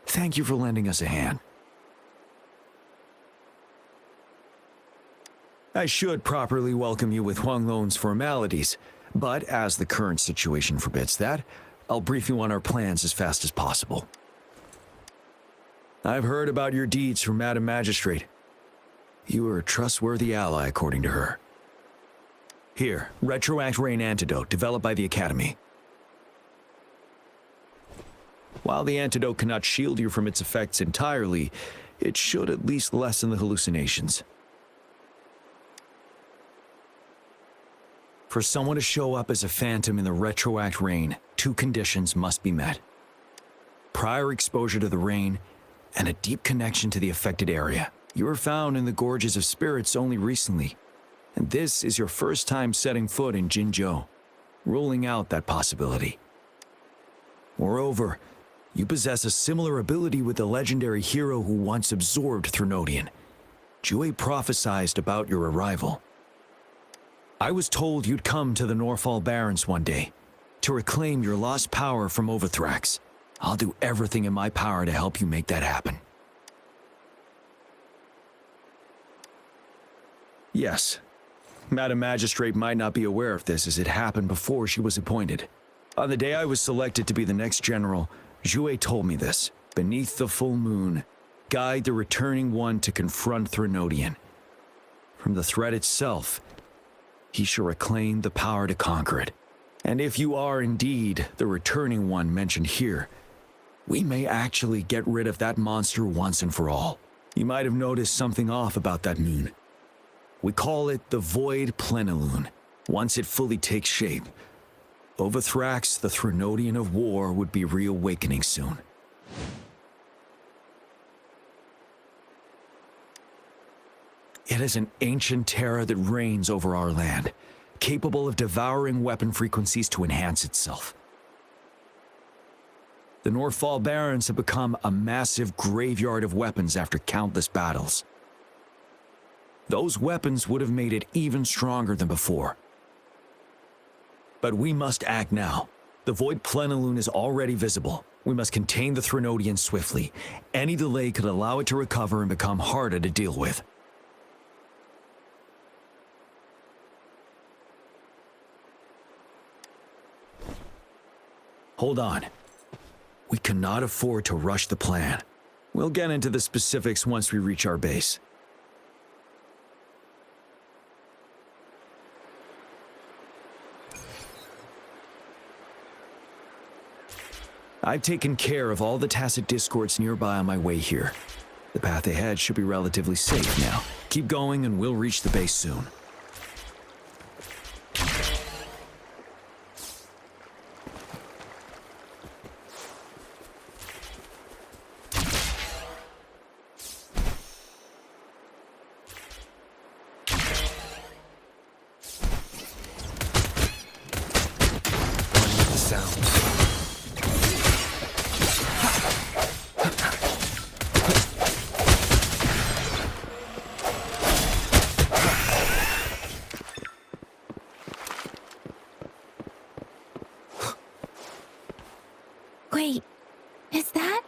Thank you for lending us a hand. I should properly welcome you with Huang Lon's formalities, but as the current situation forbids that, I'll brief you on our plans as fast as possible. I've heard about your deeds from Madam Magistrate. You are a trustworthy ally, according to her. Here, Retroact Rain Antidote, developed by the Academy. While the antidote cannot shield you from its effects entirely, it should at least lessen the hallucinations. For someone to show up as a phantom in the Retroact Rain, two conditions must be met. Prior exposure to the rain, and a deep connection to the affected area. You were found in the Gorges of Spirits only recently, and this is your first time setting foot in Jinzhou, ruling out that possibility. Moreover, you possess a similar ability with the legendary hero who once absorbed Threnodian. Jue prophesied about your arrival. I was told you'd come to the Norfall Barrens one day, to reclaim your lost power from Overthrax. I'll do everything in my power to help you make that happen. Yes, Madam Magistrate might not be aware of this as it happened before she was appointed. On the day I was selected to be the next general, Jue told me this. Beneath the full moon, guide the returning one to confront Threnodian. From the threat itself, he shall reclaim the power to conquer it. And if you are indeed the returning one mentioned here, we may actually get rid of that monster once and for all. You might have noticed something off about that moon. We call it the Void Plenilune. Once it fully takes shape, Overthrax, the Threnodian of War, would be reawakening soon. It is an ancient terror that reigns over our land, capable of devouring weapon frequencies to enhance itself. The Norfall Barrens have become a massive graveyard of weapons after countless battles. Those weapons would have made it even stronger than before. But we must act now, The void plenilune is already visible. We must contain the Threnodian swiftly. Any delay could allow it to recover and become harder to deal with. Hold on. We cannot afford to rush the plan. We'll get into the specifics once we reach our base. I've taken care of all the tacit discords nearby on my way here. The path ahead should be relatively safe now. Keep going and we'll reach the base soon. Wait, is that?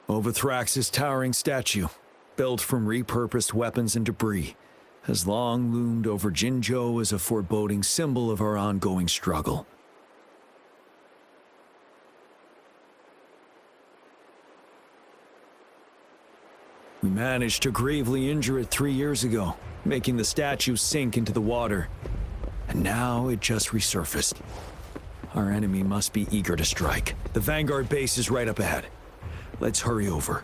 Overthrax's towering statue, built from repurposed weapons and debris, has long loomed over Jinzhou as a foreboding symbol of our ongoing struggle. We managed to gravely injure it 3 years ago, making the statue sink into the water. And now it just resurfaced. Our enemy must be eager to strike. The Vanguard base is right up ahead. Let's hurry over.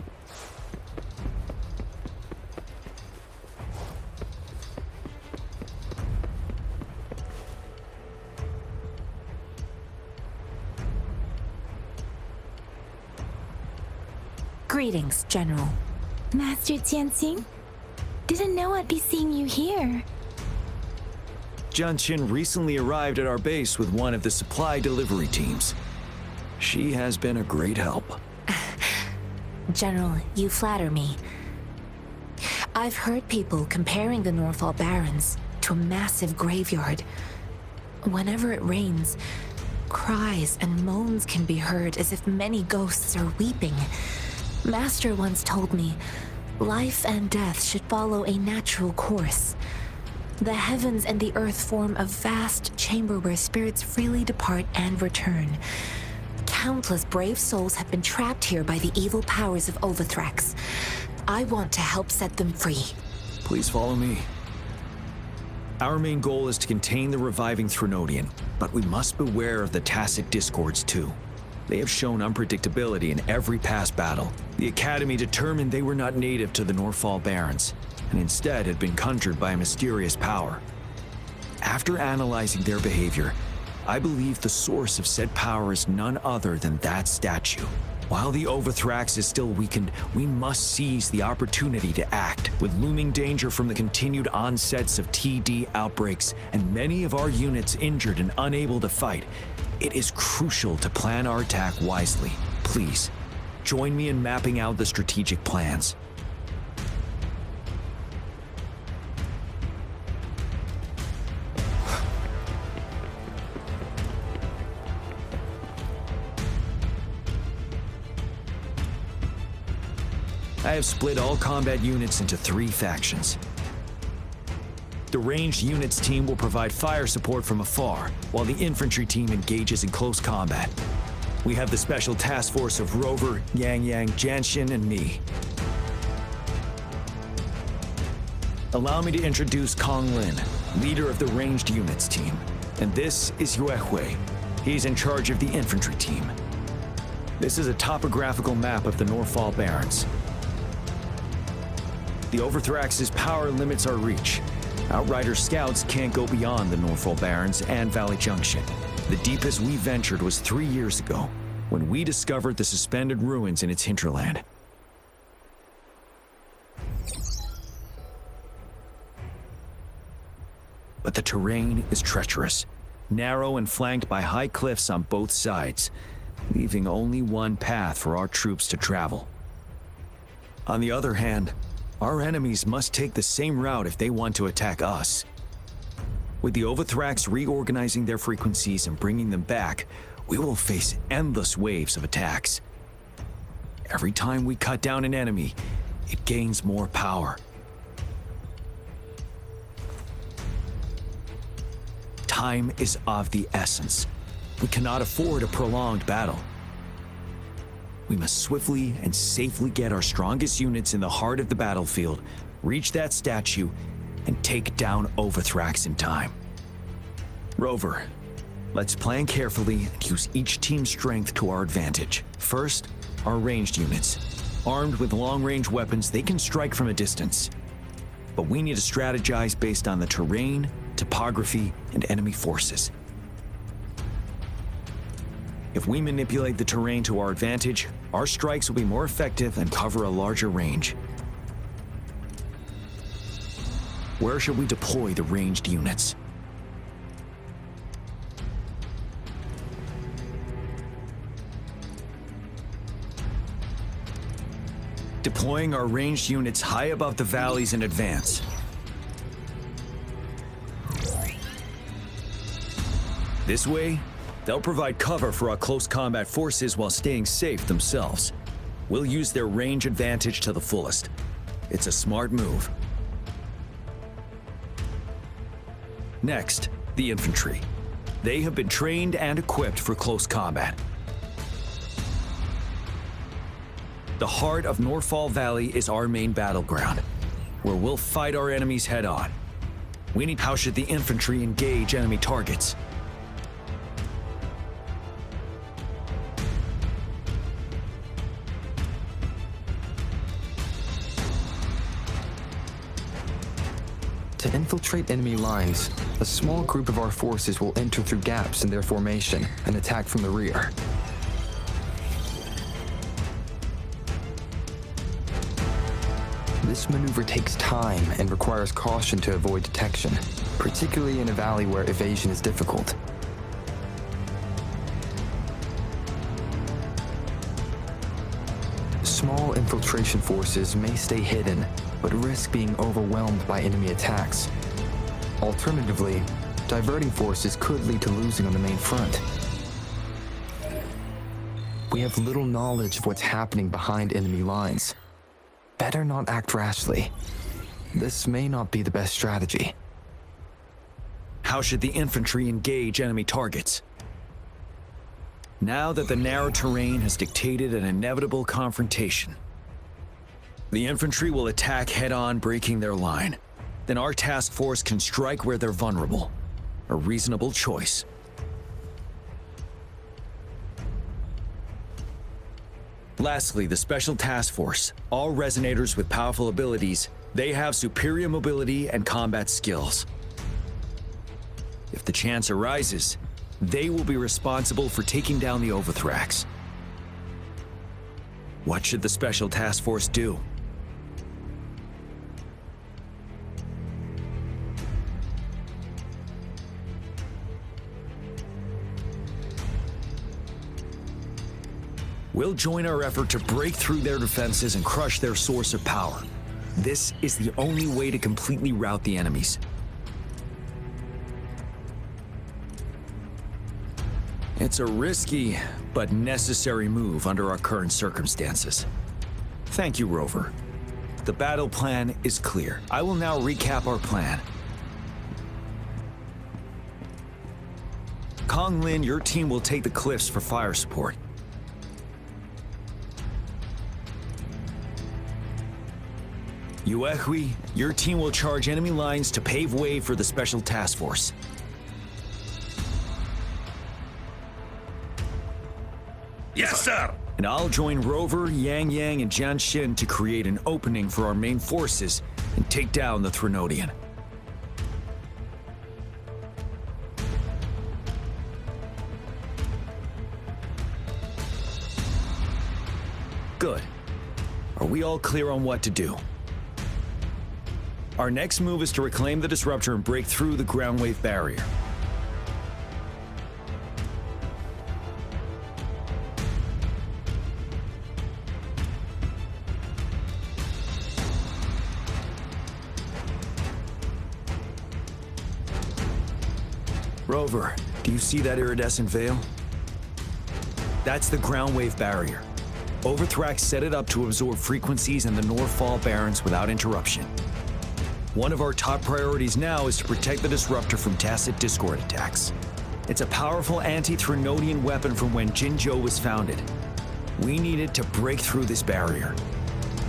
Greetings, General. Master Jianxing? Didn't know I'd be seeing you here. Jianqin recently arrived at our base with one of the supply delivery teams. She has been a great help. General, you flatter me. I've heard people comparing the Norfall Barrens to a massive graveyard. Whenever it rains, cries and moans can be heard as if many ghosts are weeping. Master once told me, life and death should follow a natural course. The heavens and the earth form a vast chamber where spirits freely depart and return. Countless brave souls have been trapped here by the evil powers of Overthrax. I want to help set them free. Please follow me. Our main goal is to contain the reviving Threnodian, but we must beware of the tacit discords too. They have shown unpredictability in every past battle. The Academy determined they were not native to the Norfall Barrens, and instead had been conjured by a mysterious power. After analyzing their behavior, I believe the source of said power is none other than that statue. While the Overthrax is still weakened, we must seize the opportunity to act. With looming danger from the continued onsets of TD outbreaks and many of our units injured and unable to fight, it is crucial to plan our attack wisely. Please, join me in mapping out the strategic plans. I have split all combat units into 3 factions. The ranged units team will provide fire support from afar, while the infantry team engages in close combat. We have the special task force of Rover, Yangyang, Chisha, and me. Allow me to introduce Kong Lin, leader of the ranged units team. And this is Yue Hui. He's in charge of the infantry team. This is a topographical map of the Norfall Barrens. The Overthrax's power limits our reach. Outrider scouts can't go beyond the Northfall Barrens and Valley Junction. The deepest we ventured was 3 years ago, when we discovered the suspended ruins in its hinterland. But the terrain is treacherous, narrow and flanked by high cliffs on both sides, leaving only one path for our troops to travel. On the other hand, our enemies must take the same route if they want to attack us. With the Overthrax reorganizing their frequencies and bringing them back, we will face endless waves of attacks. Every time we cut down an enemy, it gains more power. Time is of the essence. We cannot afford a prolonged battle. We must swiftly and safely get our strongest units in the heart of the battlefield, reach that statue, and take down Overthrax in time. Rover, let's plan carefully and use each team's strength to our advantage. First, our ranged units. Armed with long-range weapons, they can strike from a distance. But we need to strategize based on the terrain, topography, and enemy forces. If we manipulate the terrain to our advantage, our strikes will be more effective and cover a larger range. Where should we deploy the ranged units? Deploying our ranged units high above the valleys in advance. This way, they'll provide cover for our close combat forces while staying safe themselves. We'll use their range advantage to the fullest. It's a smart move. Next, the infantry. They have been trained and equipped for close combat. The heart of Northfall Valley is our main battleground, where we'll fight our enemies head-on. How should the infantry engage enemy targets? To infiltrate enemy lines, a small group of our forces will enter through gaps in their formation and attack from the rear. This maneuver takes time and requires caution to avoid detection, particularly in a valley where evasion is difficult. Small infiltration forces may stay hidden, but risk being overwhelmed by enemy attacks. Alternatively, diverting forces could lead to losing on the main front. We have little knowledge of what's happening behind enemy lines. Better not act rashly. This may not be the best strategy. How should the infantry engage enemy targets? Now that the narrow terrain has dictated an inevitable confrontation, the infantry will attack head-on, breaking their line. Then our task force can strike where they're vulnerable. A reasonable choice. Lastly, the Special Task Force. All resonators with powerful abilities, they have superior mobility and combat skills. If the chance arises, they will be responsible for taking down the Overthrax. What should the Special Task Force do? We'll join our effort to break through their defenses and crush their source of power. This is the only way to completely rout the enemies. It's a risky, but necessary move under our current circumstances. Thank you, Rover. The battle plan is clear. I will now recap our plan. Kong Lin, your team will take the cliffs for fire support. Yuehui, your team will charge enemy lines to pave way for the Special Task Force. Yes, sir! and I'll join Rover, Yangyang, and Jianshin to create an opening for our main forces and take down the Threnodian. Good. Are we all clear on what to do? Our next move is to reclaim the disruptor and break through the ground wave barrier. Rover, do you see that iridescent veil? That's the ground wave barrier. Overthrax set it up to absorb frequencies in the Northfall Barrens without interruption. One of our top priorities now is to protect the disruptor from tacit discord attacks. It's a powerful anti-Threnodian weapon from when Jinzhou was founded. We need it to break through this barrier.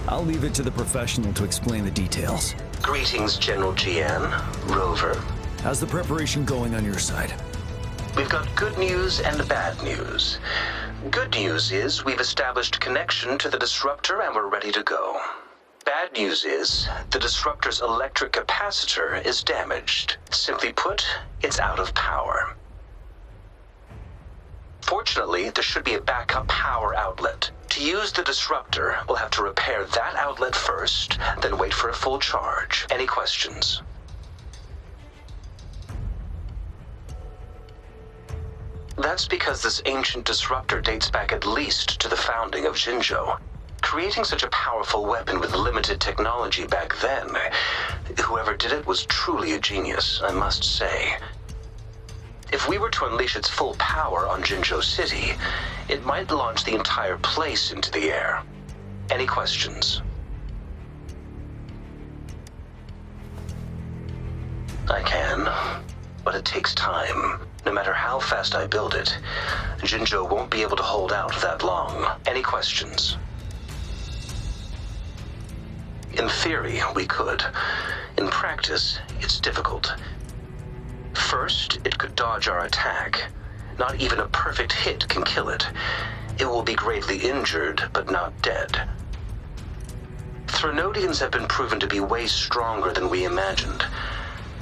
I'll leave it to the professional to explain the details. Greetings, General Jian, Rover. How's the preparation going on your side? We've got good news and bad news. Good news is we've established connection to the disruptor and we're ready to go. Bad news is the disruptor's electric capacitor is damaged. Simply put, it's out of power. Fortunately, there should be a backup power outlet. To use the disruptor, we'll have to repair that outlet first, then wait for a full charge. Any questions? That's because this ancient disruptor dates back at least to the founding of Jinzhou. Creating such a powerful weapon with limited technology back then, whoever did it was truly a genius, I must say. If we were to unleash its full power on Jinzhou City, it might launch the entire place into the air. Any questions? I can, but it takes time. No matter how fast I build it, Jinzhou won't be able to hold out that long. Any questions? In theory, we could. In practice, it's difficult. First, it could dodge our attack. Not even a perfect hit can kill it. It will be gravely injured, but not dead. Threnodians have been proven to be way stronger than we imagined.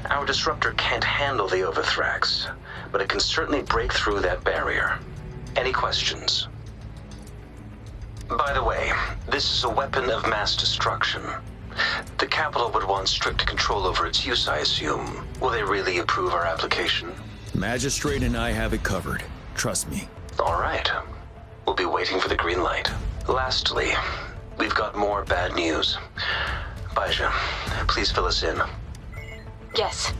Our disruptor can't handle the Overthrax, but it can certainly break through that barrier. Any questions? By the way, this is a weapon of mass destruction. The capital would want strict control over its use, I assume. Will they really approve our application? Magistrate and I have it covered. Trust me. All right. We'll be waiting for the green light. Lastly, we've got more bad news. Baija, please fill us in. Yes.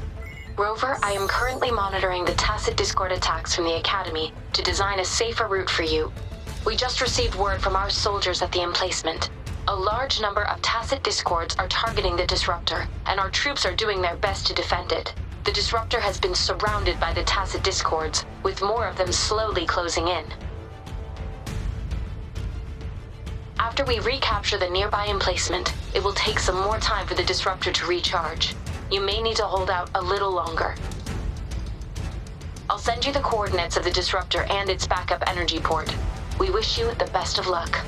Rover, I am currently monitoring the tacit discord attacks from the Academy to design a safer route for you. We just received word from our soldiers at the emplacement. A large number of tacit discords are targeting the disruptor, and our troops are doing their best to defend it. The disruptor has been surrounded by the tacit discords, with more of them slowly closing in. After we recapture the nearby emplacement, it will take some more time for the disruptor to recharge. You may need to hold out a little longer. I'll send you the coordinates of the disruptor and its backup energy port. We wish you the best of luck.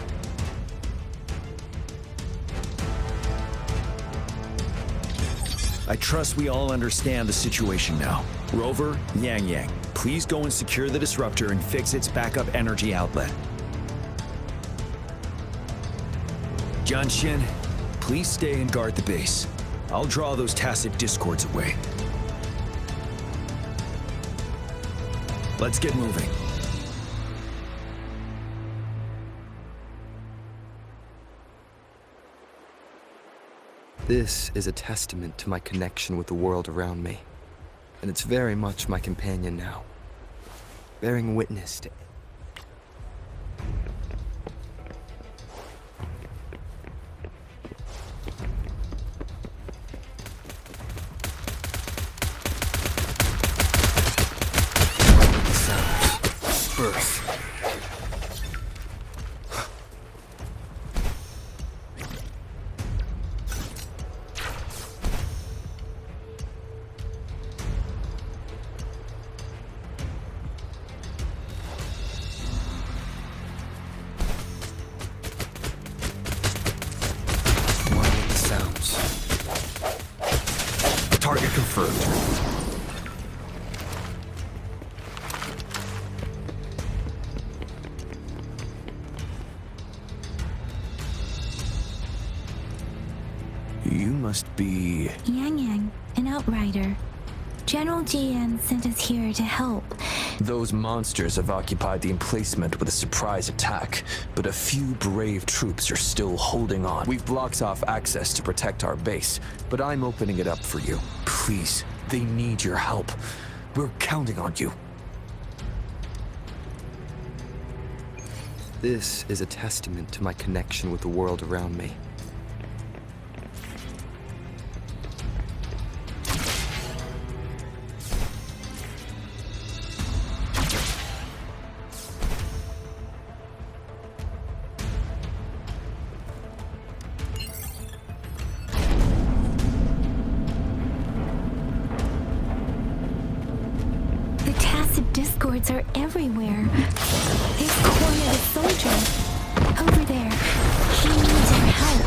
I trust we all understand the situation now. Rover, Yangyang, please go and secure the disruptor and fix its backup energy outlet. Jianshin, please stay and guard the base. I'll draw those tacit discords away. Let's get moving. This is a testament to my connection with the world around me, and it's very much my companion now, bearing witness to birth. confirmed. You must be... Yangyang, an outrider. General GN sent us here to help. Those monsters have occupied the emplacement with a surprise attack, but a few brave troops are still holding on. We've blocked off access to protect our base, but I'm opening it up for you. Please, they need your help. We're counting on you. This is a testament to my connection with the world around me. Discords are everywhere. They've cornered a soldier. Over there. He needs our help.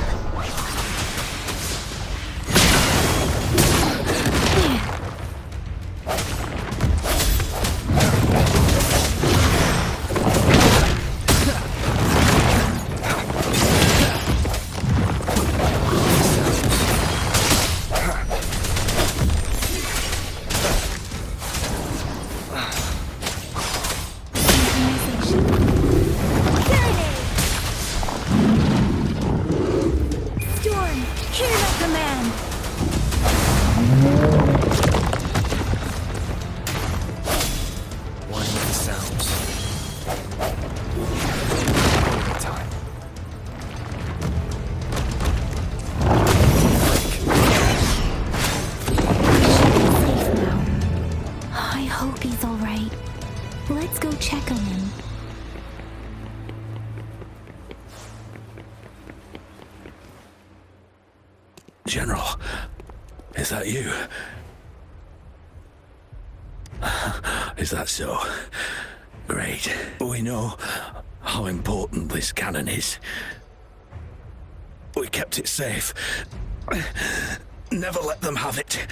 General, is that you? Is that so? Great. We know how important this cannon is. We kept it safe. Never let them have it.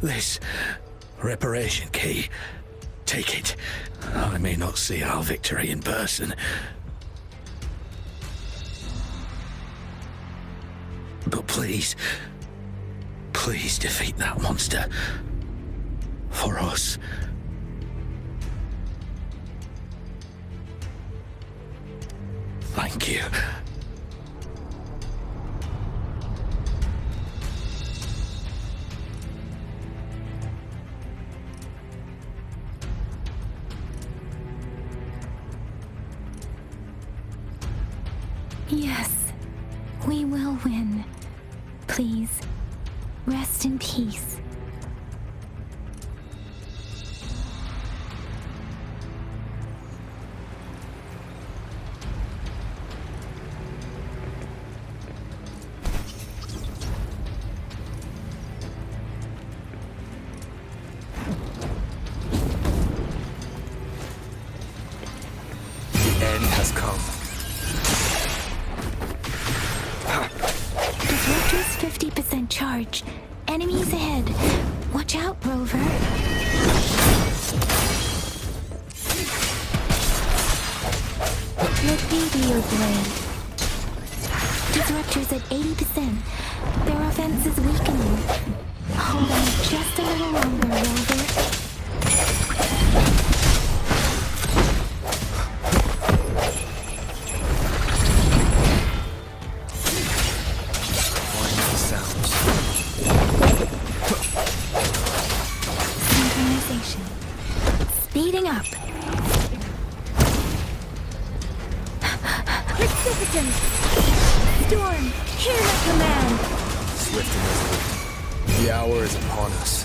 This reparation key. Take it. I may not see our victory in person. But please, please defeat that monster. For us. Thank you. Yes, we will win. Please, rest in peace. The end has come. Disruptor's 50% charge. Enemies ahead. Watch out, Rover. Let me be your blade. Disruptor's at 80%. Their offense is weakening. Hold on just a little longer, Rover. Speeding up. Precipitant! Storm, hear my command! Swift and resolute. The hour is upon us.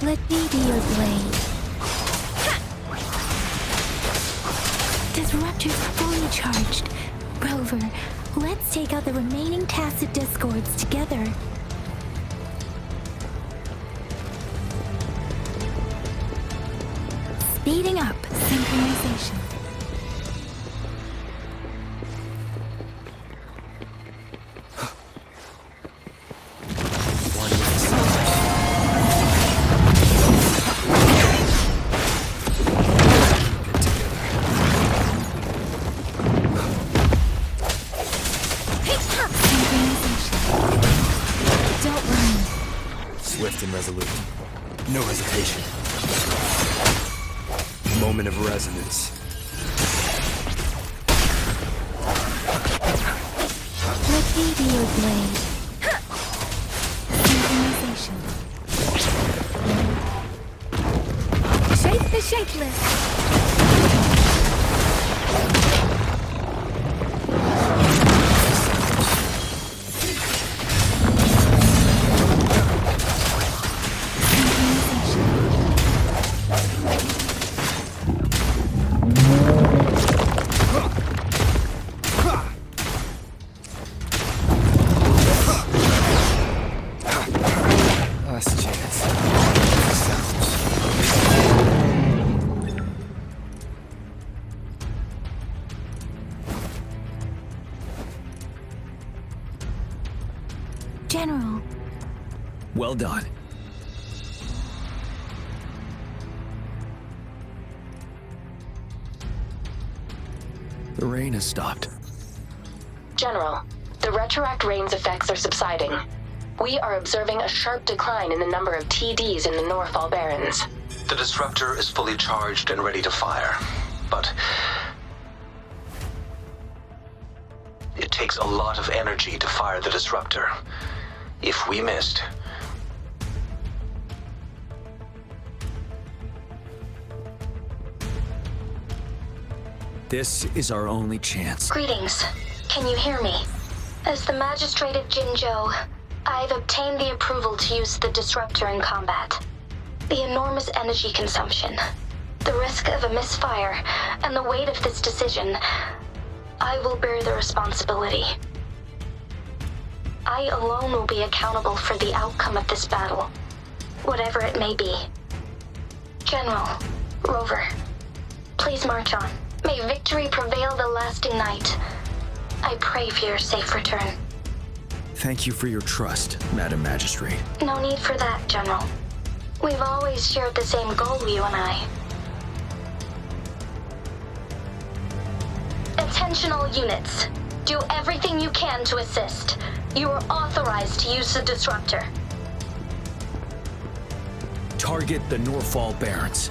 Let me be your blade. Disruptor's fully charged. Rover, let's take out the remaining tacit discords together. Speeding up. Synchronization. Swift and resolute. No hesitation. Moment of resonance. Meteor blade. Synchronization. Shake the shakeless. Last chance. General. Well done. The rain has stopped. General, the retroact rain's effects are subsiding. We are observing a sharp decline in the number of TDs in the Northall Barrens. The disruptor is fully charged and ready to fire, but it takes a lot of energy to fire the disruptor. If we missed, This is our only chance. Greetings. Can you hear me? As the Magistrate of Jinzhou, I've obtained the approval to use the disruptor in combat. The enormous energy consumption, the risk of a misfire, and the weight of this decision, I will bear the responsibility. I alone will be accountable for the outcome of this battle, whatever it may be. General, Rover, please march on. May victory prevail the lasting night. I pray for your safe return. Thank you for your trust, Madam Magistrate. No need for that, General. We've always shared the same goal, you and I. Attentional units, do everything you can to assist. You are authorized to use the disruptor. Target the Northall Barrens.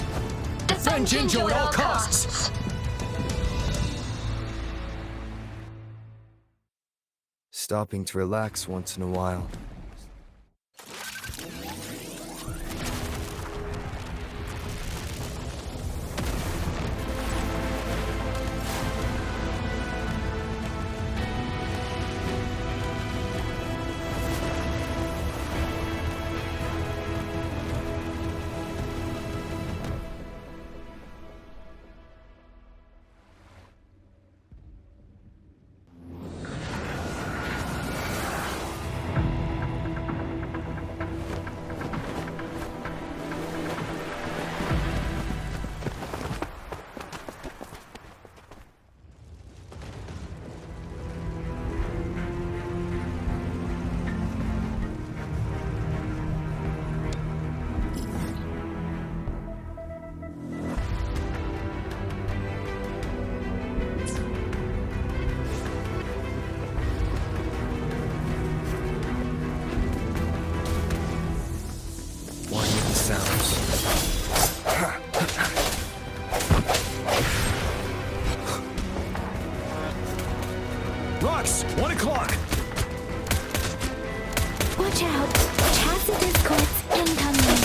Defend Jinzhou at all costs. Stopping to relax once in a while. Rocks, 1 o'clock. Watch out. Chassis discords incoming.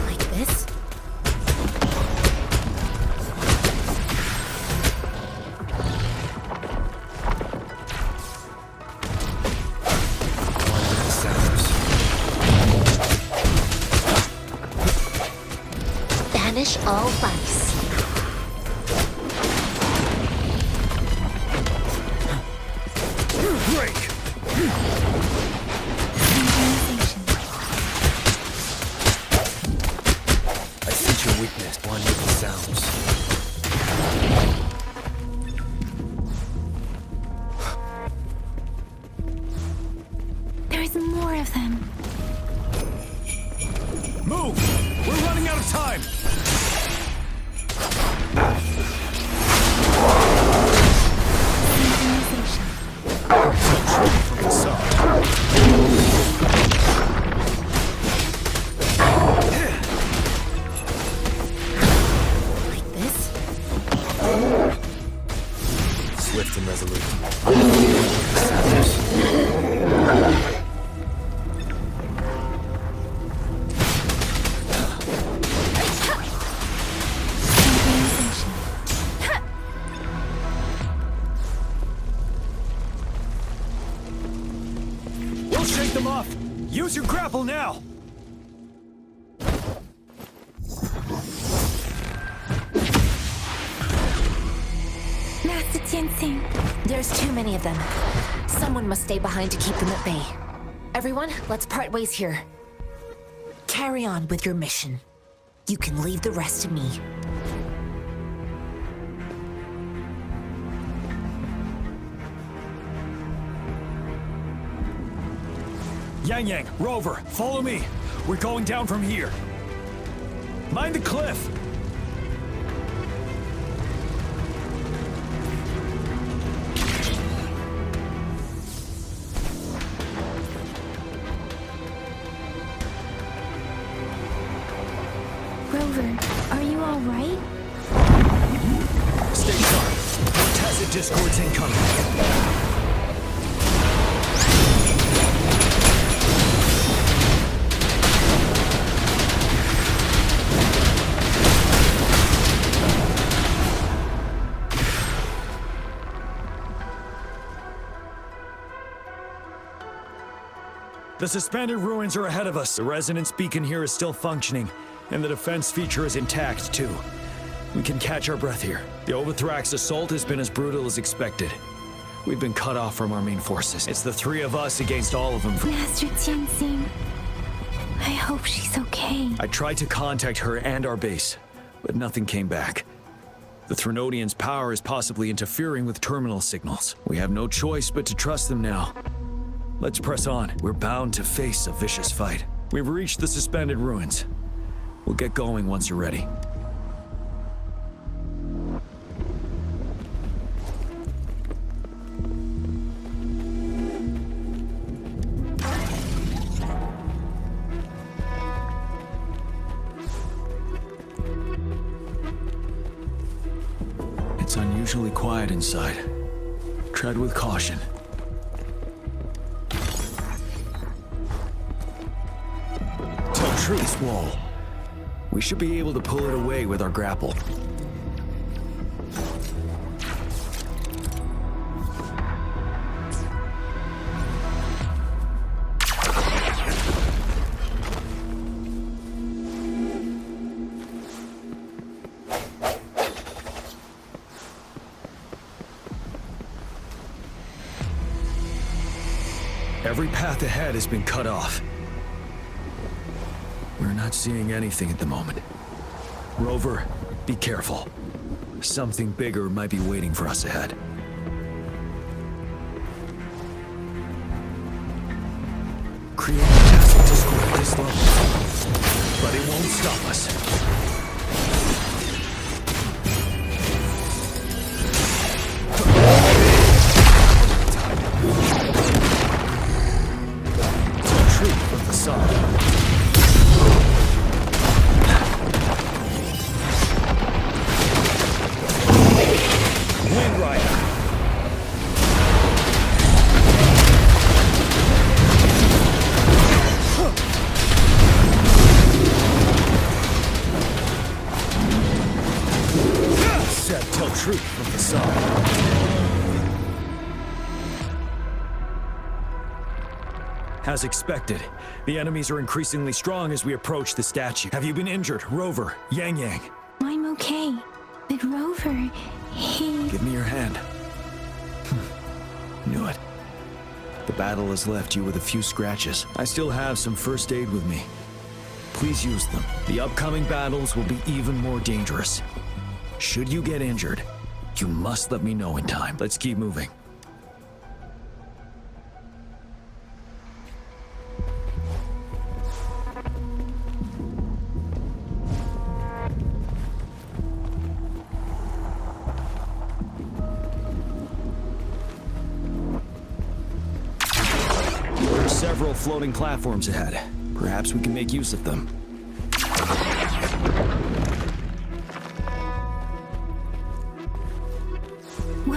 Like this? Banish all vice. and resolute. We'll shake them off! Use your grapple now! Master Tien. There's too many of them. Someone must stay behind to keep them at bay. Everyone, let's part ways here. Carry on with your mission. You can leave the rest to me. Yangyang, Rover, follow me. We're going down from here. Mind the cliff! Rover, are you all right? Stay sharp. Tacit discords incoming. The suspended ruins are ahead of us. The resonance beacon here is still functioning, and the defense feature is intact, too. We can catch our breath here. The Overthrax assault has been as brutal as expected. We've been cut off from our main forces. It's the three of us against all of them. Master Tien. I hope she's okay. I tried to contact her and our base, but nothing came back. The Threnodians' power is possibly interfering with terminal signals. We have no choice but to trust them now. Let's press on. We're bound to face a vicious fight. We've reached the suspended ruins. We'll get going once you're ready. It's unusually quiet inside. Tread with caution. This wall. We should be able to pull it away with our grapple. Every path ahead has been cut off. We're not seeing anything at the moment. Rover, be careful. Something bigger might be waiting for us ahead. Create a tacit discord at this level, but it won't stop us. Tell truth from the sun. Truth from the sun. As expected, the enemies are increasingly strong as we approach the statue. Have you been injured, Rover, Yangyang? I'm okay, but Rover, he... Give me your hand. Knew it. The battle has left you with a few scratches. I still have some first aid with me. Please use them. The upcoming battles will be even more dangerous. Should you get injured, you must let me know in time. Let's keep moving. There are several floating platforms ahead. Perhaps we can make use of them.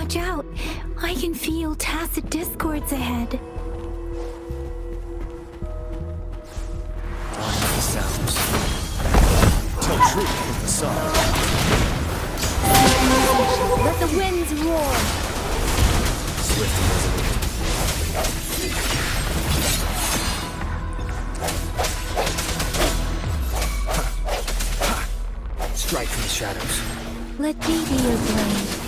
Watch out! I can feel tacit discords ahead. One with the sounds. Tell truth with the sun. Let the winds roar. Swift and resolute. Strike from the shadows. Let me be your blade.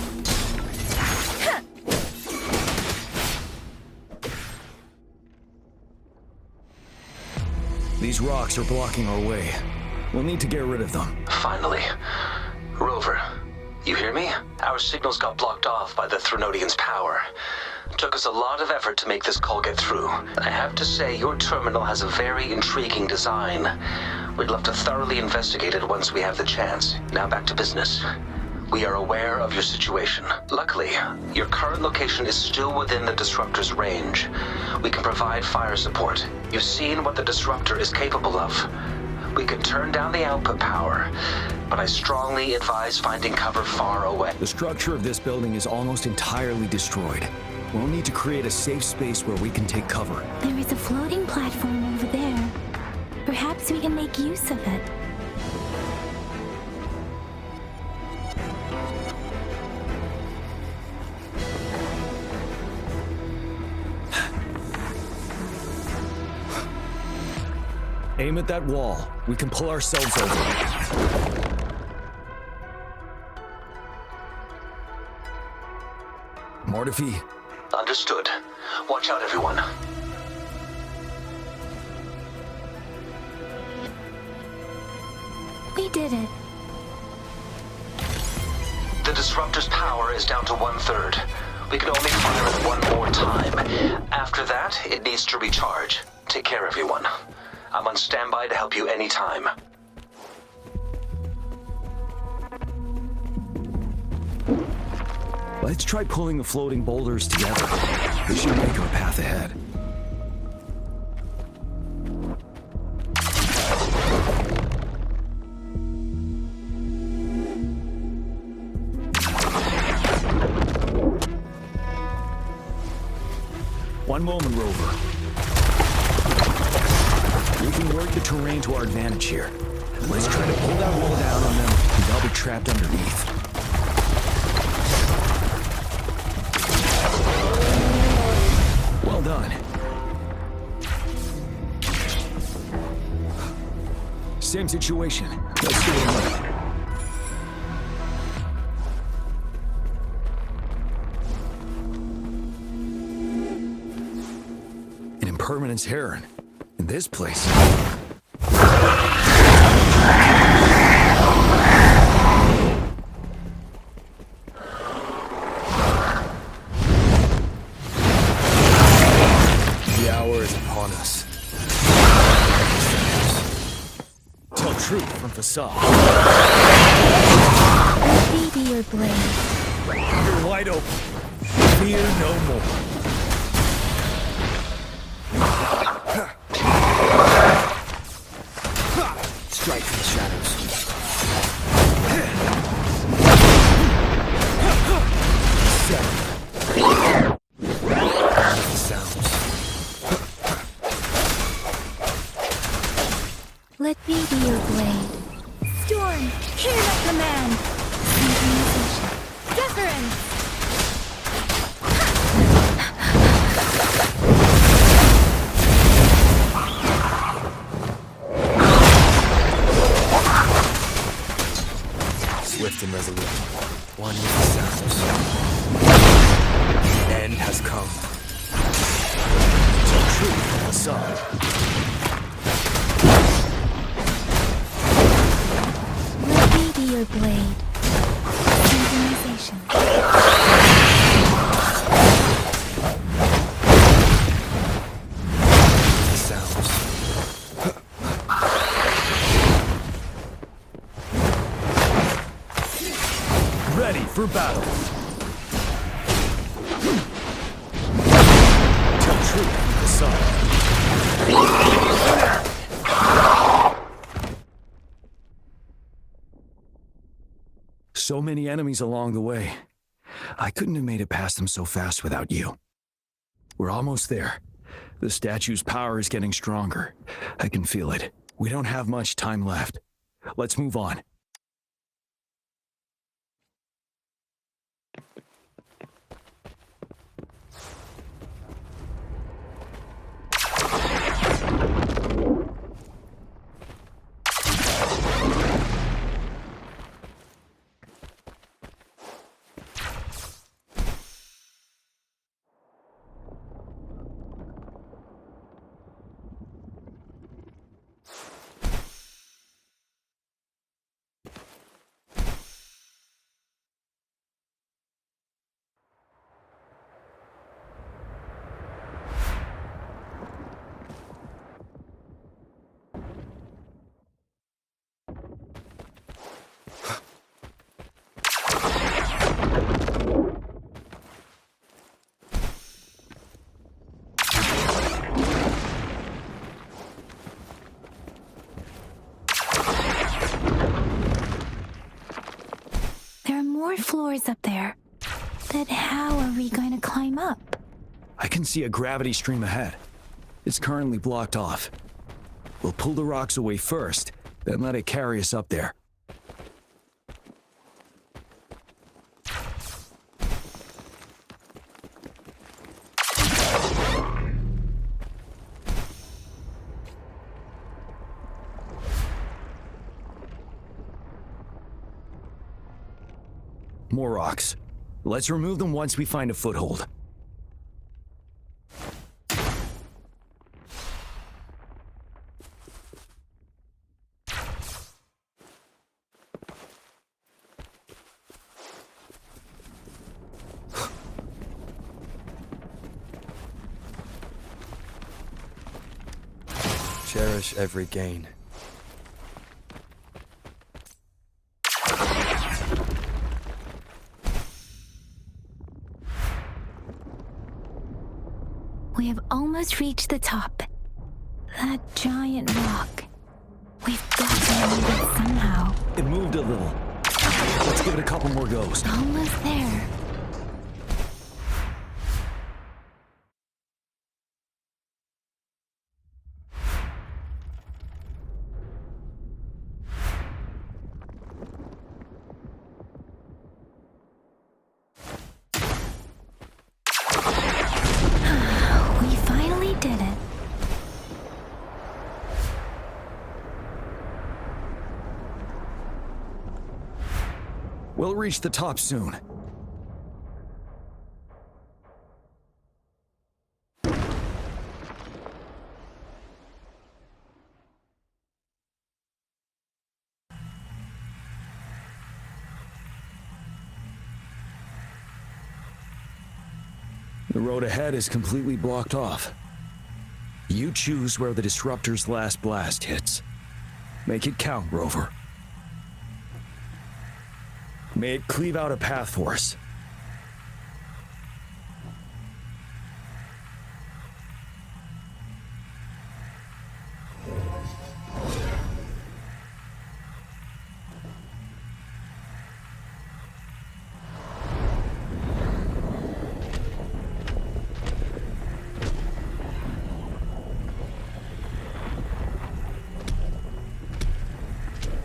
These rocks are blocking our way. We'll need to get rid of them. Finally. Rover, you hear me? Our signals got blocked off by the Threnodian's power. Took us a lot of effort to make this call get through. I have to say, your terminal has a very intriguing design. We'd love to thoroughly investigate it once we have the chance. Now back to business. We are aware of your situation. Luckily, your current location is still within the Disruptor's range. We can provide fire support. You've seen what the Disruptor is capable of. We can turn down the output power, but I strongly advise finding cover far away. The structure of this building is almost entirely destroyed. We'll need to create a safe space where we can take cover. There is a floating platform over there. Perhaps we can make use of it. Aim at that wall. We can pull ourselves over. Mortifi. Understood. Watch out, everyone. We did it. The Disruptor's power is down to 1/3. We can only fire it one more time. After that, it needs to recharge. Take care, everyone. I'm on standby to help you anytime. Let's try pulling the floating boulders together. This should make our path ahead. One moment, Rover. We can work the terrain to our advantage here. Let's try to pull that wall down on them, and they'll be trapped underneath. Well done. Same situation. Let's do it another. An impermanence heron. In this place. The hour is upon us. Tell truth from facade. Let me be your blade. You're wide open. Fear no more. Strike from the shadows. Seven. The sounds. Let me be your blade. Storm, hear my command. Synchronization. Deference. Swift and resolute. One with the sounds. The end has come. Tell truth from the sun. Let me be your blade. Synchronization. The sounds. Ready for battle. Tell truth from the sun. So many enemies along the way. I couldn't have made it past them so fast without you. We're almost there. The statue's power is getting stronger. I can feel it. We don't have much time left. Let's move on. More floors up there. But how are we going to climb up? I can see a gravity stream ahead. It's currently blocked off. We'll pull the rocks away first, then let it carry us up there. More rocks. Let's remove them once we find a foothold. Cherish every gain. We have almost reached the top. That giant rock. We've got to move it somehow. It moved a little. Let's give it a couple more goes. Almost there. We finally did it. We'll reach the top soon. The road ahead is completely blocked off. You choose where the disruptor's last blast hits. Make it count, Rover. May it cleave out a path for us.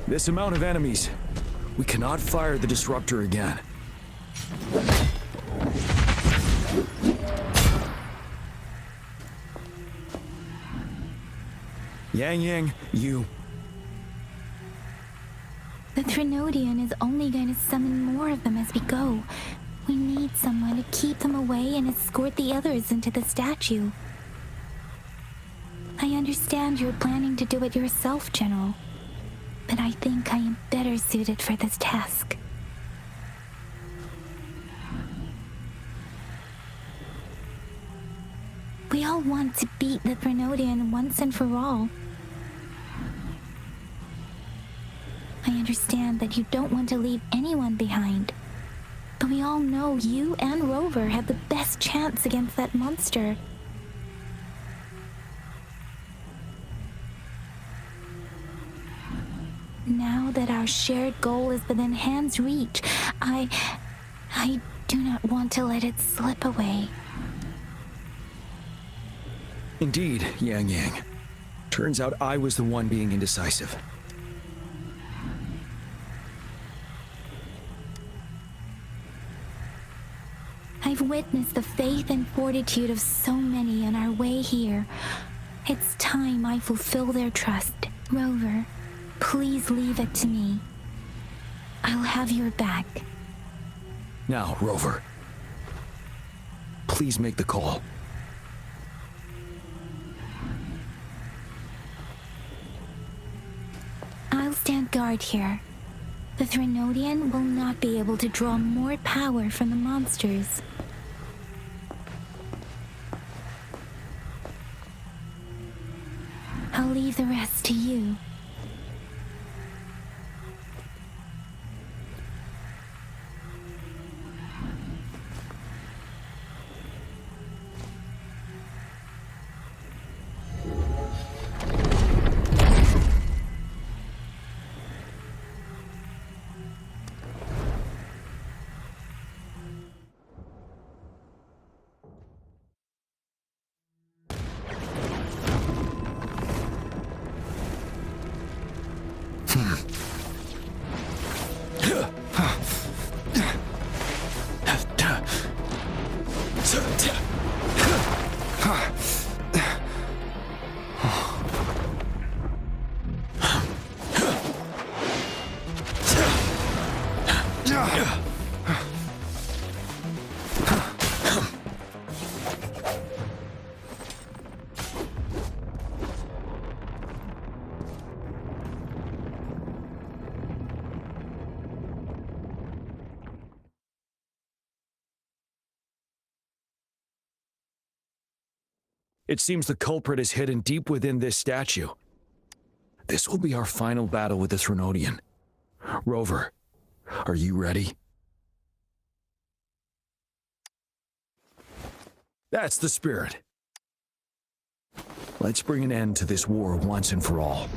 This amount of enemies. We cannot fire the disruptor again. Yangyang, you... The Trinodian is only going to summon more of them as we go. We need someone to keep them away and escort the others into the statue. I understand you're planning to do it yourself, General. But I think I am better suited for this task. We all want to beat the Trinodian once and for all. I understand that you don't want to leave anyone behind. But we all know you and Rover have the best chance against that monster. Now that our shared goal is within hand's reach, I do not want to let it slip away. Indeed, Yangyang. Turns out I was the one being indecisive. I've witnessed the faith and fortitude of so many on our way here. It's time I fulfill their trust. Rover, please leave it to me. I'll have your back. Now, Rover. Please make the call. I'll stand guard here. The Threnodian will not be able to draw more power from the monsters. I'll leave the rest to you. It seems the culprit is hidden deep within this statue. This will be our final battle with the Threnodian. Rover, are you ready? That's the spirit. Let's bring an end to this war once and for all.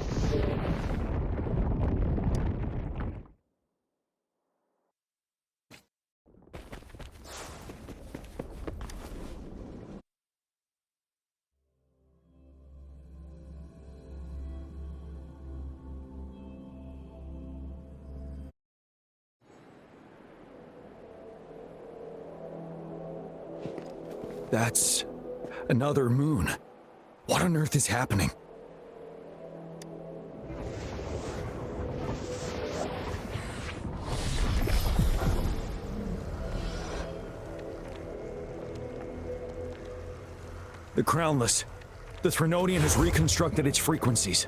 That's another moon. What on earth is happening? The Crownless. The Threnodian has reconstructed its frequencies.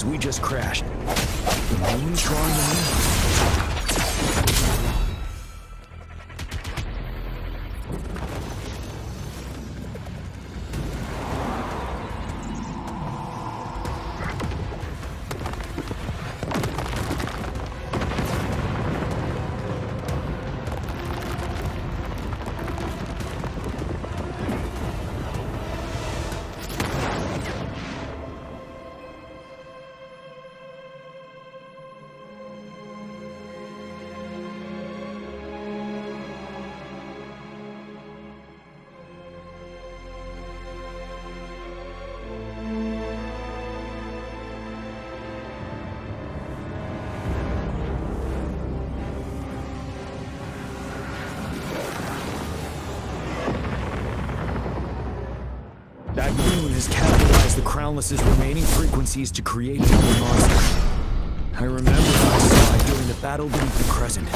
We just crashed. The moon's drawing in. That moon has capitalized the Crownless's remaining frequencies to create a new monster. I remember I saw it during the battle beneath the crescent.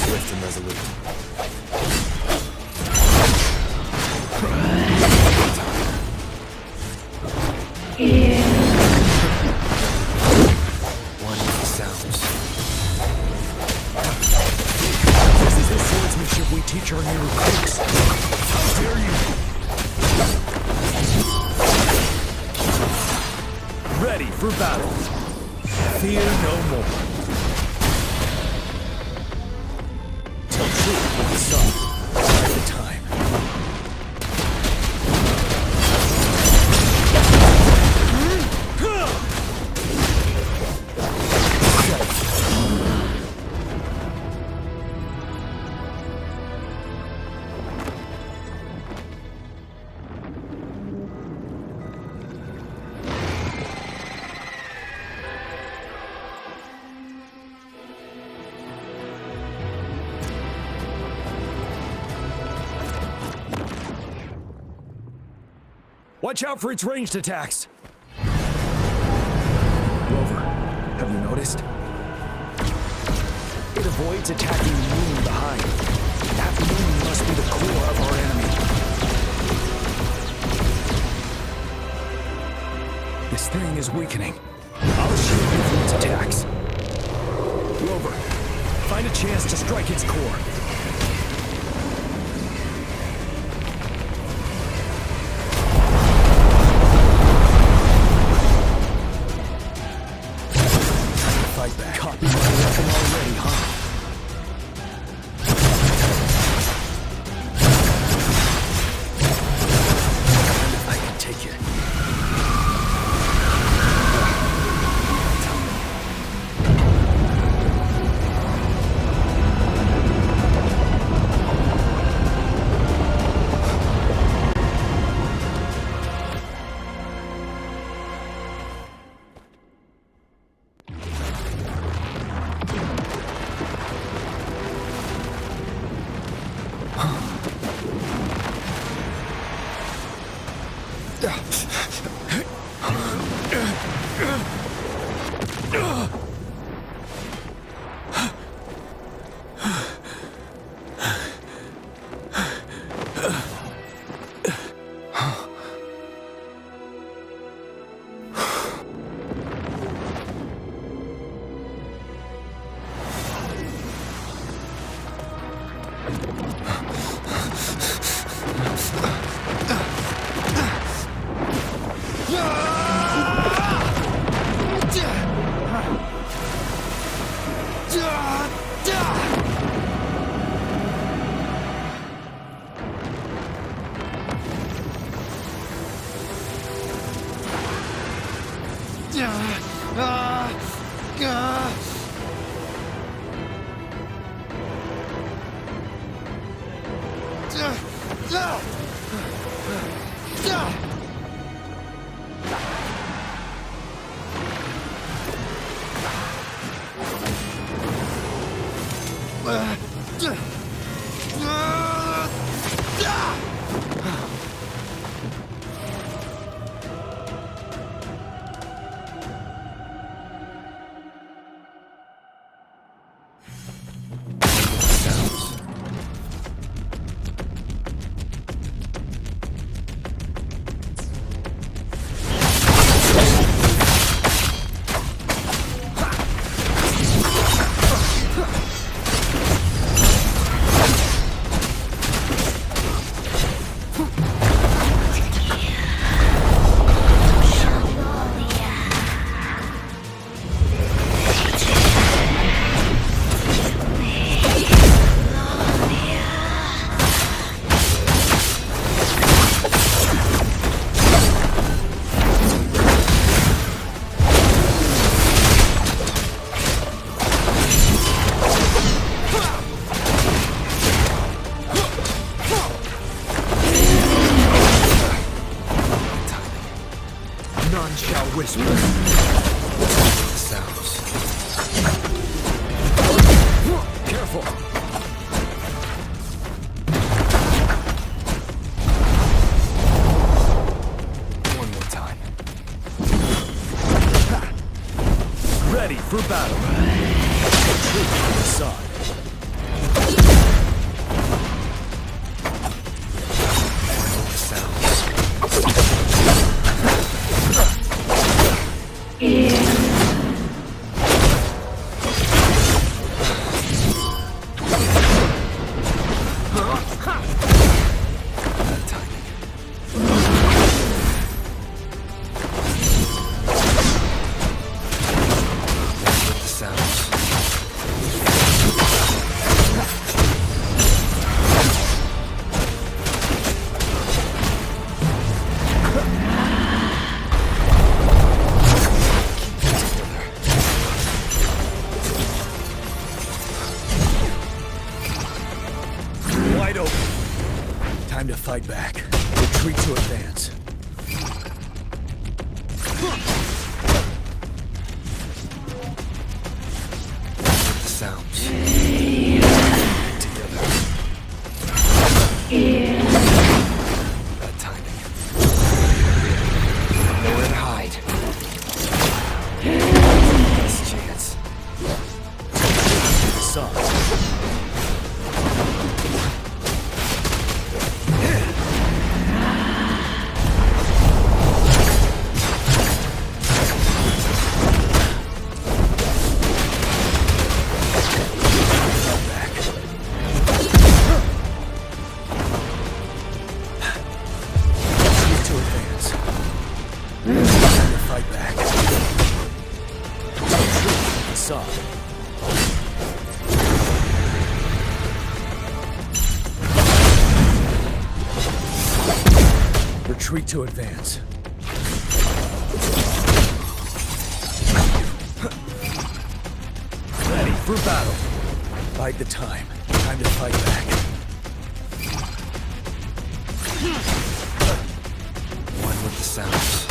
Swift and resolute. One with the sounds. This is the swordsmanship we teach our new recruits. How dare you! Ready for battle. Fear no more. Tell truth with the sun. By the time. Watch out for its ranged attacks! Rover, have you noticed? It avoids attacking the moon behind. That moon must be the core of our enemy. This thing is weakening. I'll shield you from its attacks. Rover, find a chance to strike its core. Copy my weapon already, huh? I can take it. None shall whisper. Sounds. Careful. One more time. Ready for battle. Retreat to the side. Time to fight back. Retreat to advance. Sounds. Together. Bad timing. Nowhere to hide. Last chance. Sun. Retreat to advance. Ready for battle. Bide the time. Time to fight back. One with the sounds.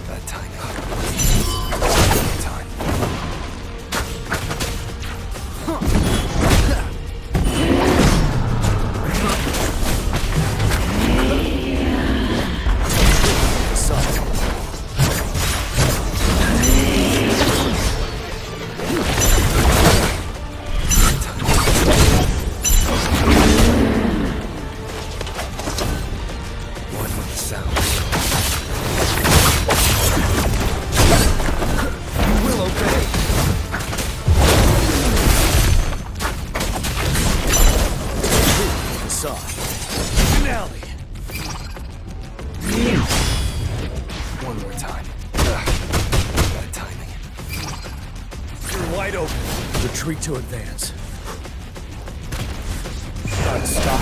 Bad timing. Time. Retreat to advance. Gotta stop.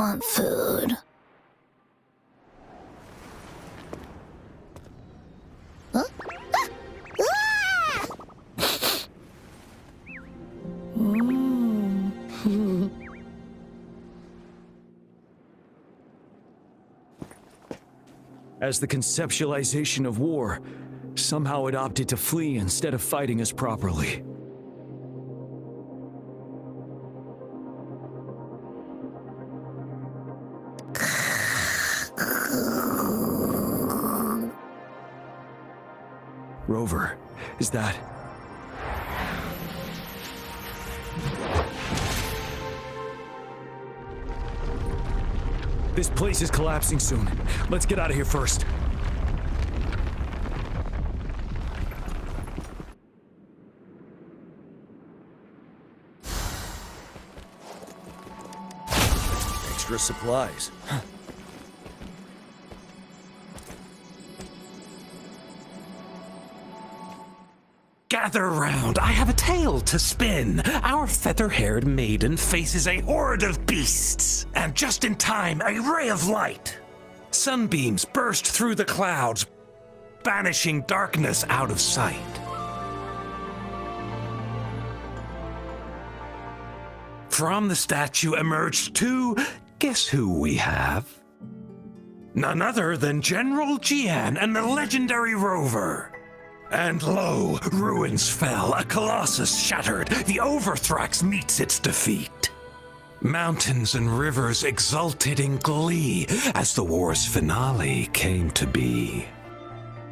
want food. Huh? As the conceptualization of war, somehow it opted to flee instead of fighting us properly. Rover, is that... This place is collapsing soon. Let's get out of here first. Extra supplies. Gather round, I have a tale to spin. Our feather-haired maiden faces a horde of beasts, and just in time, a ray of light. Sunbeams burst through the clouds, banishing darkness out of sight. From the statue emerged two, guess who we have? None other than General Jian and the legendary Rover. And lo, ruins fell, a colossus shattered, the Overthrax meets its defeat. Mountains and rivers exulted in glee as the war's finale came to be.